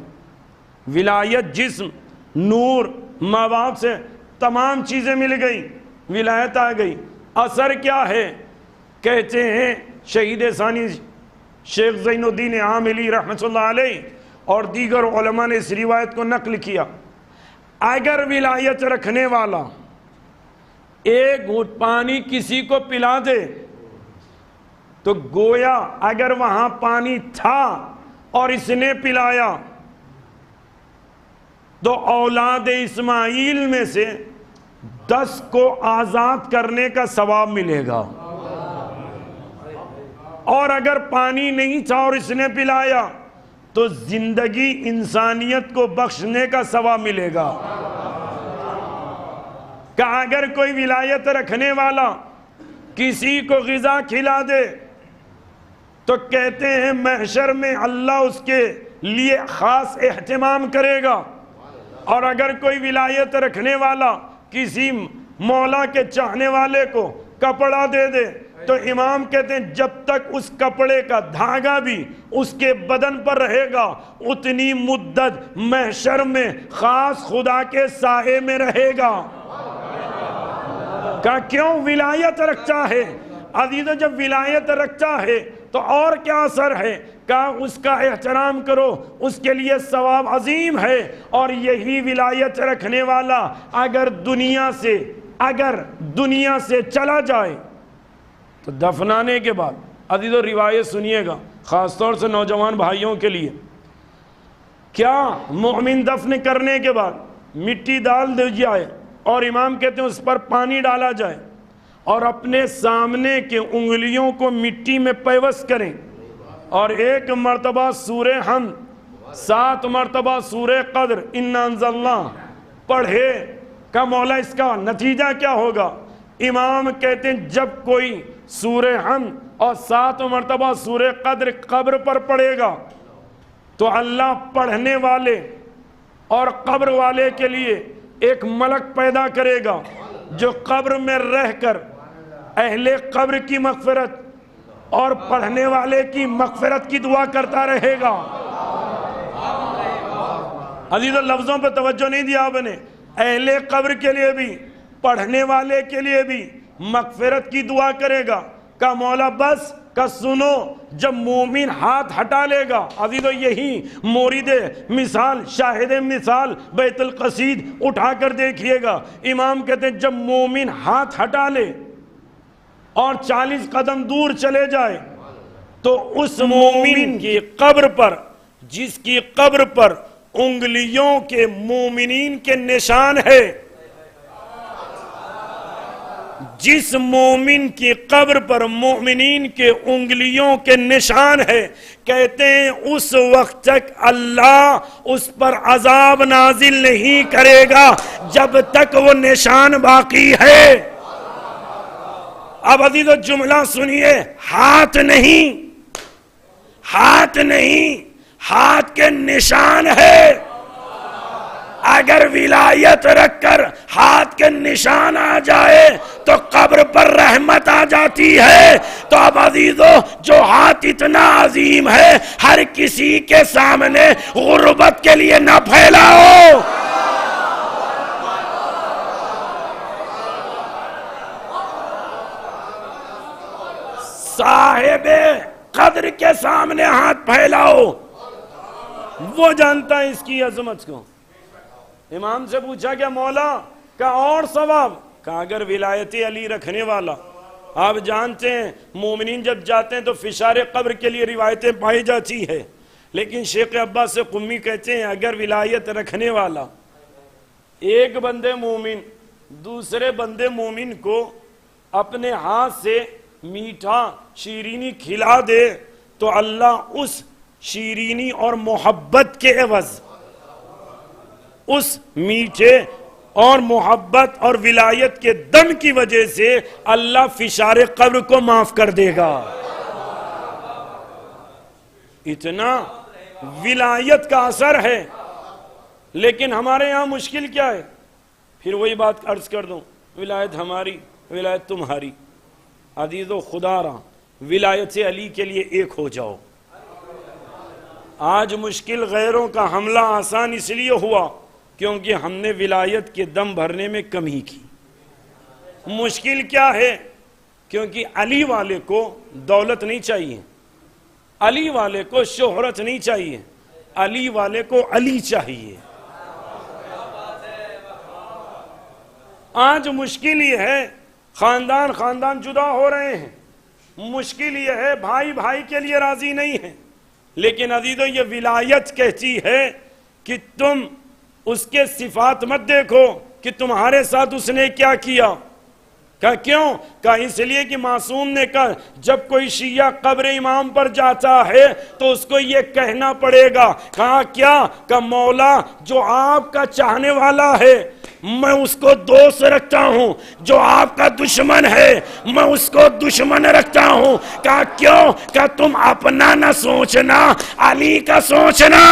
ولایت جسم، نور، ماں باپ سے تمام چیزیں مل گئی، ولایت آ گئی۔ اثر کیا ہے؟ کہتے ہیں شہید ثانی شیخ زین الدین عاملی رحمۃ اللہ علیہ اور دیگر علماء نے اس روایت کو نقل کیا، اگر ولایت رکھنے والا ایک گھونٹ پانی کسی کو پلا دے تو گویا اگر وہاں پانی تھا اور اس نے پلایا تو اولاد اسماعیل میں سے 10 کو آزاد کرنے کا ثواب ملے گا، اور اگر پانی نہیں تھا اور اس نے پلایا تو زندگی انسانیت کو بخشنے کا ثواب ملے گا۔ کہ اگر کوئی ولایت رکھنے والا کسی کو غذا کھلا دے تو کہتے ہیں محشر میں اللہ اس کے لیے خاص اہتمام کرے گا، اور اگر کوئی ولایت رکھنے والا کسی مولا کے چاہنے والے کو کپڑا دے دے تو امام کہتے ہیں جب تک اس کپڑے کا دھاگا بھی اس کے بدن پر رہے گا اتنی مدت محشر میں خاص خدا کے سائے میں رہے گا۔ کہ کیوں؟ ولایت رکھتا ہے۔ عزیزو جب ولایت رکھتا ہے تو اور کیا اثر ہے؟ کہ اس کا احترام کرو، اس کے لیے ثواب عظیم ہے۔ اور یہی ولایت رکھنے والا اگر دنیا سے چلا جائے تو دفنانے کے بعد، عزیزو روایت سنیے گا خاص طور سے نوجوان بھائیوں کے لیے، کیا مومن دفن کرنے کے بعد مٹی ڈال دی جائے اور امام کہتے ہیں اس پر پانی ڈالا جائے اور اپنے سامنے کے انگلیوں کو مٹی میں پیوست کریں اور 1 مرتبہ سورہ حمد، 7 مرتبہ سورہ قدر انا انزلنا پڑھے، کہ مولا اس کا نتیجہ کیا ہوگا؟ امام کہتے ہیں جب کوئی سورہ حمد اور 7 مرتبہ سورہ قدر قبر پر پڑھے گا تو اللہ پڑھنے والے اور قبر والے کے لیے ایک ملک پیدا کرے گا جو قبر میں رہ کر اہل قبر کی مغفرت اور پڑھنے والے کی مغفرت کی دعا کرتا رہے گا۔ عزیزو لفظوں پہ توجہ نہیں دیا آپ نے، اہل قبر کے لیے بھی پڑھنے والے کے لیے بھی مغفرت کی دعا کرے گا۔ کہ مولا بس کہ سنو جب مومن ہاتھ ہٹا لے گا، عزیزو یہی مورد مثال شاہد مثال بیت القصید اٹھا کر دیکھئے گا، امام کہتے ہیں جب مومن ہاتھ ہٹا لے اور 40 قدم دور چلے جائے تو اس مومن کی قبر پر، جس کی قبر پر انگلیوں کے مومنین کے نشان ہے، جس مومن کی قبر پر مومنین کے انگلیوں کے نشان ہے، کہتے ہیں اس وقت تک اللہ اس پر عذاب نازل نہیں کرے گا جب تک وہ نشان باقی ہے۔ اب عزیزو جملہ سنیے، ہاتھ نہیں، ہاتھ کے نشان ہے۔ اگر ولایت رکھ کر ہاتھ کے نشان آ جائے تو قبر پر رحمت آ جاتی ہے. تو اب عزیزو جو ہاتھ اتنا عظیم ہے ہر کسی کے سامنے غربت کے لیے نہ پھیلاؤ. صاحب قدر کے سامنے ہاتھ پھیلاؤ. وہ جانتا ہے اس کی عظمت کو. امام سے پوچھا کہ مولا کا اور ثواب کہ اگر ولایت علی رکھنے والا. آپ جانتے ہیں مومنین جب جاتے ہیں تو فشار قبر کے لیے روایتیں پائی جاتی ہے، لیکن شیخ عباس قمی کہتے ہیں اگر ولایت رکھنے والا ایک بندے مومن دوسرے بندے مومن کو اپنے ہاتھ سے میٹھا شیرینی کھلا دے تو اللہ اس شیرینی اور محبت کے عوض اس میٹھے اور محبت اور ولایت کے دم کی وجہ سے اللہ فشار قبر کو معاف کر دے گا. اتنا ولایت کا اثر ہے. لیکن ہمارے یہاں مشکل کیا ہے؟ پھر وہی بات عرض کر دوں، ولایت ہماری ولایت تمہاری. عزیزو خدا را ولایت علی کے لیے ایک ہو جاؤ. آج مشکل غیروں کا حملہ آسان اس لیے ہوا کیونکہ ہم نے ولایت کے دم بھرنے میں کمی کی. مشکل کیا ہے؟ کیونکہ علی والے کو دولت نہیں چاہیے، علی والے کو شہرت نہیں چاہیے، علی والے کو علی چاہیے. آج مشکل یہ ہے خاندان جدا ہو رہے ہیں، مشکل یہ ہے بھائی بھائی کے لیے راضی نہیں ہے. لیکن عزیزو یہ ولایت کہتی ہے کہ تم اس کے صفات مت دیکھو کہ تمہارے ساتھ اس نے کیا کیا. کہا کیوں؟ کہا اس لیے کہ معصوم نے کہا جب کوئی شیعہ قبر امام پر جاتا ہے تو اس کو یہ کہنا پڑے گا. کہا کیا؟ کہا مولا جو آپ کا چاہنے والا ہے میں اس کو دوست رکھتا ہوں، جو آپ کا دشمن ہے میں اس کو دشمن رکھتا ہوں. کہا کیوں؟ کہا تم اپنا نہ سوچنا، علی کا سوچنا.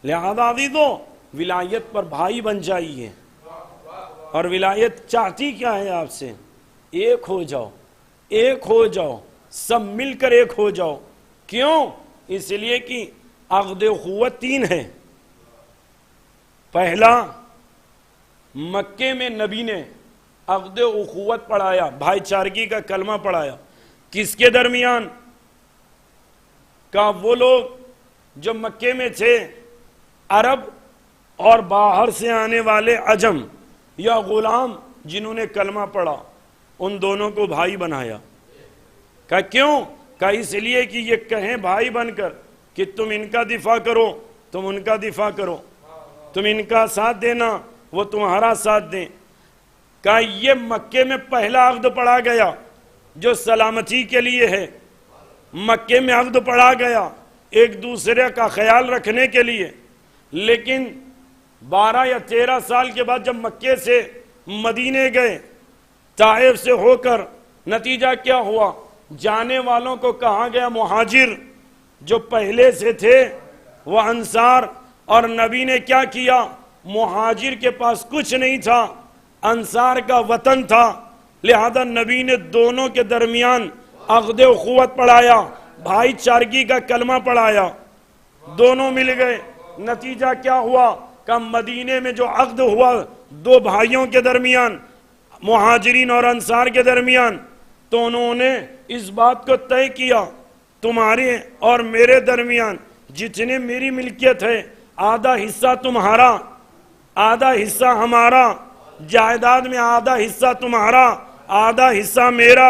لہذا عزیزو ولایت پر بھائی بن جائیے. اور ولایت چاہتی کیا ہے آپ سے؟ ایک ہو جاؤ، ایک ہو جاؤ، سب مل کر ایک ہو جاؤ. کیوں؟ اس لیے کہ عقد اخوت 3 ہے. پہلا، مکے میں نبی نے عقد اخوت پڑھایا، بھائی چارگی کا کلمہ پڑھایا. کس کے درمیان؟ کہ وہ لوگ جو مکے میں تھے عرب اور باہر سے آنے والے عجم یا غلام جنہوں نے کلمہ پڑھا ان دونوں کو بھائی بنایا. کہ کیوں؟ کہ اس لیے کہ یہ کہیں بھائی بن کر کہ تم ان کا دفاع کرو، تم ان کا دفاع کرو، تم ان کا ساتھ دینا وہ تمہارا ساتھ دیں. کہ یہ مکے میں پہلا عقد پڑھا گیا جو سلامتی کے لیے ہے. مکے میں عقد پڑھا گیا ایک دوسرے کا خیال رکھنے کے لیے. لیکن 12 یا 13 سال کے بعد جب مکے سے مدینے گئے طائف سے ہو کر، نتیجہ کیا ہوا؟ جانے والوں کو کہا گیا مہاجر، جو پہلے سے تھے وہ انصار. اور نبی نے کیا کیا؟ مہاجر کے پاس کچھ نہیں تھا، انصار کا وطن تھا، لہذا نبی نے دونوں کے درمیان عقد اخوت پڑھایا، بھائی چارگی کا کلمہ پڑھایا. دونوں مل گئے. نتیجہ کیا ہوا؟ کہ مدینے میں جو عقد ہوا 2 بھائیوں کے درمیان، مہاجرین اور انصار کے درمیان، تو انہوں نے اس بات کو طے کیا تمہارے اور میرے درمیان جتنے میری ملکیت ہے آدھا حصہ تمہارا آدھا حصہ ہمارا، جائیداد میں آدھا حصہ تمہارا آدھا حصہ میرا.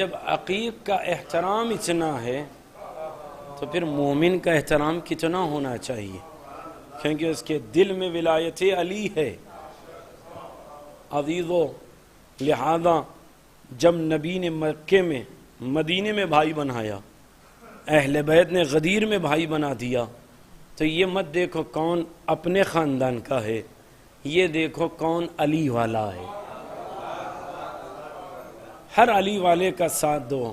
جب عقیق کا احترام اتنا ہے تو پھر مومن کا احترام کتنا ہونا چاہیے، کیونکہ اس کے دل میں ولایت علی ہے۔ عزیزو، لہذا جب نبی نے مکے میں مدینے میں بھائی بنایا، اہل بیت نے غدیر میں بھائی بنا دیا، تو یہ مت دیکھو کون اپنے خاندان کا ہے، یہ دیکھو کون علی والا ہے۔ ہر علی والے کا ساتھ دو،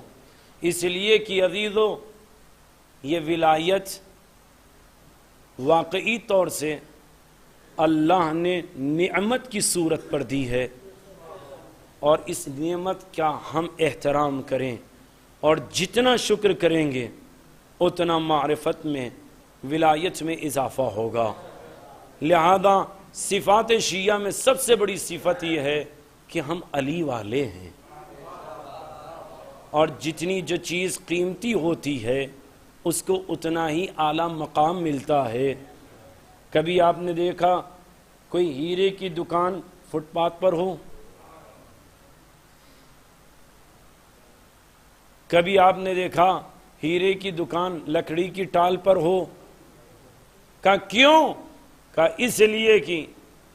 اس لیے کہ عزیزو یہ ولایت واقعی طور سے اللہ نے نعمت کی صورت پر دی ہے، اور اس نعمت کا ہم احترام کریں، اور جتنا شکر کریں گے اتنا معرفت میں ولایت میں اضافہ ہوگا۔ لہذا صفات شیعہ میں سب سے بڑی صفت یہ ہے کہ ہم علی والے ہیں، اور جتنی جو چیز قیمتی ہوتی ہے اس کو اتنا ہی اعلیٰ مقام ملتا ہے۔ کبھی آپ نے دیکھا کوئی ہیرے کی دکان فٹ پاتھ پر ہو؟ کبھی آپ نے دیکھا ہیرے کی دکان لکڑی کی ٹال پر ہو؟ کہا کیوں؟ کہا اس لیے کہ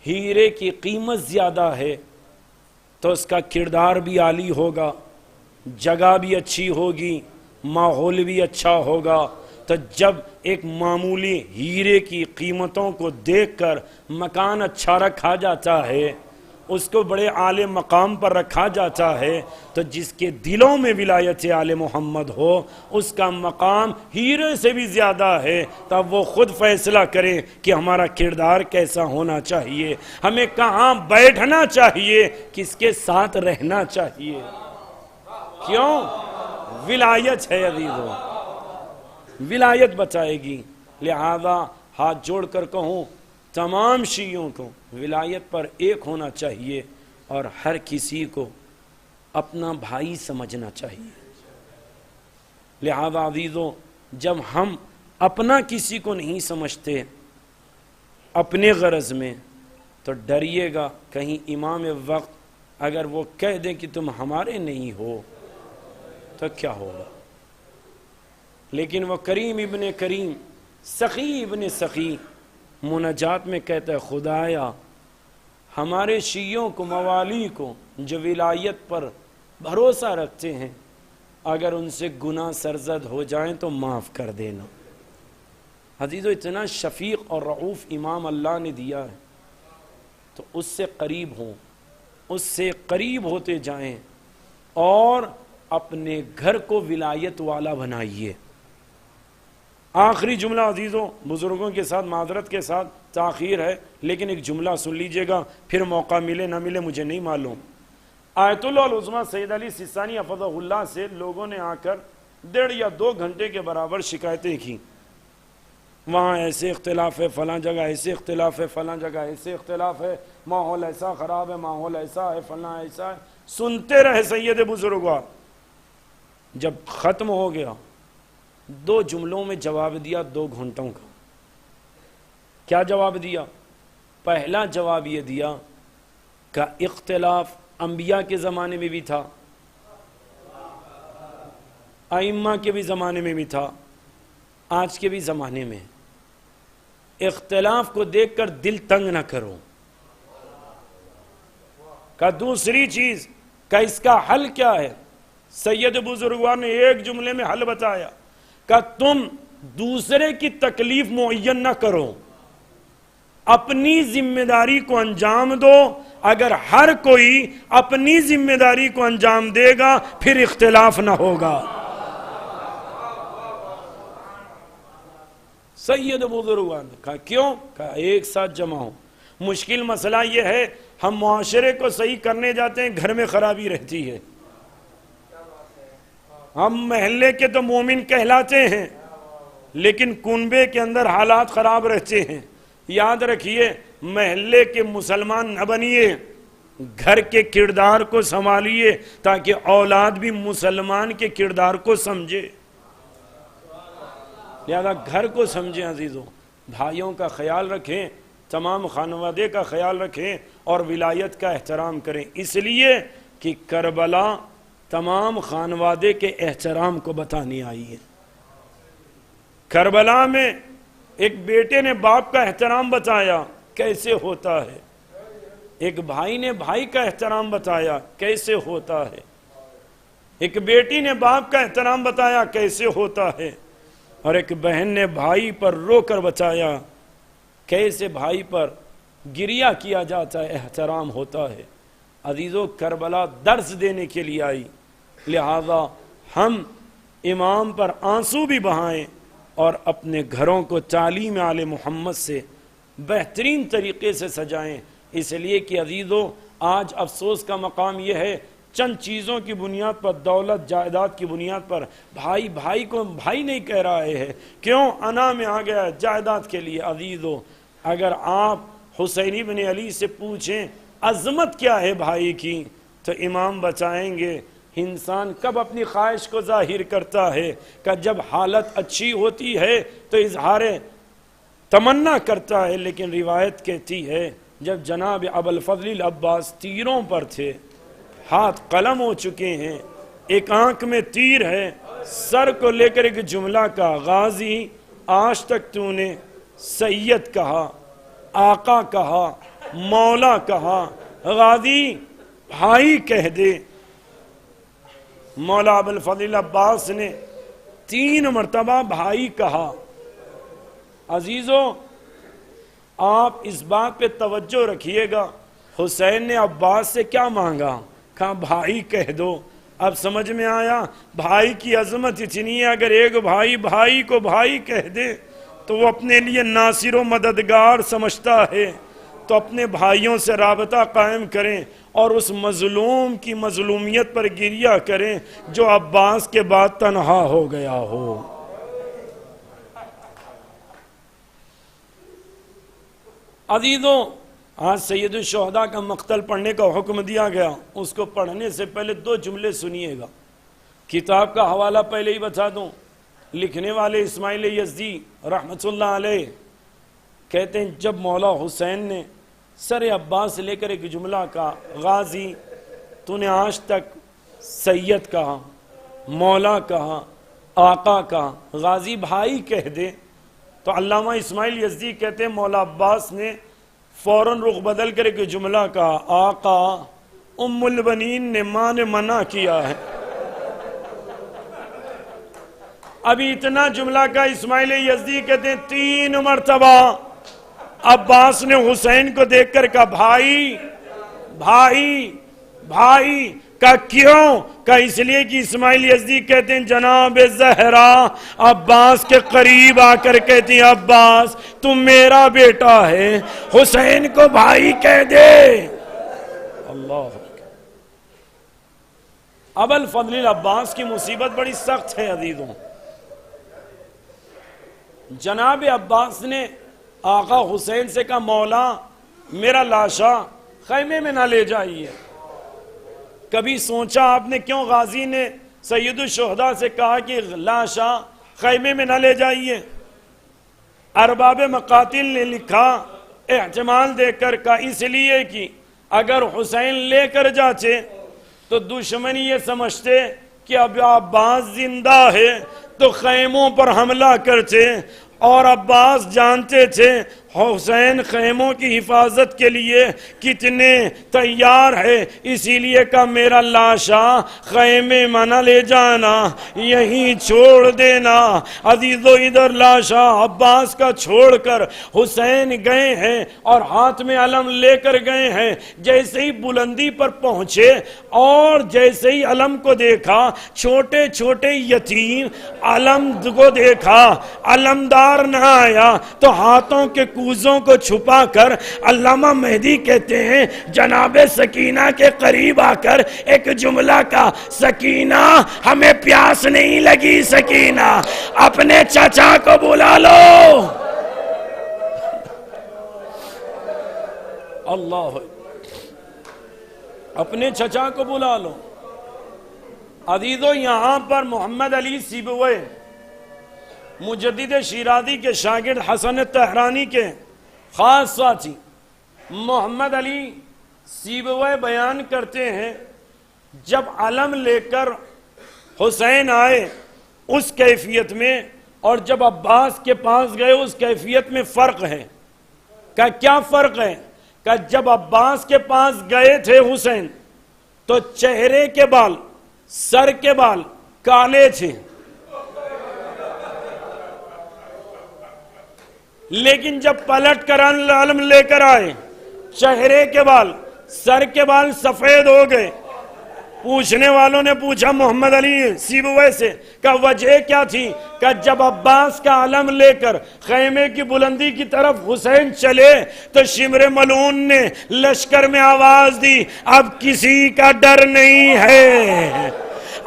ہیرے کی قیمت زیادہ ہے تو اس کا کردار بھی عالی ہوگا، جگہ بھی اچھی ہوگی، ماحول بھی اچھا ہوگا۔ تو جب ایک معمولی ہیرے کی قیمتوں کو دیکھ کر مکان اچھا رکھا جاتا ہے، اس کو بڑے اعلی مقام پر رکھا جاتا ہے، تو جس کے دلوں میں ولایت آل محمد ہو اس کا مقام ہیرے سے بھی زیادہ ہے۔ تب وہ خود فیصلہ کرے کہ ہمارا کردار کیسا ہونا چاہیے، ہمیں کہاں بیٹھنا چاہیے، کس کے ساتھ رہنا چاہیے۔ کیوں؟ ولایت ہے عزیزو، ولایت بچائے گی۔ لہذا ہاتھ جوڑ کر کہوں تمام شیعوں کو ولایت پر ایک ہونا چاہیے، اور ہر کسی کو اپنا بھائی سمجھنا چاہیے۔ لہذا عزیزو، جب ہم اپنا کسی کو نہیں سمجھتے اپنے غرض میں، تو ڈریے گا کہیں امام وقت اگر وہ کہہ دیں کہ تم ہمارے نہیں ہو تو کیا ہوگا۔ لیکن وہ کریم ابن کریم، سخی ابن سخی مناجات میں کہتا ہے خدایا ہمارے شیعوں کو، موالی کو جو ولایت پر بھروسہ رکھتے ہیں، اگر ان سے گناہ سرزد ہو جائیں تو معاف کر دینا۔ عزیزو، اتنا شفیق اور رعوف امام اللہ نے دیا ہے، تو اس سے قریب ہوں، اس سے قریب ہوتے جائیں، اور اپنے گھر کو ولایت والا بنائیے۔ آخری جملہ عزیزوں، بزرگوں کے ساتھ معذرت کے ساتھ تاخیر ہے، لیکن ایک جملہ سن لیجئے گا، پھر موقع ملے نہ ملے مجھے نہیں معلوم۔ آیت اللہ العظمیٰ سید علی سیستانی حفظہ اللہ سے لوگوں نے آ کر 1.5 یا 2 گھنٹے کے برابر شکایتیں کی، وہاں ایسے اختلاف ہے، فلاں جگہ ایسے اختلاف ہے، فلاں جگہ ایسے اختلاف ہے، ماحول ایسا خراب ہے، ماحول ایسا ہے، فلاں ایسا ہے، سنتے رہے سید بزرگوار۔ جب ختم ہو گیا 2 جملوں میں جواب دیا 2 گھنٹوں کا۔ کیا جواب دیا؟ پہلا جواب یہ دیا کہ اختلاف انبیاء کے زمانے میں بھی تھا، ائمہ کے بھی زمانے میں بھی تھا، آج کے بھی زمانے میں۔ اختلاف کو دیکھ کر دل تنگ نہ کرو۔ کہ دوسری چیز کہ اس کا حل کیا ہے؟ سید بزرگوار نے ایک جملے میں حل بتایا کہ تم دوسرے کی تکلیف معین نہ کرو، اپنی ذمہ داری کو انجام دو۔ اگر ہر کوئی اپنی ذمہ داری کو انجام دے گا پھر اختلاف نہ ہوگا۔ سید بزرگوار نے کہا کیوں؟ کہا ایک ساتھ جمع ہو۔ مشکل مسئلہ یہ ہے ہم معاشرے کو صحیح کرنے جاتے ہیں، گھر میں خرابی رہتی ہے۔ ہم محلے کے تو مومن کہلاتے ہیں، لیکن کنبے کے اندر حالات خراب رہتے ہیں۔ یاد رکھیے، محلے کے مسلمان نہ بنیے، گھر کے کردار کو سنبھالیے تاکہ اولاد بھی مسلمان کے کردار کو سمجھے۔ لہذا گھر کو سمجھیں عزیزوں، بھائیوں کا خیال رکھیں، تمام خانوادے کا خیال رکھیں، اور ولایت کا احترام کریں، اس لیے کہ کربلا تمام خانوادے کے احترام کو بتانے آئی ہے۔ کربلا میں ایک بیٹے نے باپ کا احترام بتایا کیسے ہوتا ہے، ایک بھائی نے بھائی کا احترام بتایا کیسے ہوتا ہے، ایک بیٹی نے باپ کا احترام بتایا کیسے ہوتا ہے، اور ایک بہن نے بھائی پر رو کر بتایا کیسے بھائی پر گریہ کیا جاتا ہے، احترام ہوتا ہے۔ عزیزو، کربلا درس دینے کے لیے آئی، لہذا ہم امام پر آنسو بھی بہائیں اور اپنے گھروں کو تعلیم آل محمد سے بہترین طریقے سے سجائیں۔ اس لیے کہ عزیزو، آج افسوس کا مقام یہ ہے، چند چیزوں کی بنیاد پر، دولت جائیداد کی بنیاد پر بھائی بھائی کو بھائی نہیں کہہ رہا ہے۔ کیوں؟ انا میں آ گیا جائیداد کے لیے۔ عزیزو، اگر آپ حسین بن علی سے پوچھیں عظمت کیا ہے بھائی کی، تو امام بتائیں گے انسان کب اپنی خواہش کو ظاہر کرتا ہے کہ جب حالت اچھی ہوتی ہے تو اظہار تمنا کرتا ہے، لیکن روایت کہتی ہے جب جناب ابوالفضل العباس تیروں پر تھے، ہاتھ قلم ہو چکے ہیں، ایک آنکھ میں تیر ہے، سر کو لے کر ایک جملہ کا، غازی آج تک تو نے سید کہا، آقا کہا، مولا کہا، غازی بھائی کہہ دے۔ مولا ابوالفضل عباس نے 3 مرتبہ بھائی کہا۔ عزیزو، آپ اس بات پہ توجہ رکھیے گا، حسین نے عباس سے کیا مانگا؟ کہا بھائی کہہ دو۔ اب سمجھ میں آیا بھائی کی عظمت اتنی ہے، اگر ایک بھائی بھائی کو بھائی کہہ دے تو وہ اپنے لیے ناصر و مددگار سمجھتا ہے۔ تو اپنے بھائیوں سے رابطہ قائم کریں اور اس مظلوم کی مظلومیت پر گریہ کریں جو عباس کے بعد تنہا ہو گیا ہو۔ عزیزوں، آج سید الشہداء کا مقتل پڑھنے کا حکم دیا گیا، اس کو پڑھنے سے پہلے 2 جملے سنیے گا۔ کتاب کا حوالہ پہلے ہی بتا دوں، لکھنے والے اسماعیل یزدی رحمت اللہ علیہ کہتے ہیں جب مولا حسین نے سر عباس لے کر ایک جملہ کہا، غازی تو نے آج تک سید کہا، مولا کہا، آقا کہا، غازی بھائی کہہ دے، تو علامہ اسماعیل یزدی کہتے ہیں مولا عباس نے فوراً رخ بدل کر ایک جملہ کہا، آقا ام البنین نے ماں نے منع کیا ہے۔ ابھی اتنا جملہ کا اسماعیل یزدی کہتے ہیں 3 مرتبہ عباس نے حسین کو دیکھ کر کہا بھائی بھائی بھائی۔ کہا کیوں؟ کہا اس لیے کہ اسماعیل یزدی کہتے ہیں جناب زہرا عباس کے قریب آ کر کہتی ہیں عباس تم میرا بیٹا ہے، حسین کو بھائی کہہ دے۔ اللہ، ابوالفضل العباس کی مصیبت بڑی سخت ہے عزیزوں۔ جناب عباس نے آقا حسین سے کہا مولا میرا لاشا خیمے میں نہ لے جائیے۔ کبھی سوچا آپ نے کیوں غازی نے سید الشہداء سے کہا کہ لاشا خیمے میں نہ لے جائیے؟ ارباب مقاتل نے لکھا احتمال دے کر کہا اس لیے کہ اگر حسین لے کر جاتے تو دشمن یہ سمجھتے کہ اب عباس زندہ ہے تو خیموں پر حملہ کرتے، اور عباس جانتے تھے حسین خیموں کی حفاظت کے لیے کتنے تیار ہے، اسی لیے کہا میرا لاشا خیمے میں نہ لے جانا، یہیں چھوڑ دینا۔ عزیزو، ادھر لاشا عباس کا چھوڑ کر حسین گئے ہیں اور ہاتھ میں علم لے کر گئے ہیں۔ جیسے ہی بلندی پر پہنچے اور جیسے ہی علم کو دیکھا، چھوٹے چھوٹے یتیم علم کو دیکھا، علمدار نہ آیا تو ہاتھوں کے کوزوں کو چھپا کر علامہ مہدی کہتے ہیں جناب سکینہ کے قریب آ کر ایک جملہ کا، سکینہ ہمیں پیاس نہیں لگی، سکینہ اپنے چچا کو بلا لو۔ اللہ، اپنے چچا کو بلا لو۔ عزیزو، یہاں پر محمد علی سیبوی مجدد شیرازی کے شاگرد حسن تہرانی کے خاص ساتھی محمد علی سیبوی بیان کرتے ہیں جب علم لے کر حسین آئے اس کیفیت میں اور جب عباس کے پاس گئے اس کیفیت میں فرق ہے. کہ کیا فرق ہے؟ کہ جب عباس کے پاس گئے تھے حسین تو چہرے کے بال، سر کے بال کالے تھے، لیکن جب پلٹ کر علم لے کر آئے چہرے کے بال، سر کے بال سفید ہو گئے. پوچھنے والوں نے پوچھا محمد علی سیبوے سے کہ وجہ کیا تھی؟ کہ جب عباس کا علم لے کر خیمے کی بلندی کی طرف حسین چلے تو شمر ملعون نے لشکر میں آواز دی، اب کسی کا ڈر نہیں ہے،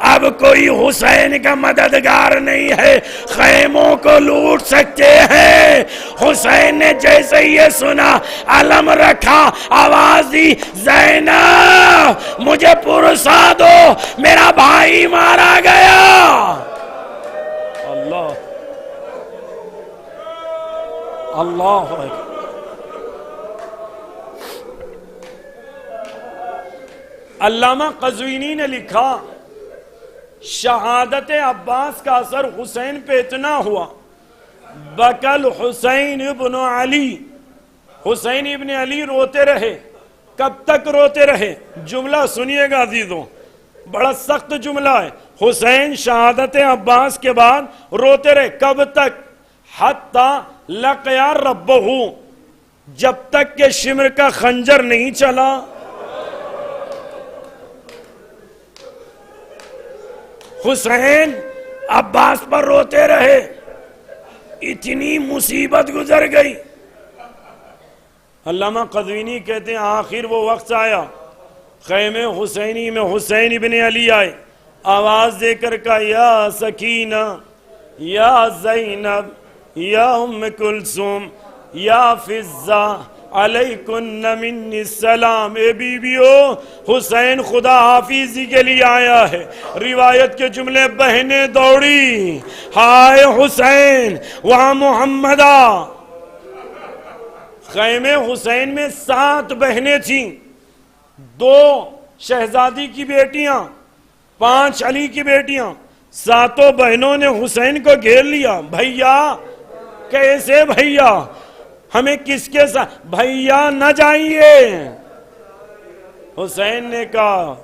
اب کوئی حسین کا مددگار نہیں ہے، خیموں کو لوٹ سکتے ہیں. حسین نے جیسے یہ سنا علم رکھا، آواز دی، زینب مجھے پرسا دو، میرا بھائی مارا گیا. اللہ اللہ علامہ قزوینی نے لکھا شہادت عباس کا اثر حسین پہ اتنا ہوا، بکل حسین ابن علی، حسین ابن علی روتے رہے. کب تک روتے رہے؟ جملہ سنیے گا عزیزوں، بڑا سخت جملہ ہے. حسین شہادت عباس کے بعد روتے رہے. کب تک؟ حتی لقیا ربہ، جب تک کہ شمر کا خنجر نہیں چلا. حسین عباس پر روتے رہے، اتنی مصیبت گزر گئی. علامہ قزوینی کہتے ہیں آخر وہ وقت آیا، خیمے حسینی میں حسین ابن علی آئے، آواز دے کر کہا یا سکینہ، یا زینب، یا ام کلثوم، یا فضہ، علیکن منی السلام. اے بیویو، حسین خدا حافظی کے لیے آیا ہے. روایت کے جملے، بہنیں دوڑی، ہائے حسین وہاں محمدہ. خیمے حسین میں 7 بہنیں تھیں، 2 شہزادی کی بیٹیاں، 5 علی کی بیٹیاں. 7 بہنوں نے حسین کو گھیر لیا. بھیا کیسے بھیا؟ ہمیں کس کے ساتھ؟ بھیا نہ جائیے. حسین نے کہا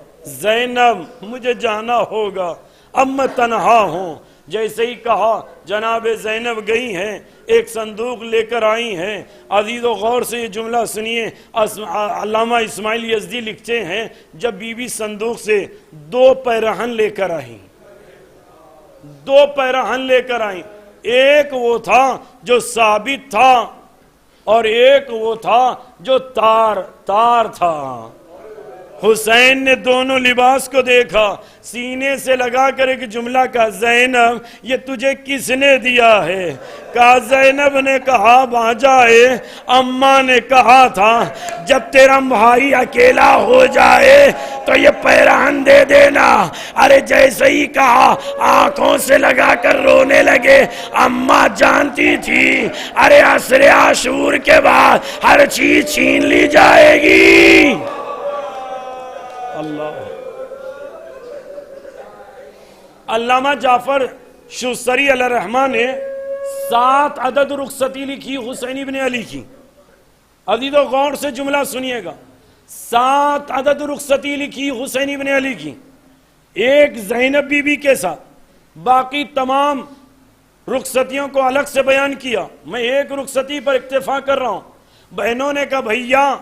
زینب مجھے جانا ہوگا، اب میں تنہا ہوں. جیسے ہی کہا جناب زینب گئی ہیں، ایک صندوق لے کر آئی ہیں. عزیز و غور سے یہ جملہ سنیے. علامہ اسماعیل یزدی لکھتے ہیں جب بی بی صندوق سے 2 پیرہن لے کر آئیں، 2 پیرہن لے کر آئیں. ایک وہ تھا جو ثابت تھا اور ایک وہ تھا جو تار تھا. حسین نے دونوں لباس کو دیکھا، سینے سے لگا کر ایک جملہ کہا زینب یہ تجھے کس نے دیا ہے؟ کہا زینب نے کہا باجائے اماں نے کہا تھا جب تیرا بھائی اکیلا ہو جائے تو یہ پیرہن دے دینا. ارے جیسے ہی کہا آنکھوں سے لگا کر رونے لگے. اماں جانتی تھی ارے عصر عاشور کے بعد ہر چیز چھین لی جائے گی. اللہ. علامہ جعفر شوستری علیہ الرحمہ نے 7 عدد رخصتی لکھی حسین ابن علی کی. عزیز و غور سے جملہ سنیے گا، 7 عدد رخصتی لکھی حسین ابن علی کی، ایک زینب بی بی کے ساتھ. باقی تمام رخصتیوں کو الگ سے بیان کیا. میں ایک رخصتی پر اکتفا کر رہا ہوں. بہنوں نے کہا بھیا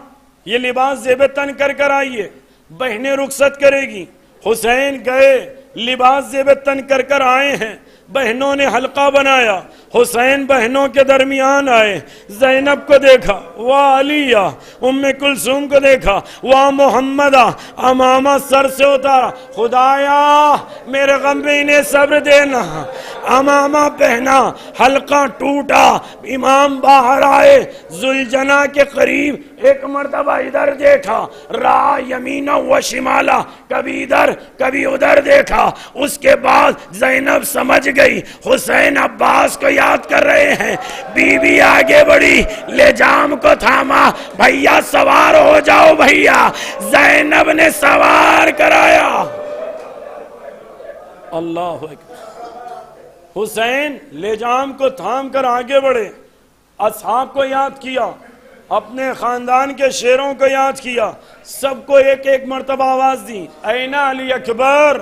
یہ لباس زیب تن کر کر آئیے، بہنیں رخصت کرے گی. حسین گئے، لباس زیب تن کر کر آئے ہیں. بہنوں نے حلقہ بنایا. حسین بہنوں کے درمیان آئے. زینب کو دیکھا، واہ علیہ. ام کلثوم کو دیکھا، واہ محمدہ. امامہ سر سے اتارا، خدایا میرے غم میں انہیں صبر دینا. امامہ پہنا، حلقہ ٹوٹا. امام باہر آئے، ذوالجناح کے قریب ایک مرتبہ ادھر دیکھا، راہ یمینہ و شمالہ، کبھی ادھر کبھی ادھر دیکھا. اس کے بعد زینب سمجھ گئی حسین عباس کو یاد کر رہے ہیں. بی بی آگے بڑھی, لجام کو تھاما, بھیا سوار ہو جاؤ بھیا. زینب نے سوار کرایا. اللہ اکبر. حسین لجام کو تھام کر آگے بڑھے, اصحاب کو یاد کیا, اپنے خاندان کے شیروں کو یاد کیا, سب کو ایک ایک مرتبہ آواز دی, این علی اکبر,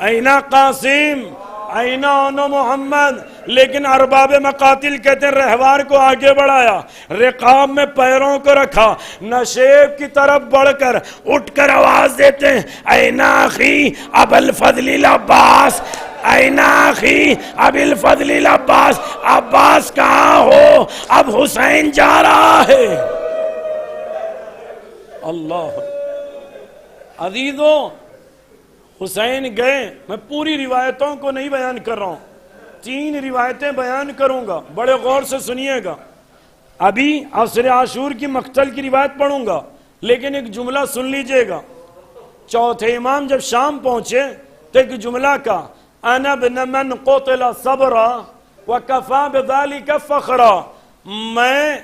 این قاسم, این آنو محمد. لیکن ارباب مقاتل کہتے ہیں رہوار کو آگے بڑھایا, رقاب میں پیروں کو رکھا, نشیب کی طرف بڑھ کر اٹھ کر آواز دیتے ہیں, این اخی ابو الفضل العباس, این اخی ابو الفضل العباس. عباس کہاں ہو, اب حسین جا رہا ہے. اللہ عزیزو, حسین گئے. میں پوری روایتوں کو نہیں بیان کر رہا ہوں, 3 روایتیں بیان کروں گا, بڑے غور سے سنیے گا. ابھی عصر عاشور کی مقتل کی روایت پڑھوں گا, لیکن ایک جملہ سن لیجئے گا. چوتھے امام جب شام پہنچے تو ایک جملہ کا, انا ابن من قتل صبرا وکفا بذالک فخرا, میں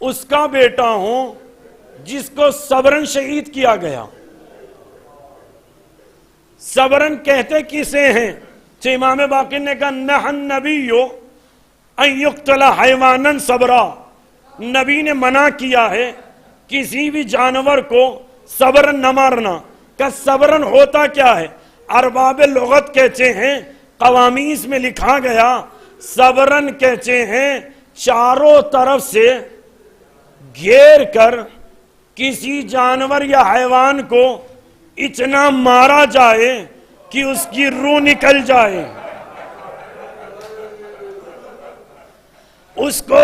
اس کا بیٹا ہوں جس کو صبرن شہید کیا گیا. صبرن کہتے کسے ہیں؟ تو امام باقر نے کہا نہى النبی ان یقتل حیوانا صبرا, نبی نے منع کیا ہے کسی بھی جانور کو صبرن نہ مارنا. کہ صبرن ہوتا کیا ہے؟ ارباب لغت کہتے ہیں, قوامیس میں لکھا گیا, صبرن کہتے ہیں چاروں طرف سے گھیر کر کسی جانور یا حیوان کو اتنا مارا جائے کہ اس کی روح نکل جائے. اس کو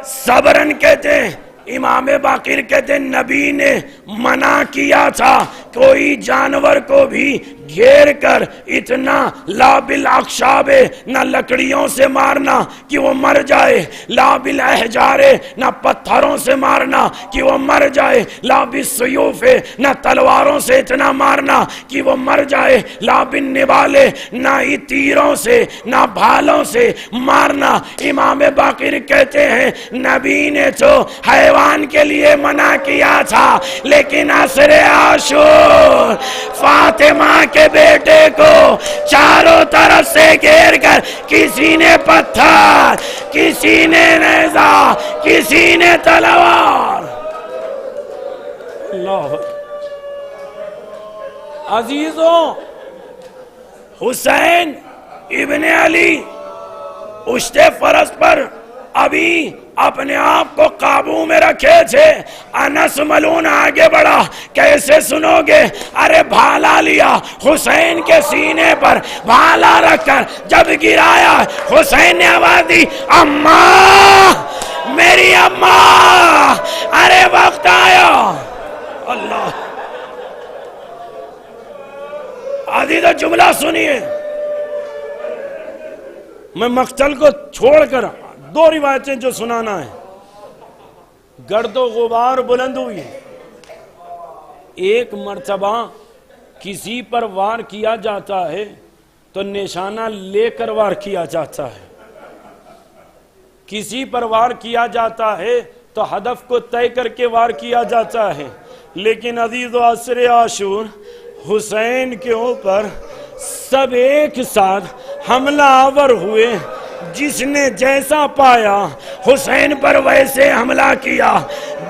صبرن کہتے ہیں. امام باقر کہتے ہیں نبی نے منع کیا تھا کوئی جانور کو بھی گھیر کر اتنا لا بالاخشاب, نہ لکڑیوں سے مارنا کہ وہ مر جائے, لا بالاحجار, نہ پتھروں سے مارنا کہ وہ مر جائے, لا بالسیوف, نہ تلواروں سے اتنا مارنا کہ وہ مر جائے, لا بالنبال, نہ ہی تیروں سے نہ بھالوں سے مارنا. امام باقر کہتے ہیں نبی نے تو حیوان کے لیے منع کیا تھا, لیکن عصر عاشور فاطمہ کے بیٹے کو چاروں طرف سے گھیر کر کسی نے پتھر, کسی نے نیزہ, کسی نے تلوار. اللہ عزیزوں, حسین ابن علی اشتے فرس پر ابھی اپنے آپ کو قابو میں رکھے تھے. انس ملون آگے بڑھا, کیسے سنو گے؟ ارے بھالا لیا, حسین کے سینے پر بھالا رکھ کر جب گرایا, حسین نے آواز دی اماں, میری اماں, ارے وقت آیا. اللہ عزیزو جملہ سنیے, میں مقتل کو چھوڑ کر 2 روایتیں جو سنانا ہے. گرد و غبار بلند ہوئی, ایک مرتبہ کسی پر وار کیا جاتا ہے تو نشانہ لے کر وار کیا جاتا ہے, کسی پر وار کیا جاتا ہے تو ہدف کو طے کر کے وار کیا جاتا ہے. لیکن عزیز و عصر عاشور حسین کے اوپر سب ایک ساتھ حملہ آور ہوئے, جس نے جیسا پایا حسین پر ویسے حملہ کیا.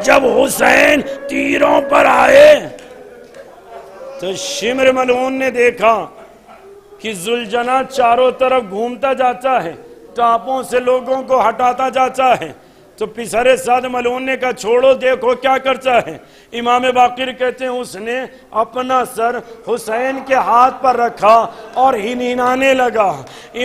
جب حسین تیروں پر آئے تو شمر ملعون نے دیکھا کہ ذوالجناح چاروں طرف گھومتا جاتا ہے, ٹاپوں سے لوگوں کو ہٹاتا جاتا ہے. تو پسرے سعد ملعون نے کہا چھوڑو دیکھو کیا کرتا ہے. امام باقر کہتے ہیں اس نے اپنا سر حسین کے ہاتھ پر رکھا اور ہنہنانے لگا.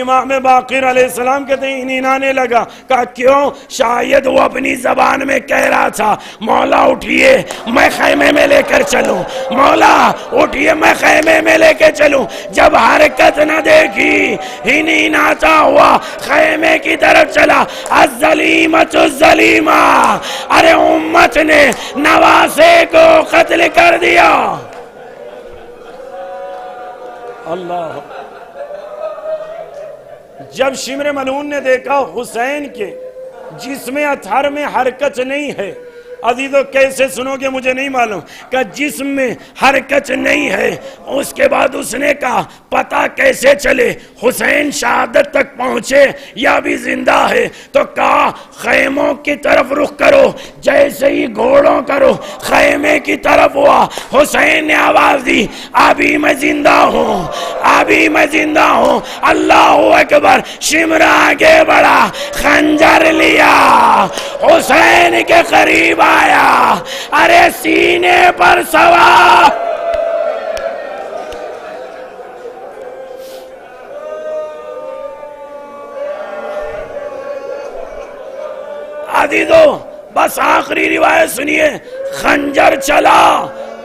امام باقر علیہ السلام کہتے ہیں ہنہنانے لگا. کہا کیوں؟ شاید وہ اپنی زبان میں کہہ رہا تھا مولا اٹھئے میں خیمے میں لے کر چلوں, مولا اٹھئے میں خیمے میں لے کے چلوں. جب حرکت نہ دیکھی ہنہناتا ہوا خیمے کی طرف چلا. الظلیمۃ الظلیمہ, ارے امت نے نواسے کو قتل کر دیا. اللہ جب شمر ملعون نے دیکھا حسین کے جسم اطہر میں حرکت نہیں ہے، عزیزو کیسے سنو گے مجھے نہیں معلوم، کہ جسم میں حرکت نہیں ہے، اس کے بعد اس نے کہا پتہ کیسے چلے حسین شہادت تک پہنچے یا بھی زندہ ہے؟ تو کہا خیموں کی طرف رخ کرو، جیسے ہی گھوڑوں کرو خیمے کی طرف ہوا، حسین نے آواز دی ابھی میں زندہ ہوں، ابھی میں زندہ ہوں، اللہ اکبر۔ شمر آگے بڑھا، خنجر لیا، حسین کے قریب آیا، ارے سینے پر سوار، عزیزو بس آخری روایت سنیے، خنجر چلا،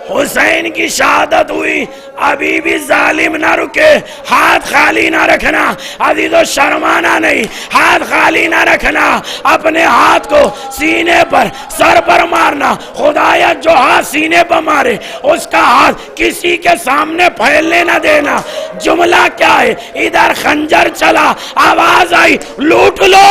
حسین کی شہادت ہوئی، ابھی بھی ظالم نہ رکے، ہاتھ خالی نہ رکھنا عزیزو، شرمانا نہیں، ہاتھ خالی نہ رکھنا، اپنے ہاتھ کو سینے پر سر پر مارنا، خدایا جو ہاتھ سینے پر مارے اس کا ہاتھ کسی کے سامنے پھیلنے نہ دینا۔ جملہ کیا ہے؟ ادھر خنجر چلا، آواز آئی لوٹ لو،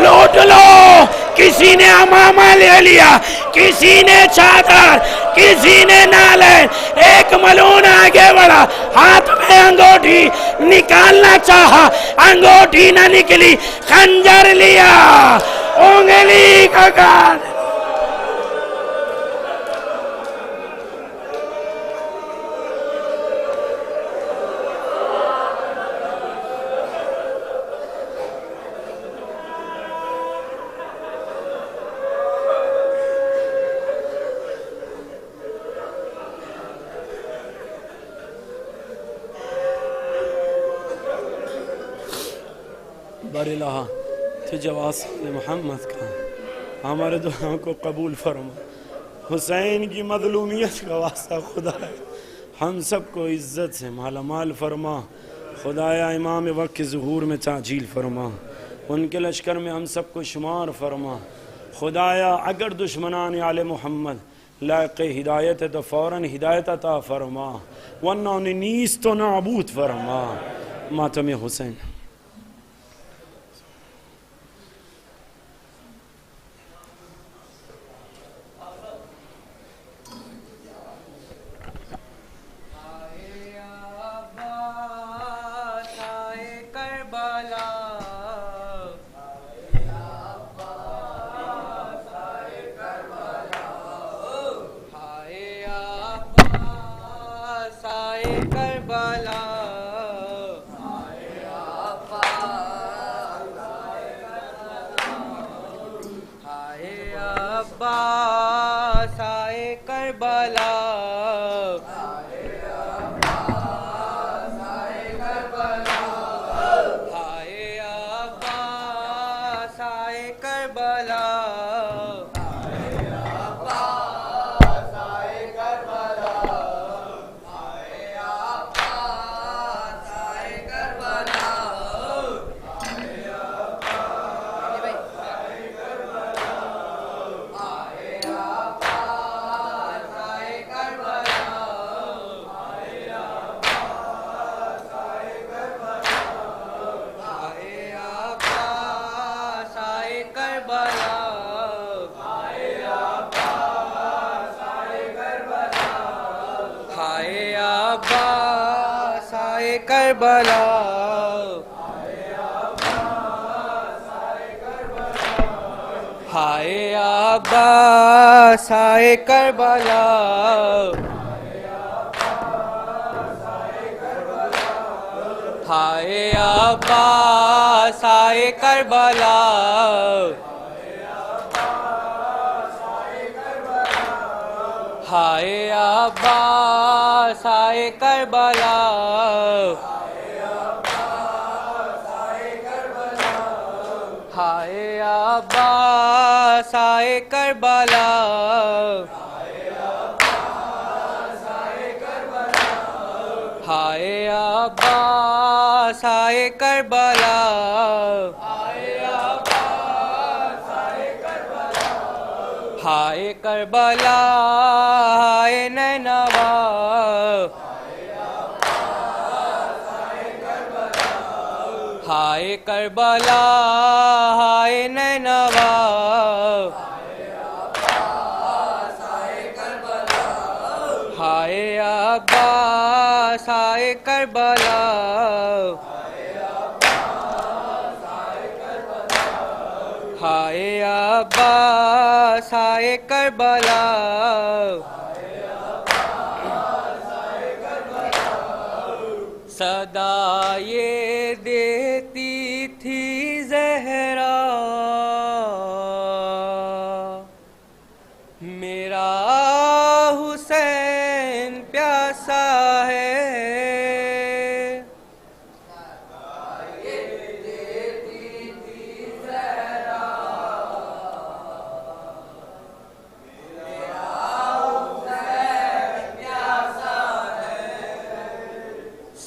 لوٹ لو، کسی نے امامہ لے لیا، کسی نے چادر، کسی نے نالین، ایک ملعون آگے بڑھا، ہاتھ میں انگوٹھی نکالنا چاہا، انگوٹھی نہ نکلی، خنجر لیا، انگلی کا کاٹ، بار الہ تجھے واسطے محمد کا ہمارے دعاؤں کو قبول فرما، حسین کی مظلومیت کا واسطہ خدا ہے ہم سب کو عزت سے مالا مال فرما، خدایا امام وقت کے ظہور میں تعجیل فرما، ان کے لشکر میں ہم سب کو شمار فرما، خدایا اگر دشمنان آل محمد لائق ہدایت ہے تو فوراً ہدایت عطا فرما، ورنہ انہیں نیست و نابود فرما۔ ماتم حسین۔ کربلا ہائے عباس آئے کربلا، ہائے عباس آئے کربلا، ہائے عباس آئے کربلا، ہائے عباس آئے کربلا، ہائے عباس آئے کربلا، ہائے کربلا، ہائے نینوا، ہائے ہائے کربلا ہائے نینوا ہائے عباس ہائے کربلا ہائے عباس ہائے کربلا صدا یہ دیتی تھی زہرا میرا حسین پیاسا ہے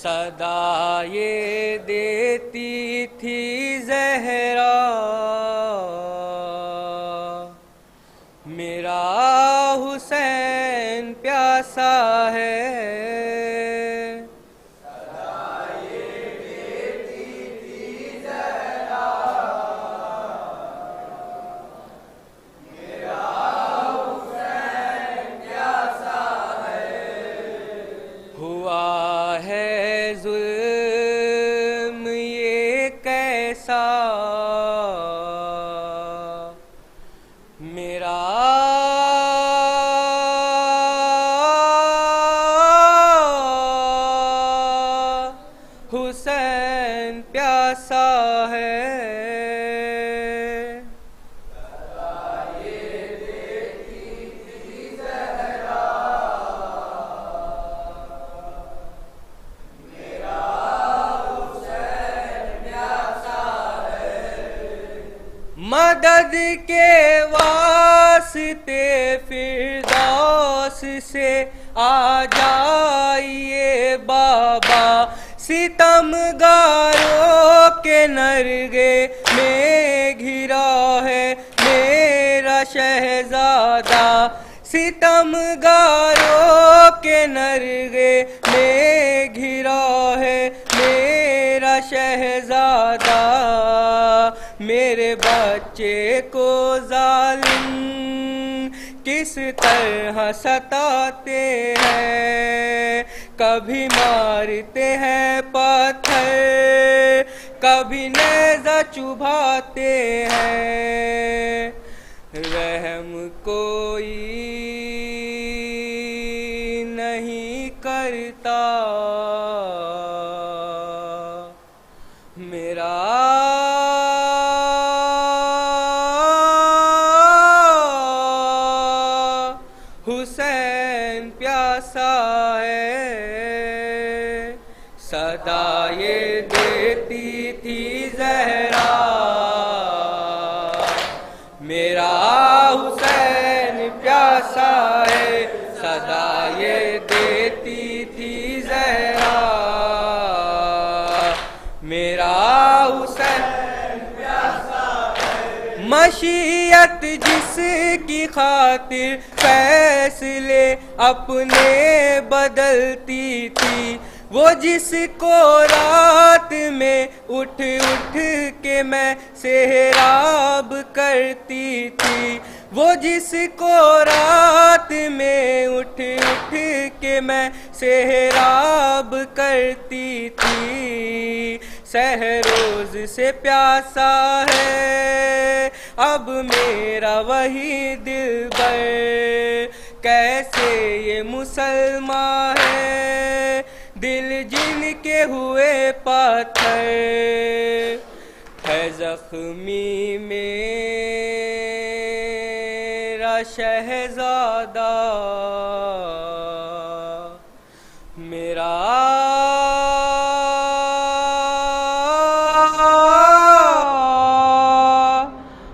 صدا یہ دیتی تھی زہرا میرا حسین پیاسا ہے ظلم یہ کیسا میرا حسین پیاسا ہے مدد کے واسطے فردوس سے آ جائیے بابا ستم گاروں کے نرگے میں گھرا ہے میرا شہزادہ ستم گاروں کے نرگے میں گھرا ہے میرا شہزادہ میرے بچے کو ظالم کس طرح ستاتے ہیں کبھی مارتے ہیں پتھر کبھی نیزہ چبھاتے ہیں رحم کوئی نہیں کرتا میرا حسین پیاسا ہے صدا یہ دیتی تھی زہرا میرا حسین پیاسا ہے صدا یہ دیتی تھی زہرا میرا حسین پیاسا ہے مشیت جس کی خاطر فیصلے اپنے بدلتی تھی وہ جس کو رات میں اٹھ اٹھ کے میں سحراب کرتی تھی وہ جس کو رات میں اٹھ اٹھ کے میں سحراب کرتی تھی سحروز سے پیاسا ہے اب میرا وہی دلبر کیسے یہ مسلمان ہے دل جن کے ہوئے پتھر ہے زخمی میرا شہزادہ میرا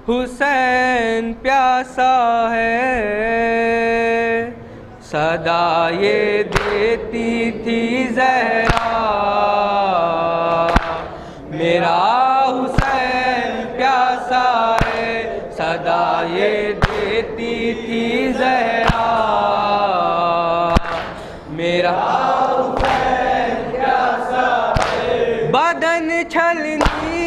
حسین پیاسا ہے صدا یہ دیتی تھی زہرا میرا حسین پیاسا ہے صدا یہ دیتی تھی زہرا میرا حسین پیاسا ہے بدن چھلنی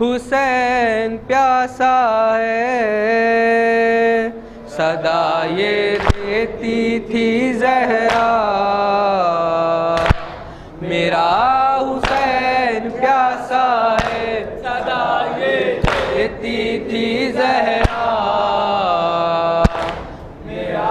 حسین پیاسا ہے صدا یہ دیتی تھی زہرا میرا حسین پیاسا ہے صدا یہ دیتی تھی زہرا میرا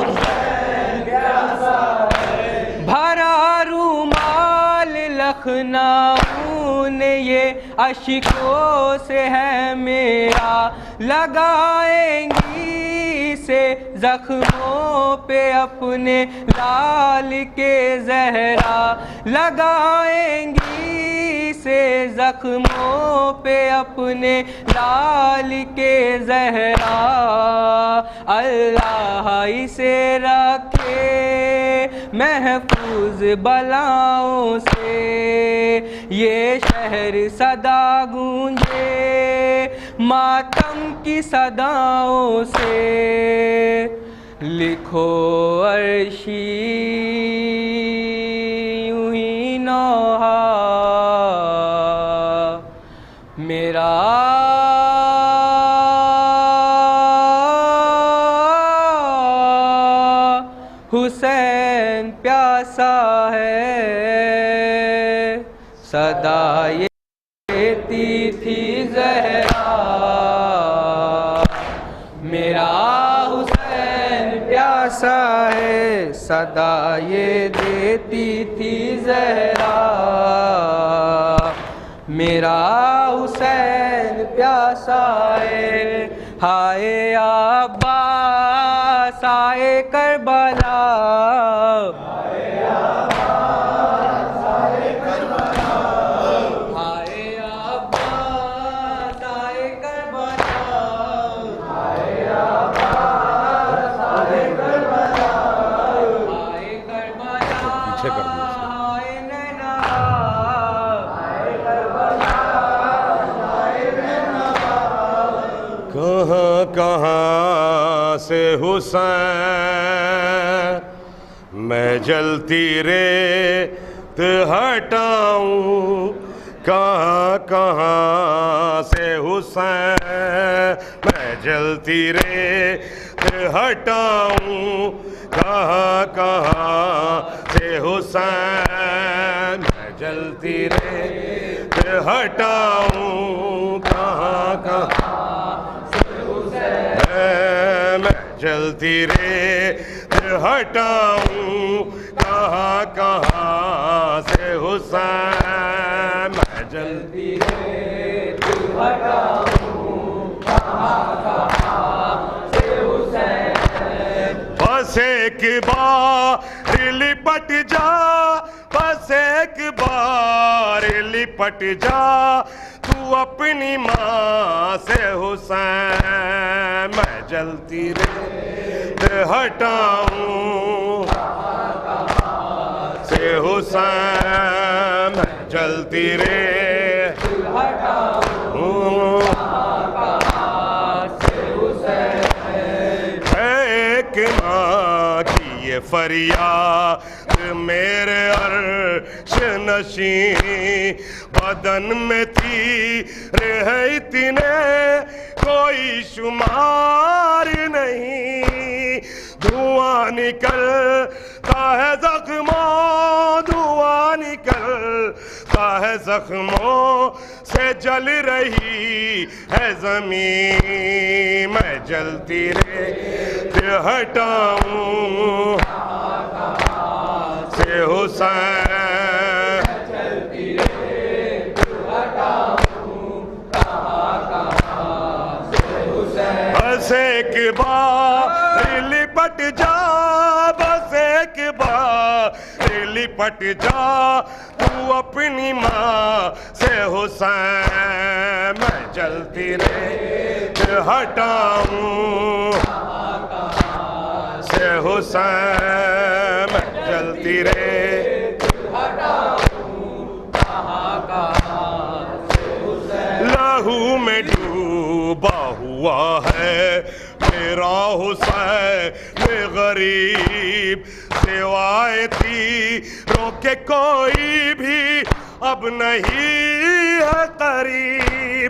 حسین پیاسا ہے بھرا رومال لکھنؤ نے یہ اشکوں سے ہے میرا لگائیں گی سے زخموں پہ اپنے لال کے زہرا لگائیں گی سے زخموں پہ اپنے لال کے زہرا اللہ اسے رکھے محفوظ بلاؤں سے یہ شہر صدا گونجے ماتم کی صداؤں سے لکھو عرشی یوں ہی نوحہ میرا حسین پیاسا ہے صدا یہ دیتی تھی زہرا میرا حسین پیاسا ہے صدا یہ دیتی تھی زہرا میرا حسین پیاسا ہے ہائے عباس آئے کربلا کہاں کہاں سے حسین میں جلتی ریت ہٹاؤں کہاں کہاں سے حسین میں جلتی ریت ہٹاؤں کہاں کہاں سے حسین میں جلتی ریت ہٹاؤں کہاں کہاں میں جلتی ریت ہٹاؤں کہاں کہاں سے حسین میں جلتی ریت ہٹاؤں کہاں کہاں سے حسین بس ایک بار لپٹ جا بس ایک بار لپٹ جا تو اپنی ماں سے حسین میں جلتی ریت ہٹاؤں سے حسین میں جلتی ریت ہٹاؤں ایک ماں کی یہ فریاد میرے عرش نشین بدن میں تھی رہے اتنے کوئی شمار نہیں دھواں نکلتا ہے زخموں دھواں نکلتا ہے زخموں سے جل رہی ہے زمین میں جلتی ریت ہٹاؤں سے حسین بس ایک بار لپٹ جا بس ایک بار لپٹ جا تو اپنی ماں سے حسین میں جلتی ریت ہٹاؤں سے حسین میں جلتی ریت لہو میں ڈوبا ہوا ہے میرا حسین میں غریب سوائے تیروں کے کوئی بھی اب نہیں ہے قریب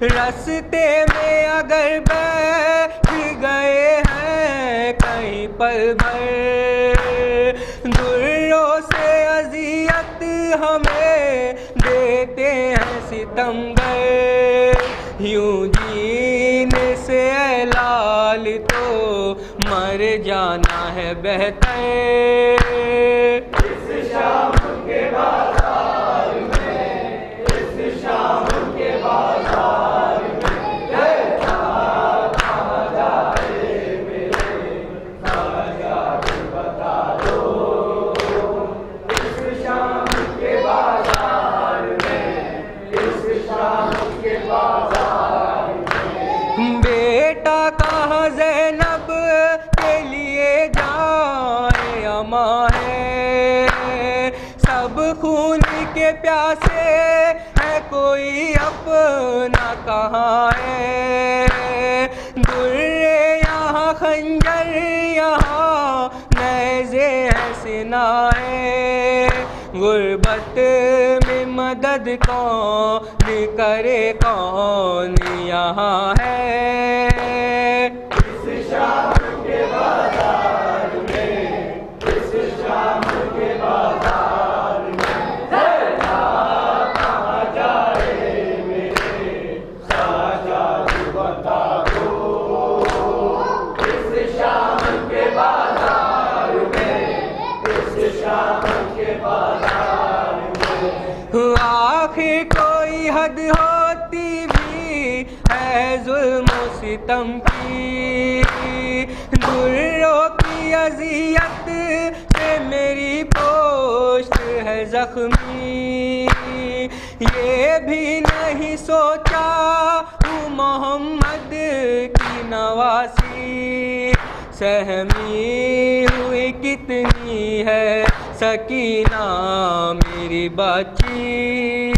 راستے میں اگر بیٹھ گئے ہیں کہیں پل بھر، دروں سے اذیت ہمیں دیتے ہیں ستمگر، یوں جینے سے اے لال تو مر جانا ہے بہتر۔ اس شام کے بازار میں، اس شام کے بازار میں، کہاں جائے میرے ساجد بتا دو۔ اس شام کے بازار میں، اس شام کے بازار میں، بیٹا کہاں زینب کے لیے جائے اماں ہے، سب خون کے پیاسے ہے کوئی اپنا کہاں ہے، درے یہاں خنجر یہاں نیزے ہے سنا ہے، غربت میں مدد کون کرے کون یہاں ہے۔ اس شام کے بازار میں، اس شام کے بازار میں، کہاں جائے میرے ساجد بتا دو۔ اس شام کے بازار میں، اس شام کے بازار میں، آخر کوئی حد ہوتی بھی ہے ظلم و ستم کی، دروں کی اذیت سے میری پوشت ہے زخمی، یہ بھی نہیں سوچا ہوں محمد کی نواسی، سہمی ہوئی کتنی ہے سکینہ میری بچی۔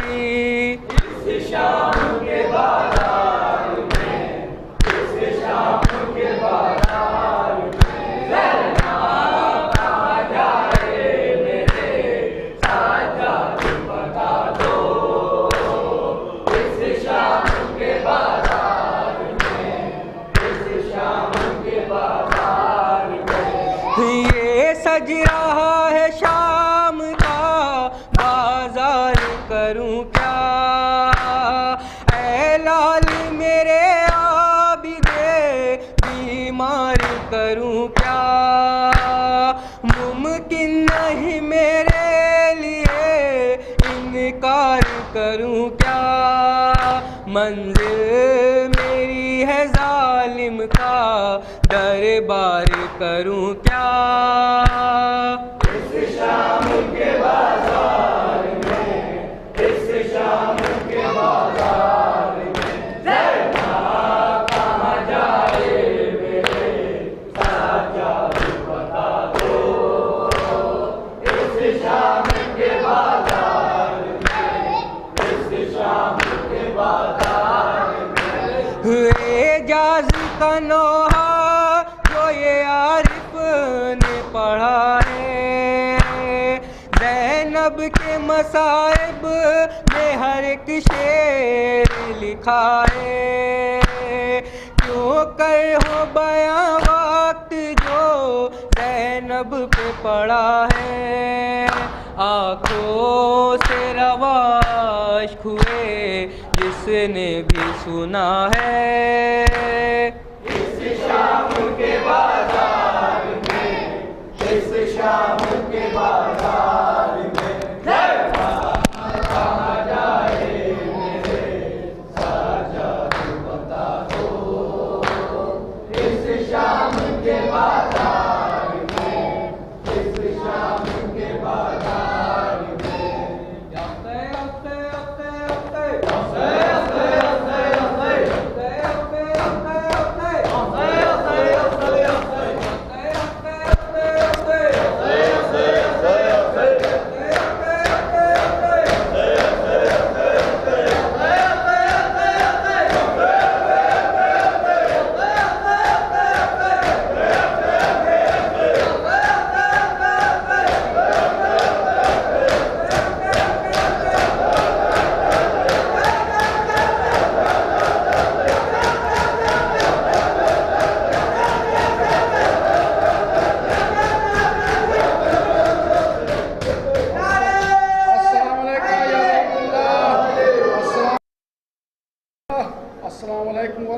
اس شام کے بازار میں، اس شام کے بازار میں، کہاں جائے میرے ساجد بتا دو۔ اس شام کے بازار میں، اس شام کے بازار میں، یہ سج رہا ہے شام کا بازار کروں کیا، اے لال میرے عابدے بیمار کروں کیا، ممکن نہیں میرے لیے انکار کروں کیا، منزل میری ہے ظالم کا دربار کروں کیا۔ اس شام کے بازار میں، اس شام کے بازار میں، کہاں جائے میرے ساجد بتا دو۔ اس شام کے بازار میں، اس شام کے بازار میں، اعجاز کا نوحہ جو یہ عارف نے پڑھا ہے، زینب کے مصائب میں ہر ایک شعر لکھا ہے، کیوں کر ہو بیاں وقت جو زینب پہ پڑا ہے، آنکھوں سے رواش ہوئے جس نے بھی سنا ہے۔ اس شام کے بازار میں، اس شام کے بازار میں، کہاں جائے میرے ساجد بتا دو۔ اس شام کے بازار میں، اس شام کے بازار میں،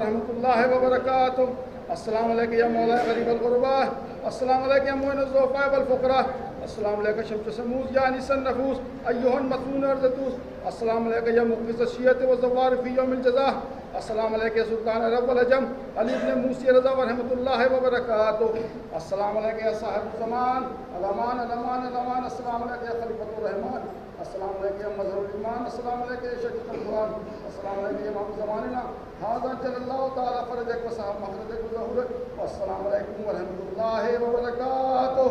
ورحمۃ اللہ وبرکاتہ. السلام علیکم یا مولا غریب الغربا. السلام علیکم یا معین الضعفاء والفقراء. السلام علیکم شمس سموز یا انیس النفوس ایها المطمون ارزتوس. السلام علیکم یا مقبض الشیعة والزوار فی یوم الجزاء. السلام علیکم یا سلطان عرب والعجم علی ابن موسی رضا ورحمۃ اللہ وبرکاتہ. السلام علیکم یا صاحب الزمان الامان الامان الامان. السلام علیکم یا خلیفۃ الرحمان. السلام علیکم یا مظہر الایمان. السلام علیکم یا شریف القرآن. السلام علیکم یا امام زماننا هذا جل اللہ تعالی فرجک و صاحب مخرجک و ظہورک. السلام علیکم ورحمۃ اللہ وبرکاتہ.